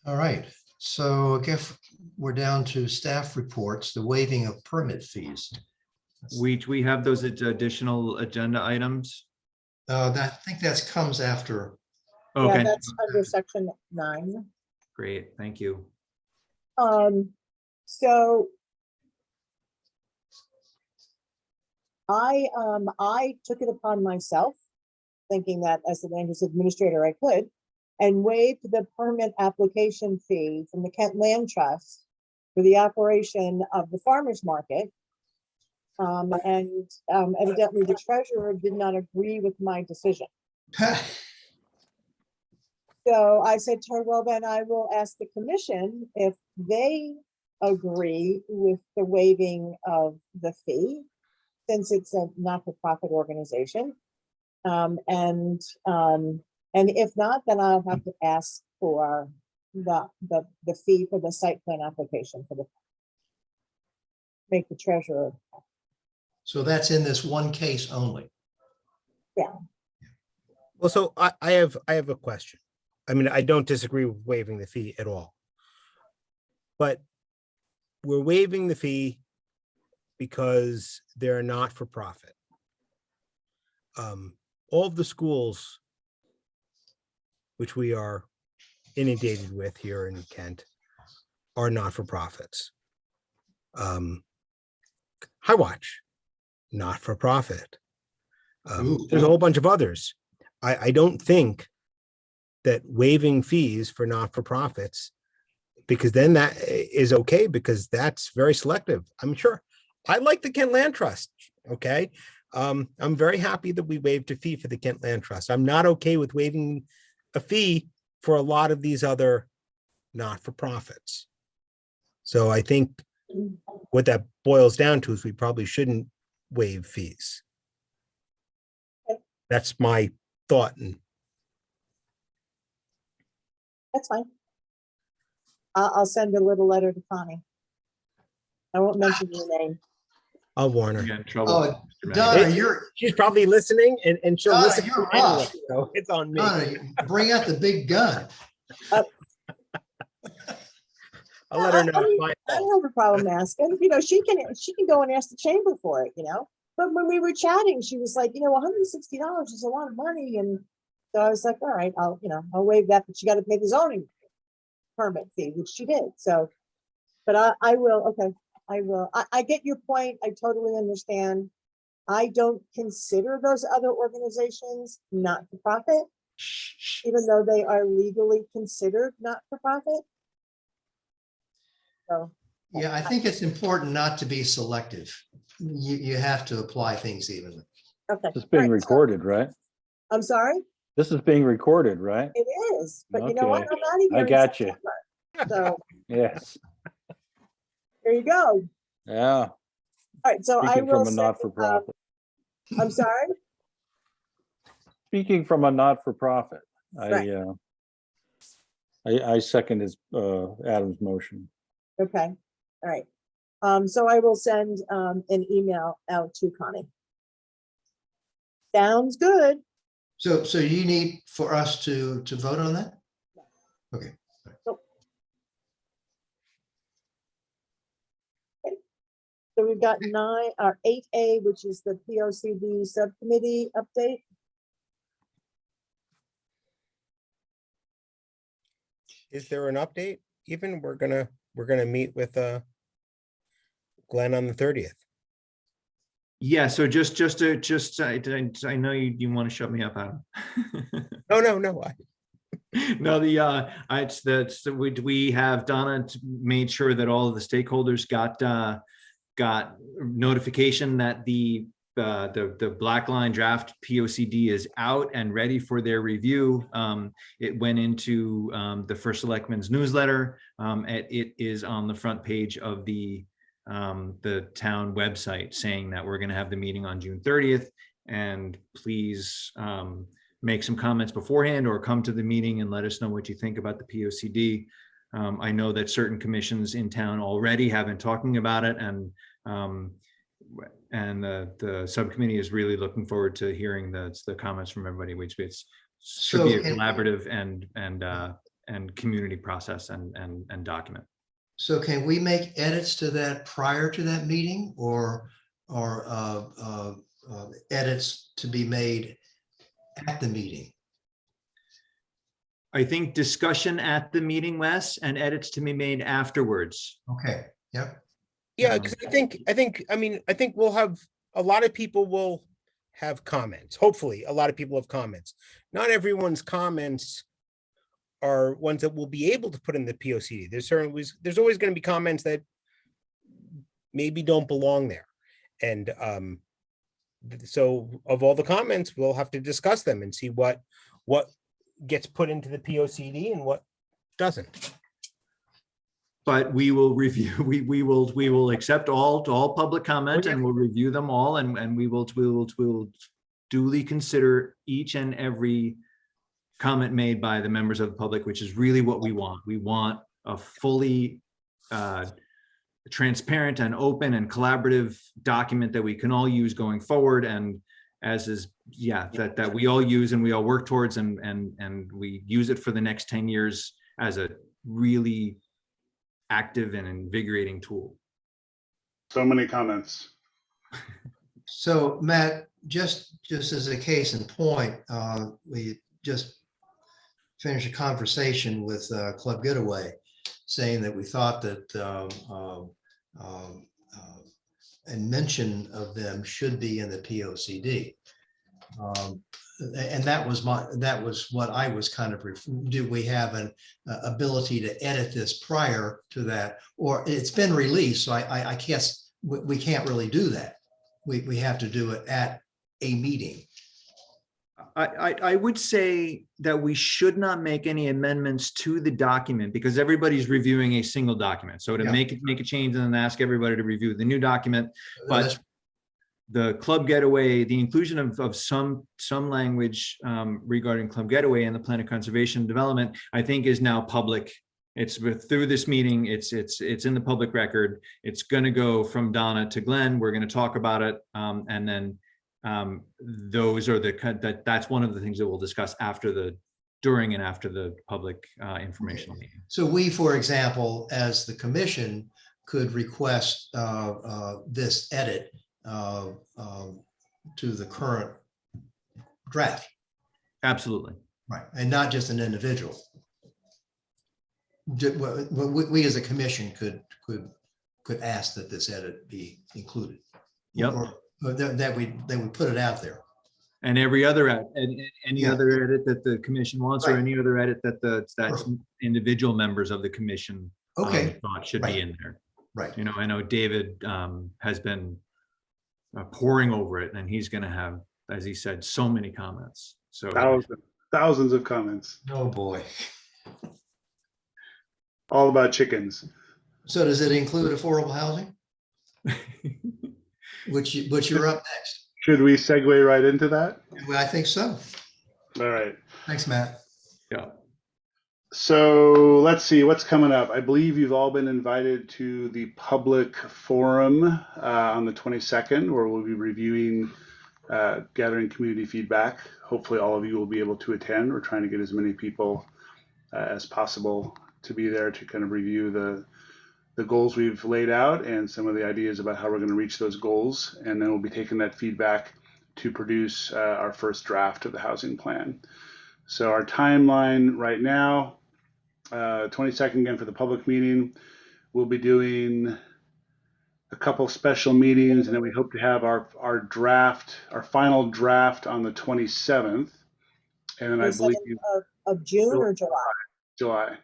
all right. So I guess we're down to staff reports, the waiving of permit fees. We have those additional agenda items. I think that comes after. Okay. Yeah, that's under section 9. Great, thank you. So I took it upon myself, thinking that as the land use administrator I could, and waived the permit application fee from the Kent Land Trust for the operation of the farmer's market. Evidently the treasurer did not agree with my decision. So I said to her, well, then I will ask the commission if they agree with the waiving of the fee, since it's a not-for-profit organization. And if not, then I'll have to ask for the fee for the site plan application for the make the treasurer. So that's in this one case only. Well, so I have a question. I mean, I don't disagree with waiving the fee at all. But we're waiving the fee because they're not for profit. All of the schools which we are inundated with here in Kent are not for profits. High Watch, not for profit. There's a whole bunch of others. I don't think that waiving fees for not-for-profits, because then that is okay, because that's very selective. I'm sure. I like the Kent Land Trust, okay? I'm very happy that we waived a fee for the Kent Land Trust. I'm not okay with waiving a fee for a lot of these other not-for-profits. So I think what that boils down to is we probably shouldn't waive fees. That's my thought. And That's fine. I'll send a little letter to Connie. I won't mention your name. I'll warn her. You got in trouble. Oh, Mr. Donna, Manager. She's probably listening, and she'll Donna, listen you're anyway, rough. so it's on me. Donna, bring out the big gun. I'll let her know. it's my I fault. don't have a problem asking. She can go and ask the chamber for it. But when we were chatting, she was like, $160 is a lot of money, and so I was like, all right, I'll waive that, but you got to pay the zoning permit fee, which she did. So, but I will. Okay, I will. I get your point. I totally understand. I don't consider those other organizations not for profit, even though they are legally considered not for profit. So. Yeah, I think it's important not to be selective. You have to apply things evenly. Okay. This is being All right, recorded, right? I'm sorry. This is being recorded, right? It is, but you know what? Okay. I'm out of here. I in got you. September. So Yes. there you go. Yeah. All right. So I Speaking will from a send, not-for-profit. I'm sorry. Speaking from a not-for-profit, Right. I second his Adam's motion. Okay. All right. So I will send an email out to Connie. Sounds good. So you need for us to vote on that? Okay. So we've got 8A, which is the POCD subcommittee update. Is there an update? Even we're gonna meet with Glenn on the 30th. Yeah, so I know you want to shut me up, Adam. No. No, we have Donna made sure that all of the stakeholders got notification that the black line draft POCD is out and ready for their review. It went into the First Selectman's newsletter. It is on the front page of the town website saying that we're going to have the meeting on June 30th, and please make some comments beforehand or come to the meeting and let us know what you think about the POCD. I know that certain commissions in town already have been talking about it, and the subcommittee is really looking forward to hearing the comments from everybody, which should be a collaborative and community process and document. So can we make edits to that prior to that meeting, or edits to be made at the meeting? I think discussion at the meeting, Wes, and edits to be made afterwards. Okay, yep. Yeah, because I think we'll have a lot of people will have comments. Hopefully, a lot of people have comments. Not everyone's comments are ones that we'll be able to put in the POCD. There's always going to be comments that maybe don't belong there. And so of all the comments, we'll have to discuss them and see what gets put into the POCD and what doesn't. But we will review, we will accept all public comment, and we'll review them all, and we will duly consider each and every comment made by the members of the public, which is really what we want. We want a fully transparent and open and collaborative document that we can all use going forward, and as is, that we all use and we all work towards, and we use it for the next 10 years as a really active and invigorating tool. So many comments. So Matt, just as a case in point, we just finished a conversation with Club Getaway, saying that we thought that a mention of them should be in the POCD. And that was what I was kind of, do we have an ability to edit this prior to that? Or it's been released, so I guess we can't really do that. We have to do it at a meeting. I would say that we should not make any amendments to the document, because everybody's reviewing a single document. So to make a change and then ask everybody to review the new document. But the Club Getaway, the inclusion of some language regarding Club Getaway and the plan of conservation and development, I think is now public. It's through this meeting. It's in the public record. It's going to go from Donna to Glenn. We're going to talk about it, and then those are that's one of the things that we'll discuss during and after the public informational meeting. So we, for example, as the commission, could request this edit to the current draft. Absolutely. Right, and not just an individual. We as a commission could ask that this edit be included. Yep. Or that we put it out there. And every other other edit that the commission wants, or any other edit that individual members of the commission thought should be in there. Right. You know, I know David has been poring over it, and he's going to have, as he said, so many comments. So thousands of comments. Oh boy. All about chickens. So does it include affordable housing? Which you're up next. Should we segue right into that? Well, I think so. All right. Thanks, Matt. Yeah. So let's see what's coming up. I believe you've all been invited to the public forum on the 22nd, where we'll be reviewing, gathering community feedback. Hopefully all of you will be able to attend. We're trying to get as many people as possible to be there to kind of review the goals we've laid out and some of the ideas about how we're going to reach those goals. And then we'll be taking that feedback to produce our first draft of the housing plan. So our timeline right now, 22nd again for the public meeting. We'll be doing a couple special meetings, and then we hope to have our final draft on the 27th. And then I believe of June or July? July.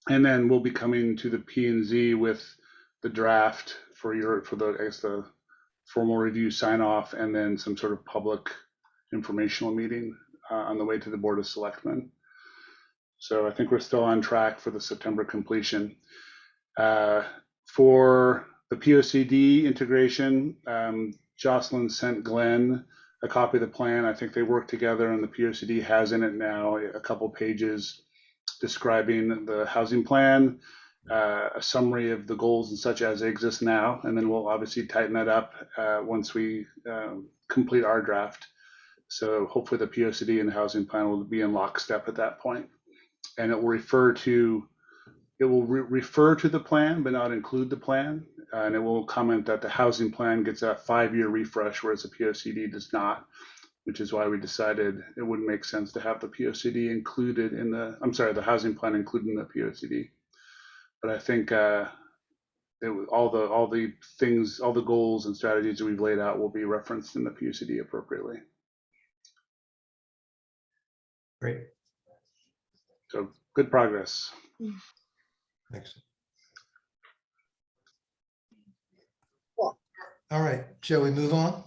And then we'll be coming to the P&Z with the draft for the formal review sign off, and then some sort of public informational meeting on the way to the Board of Selectmen. So I think we're still on track for the September completion. For the POCD integration, Jocelyn sent Glenn a copy of the plan. I think they worked together, and the POCD has in it now a couple pages describing the housing plan, a summary of the goals and such as they exist now, and then we'll obviously tighten that up once we complete our draft. So hopefully the POCD and the housing plan will be in lockstep at that point, and it will refer to the plan but not include the plan, and it will comment that the housing plan gets a 5-year refresh, whereas the POCD does not, which is why we decided it wouldn't make sense to have the POCD included in the housing plan included in the POCD. But I think all the goals and strategies that we've laid out will be referenced in the POCD appropriately. Great. So good progress. Thanks. Cool. All right, shall we move on?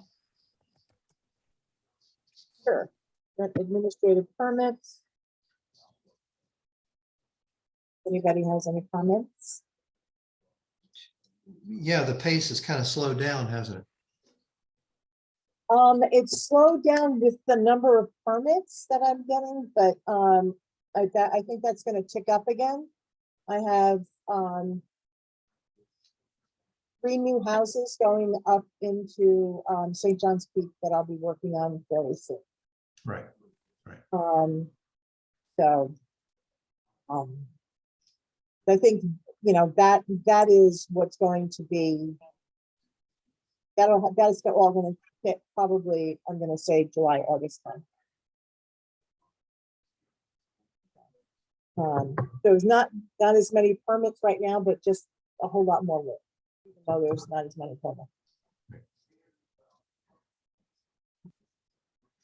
Sure. Got administrative permits. Anybody has any comments? Yeah, the pace has kind of slowed down, hasn't it? It's slowed down with the number of permits that I'm getting, but, I think that's gonna tick up again. I have, 3 new houses going up into, St. John's Peak that I'll be working on fairly soon. Right. So, I think, that is what's going to be, that's all gonna hit probably, I'm gonna say July, August time. There's not as many permits right now, but just a whole lot more work, even though there's not as many permits.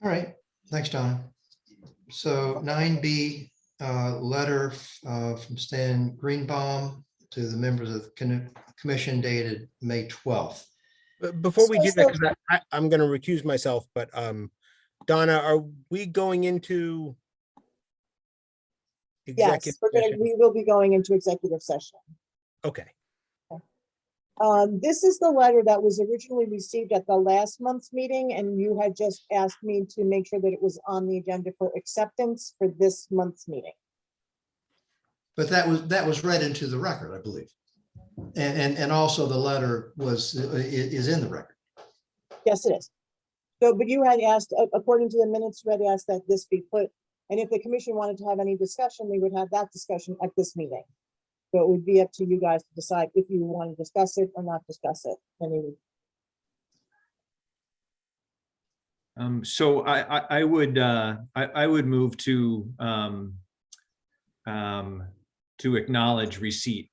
All right, thanks, Donna. So 9B, letter from Stan Greenbaum to the members of the commission dated May 12th. Before we do that, because I'm going to recuse myself, but Donna, are we going into executive Yes, session? we will be going into executive session. Okay. This is the letter that was originally received at the last month's meeting, and you had just asked me to make sure that it was on the agenda for acceptance for this month's meeting. But that was read into the record, I believe. And also the letter is in the record. Yes, it is. So, but you had asked, according to the minutes, you had asked that this be put, and if the commission wanted to have any discussion, we would have that discussion at this meeting. So it would be up to you guys to decide if you want to discuss it or not discuss it. So I would move to acknowledge receipt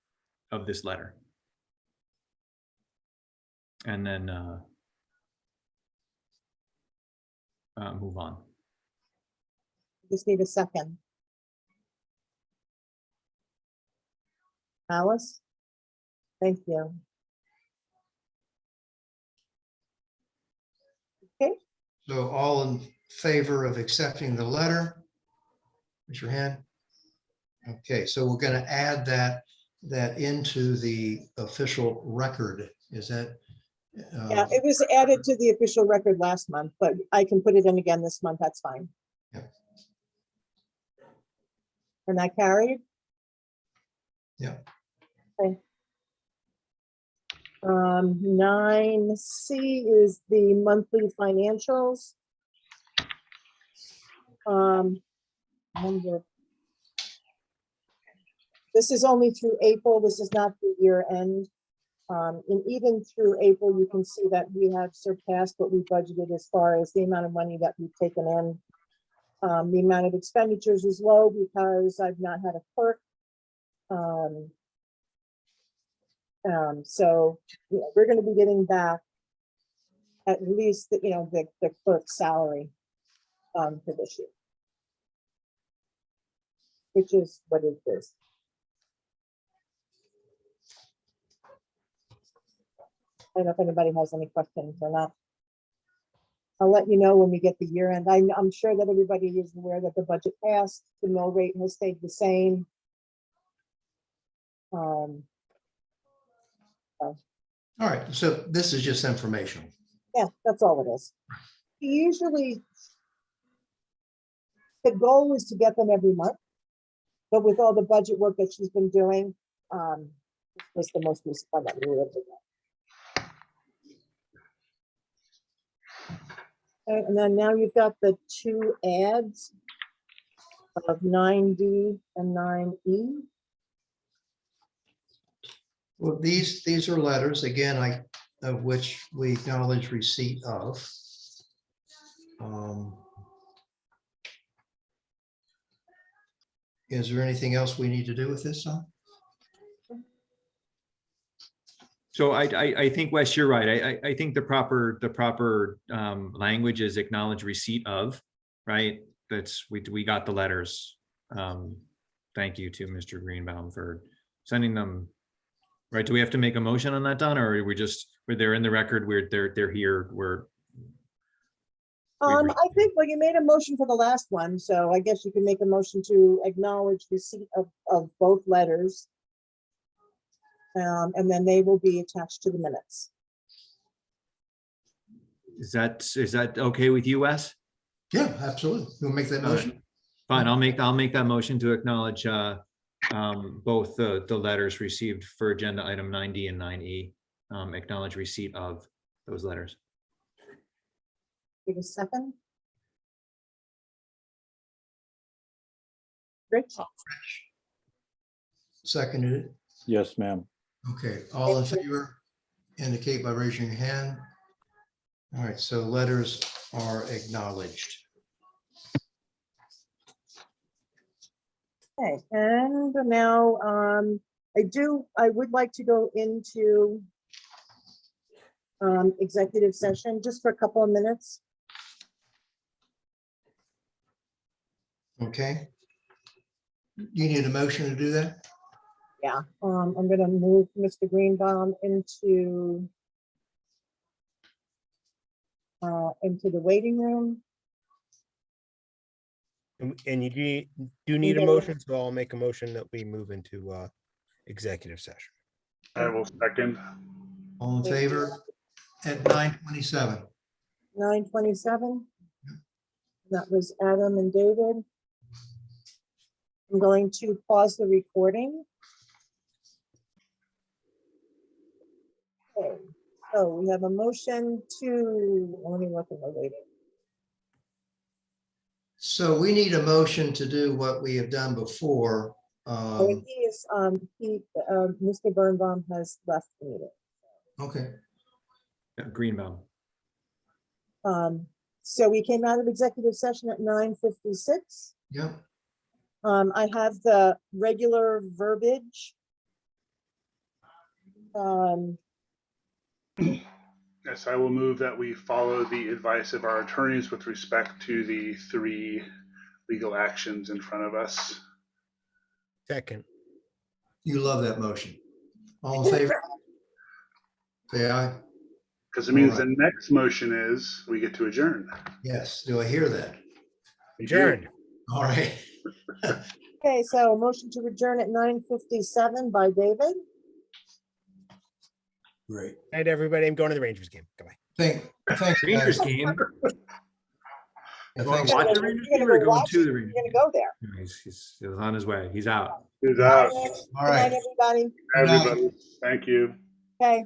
of this letter. And then move on. Just need a second. Alice? Thank you. Okay. So all in favor of accepting the letter? Raise your hand. Okay, so we're going to add that into the official record. Is that? Yeah, it was added to the official record last month, but I can put it in again this month. That's fine. Yeah. And that carried? Yeah. Okay. 9C is the monthly financials. This is only through April. This is not the year end. And even through April, you can see that we have surpassed what we budgeted as far as the amount of money that we've taken in. The amount of expenditures is low because I've not had a clerk. So we're going to be getting back at least the clerk's salary for this year, which is what it is. I don't know if anybody has any questions or not. I'll let you know when we get the year end. I'm sure that everybody is aware that the budget passed, the mill rate has stayed the same. All right, so this is just informational. Yeah, that's all it is. Usually, the goal is to get them every month, but with all the budget work that she's been doing, this was the most recent one that we were able to get. Okay, and then now you've got the 2 ads of 9D and 9E. Well, these are letters, again, of which we acknowledge receipt of. Is there anything else we need to do with this, Tom? So I think, Wes, you're right. I think the proper language is acknowledge receipt of, right? We got the letters. Thank you to Mr. Greenbaum for sending them. Right, do we have to make a motion on that, Don, or are we just, where they're in the record, they're here, I think, well, you made a motion for the last one, so I guess you can make a motion to acknowledge receipt of both letters. And then they will be attached to the minutes. Is that okay with you, Wes? Yeah, absolutely. You'll make that All right. motion? Fine, I'll make that motion to acknowledge both the letters received for agenda item 9D and 9E. Acknowledge receipt of those letters. Give a second. Rich? Seconded it. Yes, ma'am. Okay, all in favor indicate by raising your hand. All right, so letters are acknowledged. Okay, and now I would like to go into executive session just for a couple of minutes. Okay. You need a motion to do that? Yeah, I'm gonna move Mr. Greenbaum into the waiting room. And you do need a motion, so I'll make a motion that we move into executive session. I will second. All in favor at 9:27? 9:27. That was Adam and David. I'm going to pause the recording. Okay, so we have a motion to, let me look at the waiting. So we need a motion to do what we have done before. Oh, and he is, Mr. Birnbaum has left the meeting. Okay, Greenbaum. So we came out of executive session at 9:56. yeah. I have the regular verbiage. Yes, I will move that we follow the advice of our attorneys with respect to the 3 legal actions in front of us. Second. You love that motion. All in favor? Say aye. Because it means All right. the next motion is we get to adjourn. Yes, do I hear that? Adjourn. All right. Okay, so motion to adjourn at 9:57 by David. Great. Night, everybody. I'm going to the Rangers game. Goodbye. Thanks, Rangers guys. game. Yeah, Going thanks. to watch the You're Rangers gonna game or go going watch to it? the Rangers? You're gonna go there. He's on his way. He's out. Who's Good out? night, All right. everybody. Everybody, thank you. Okay.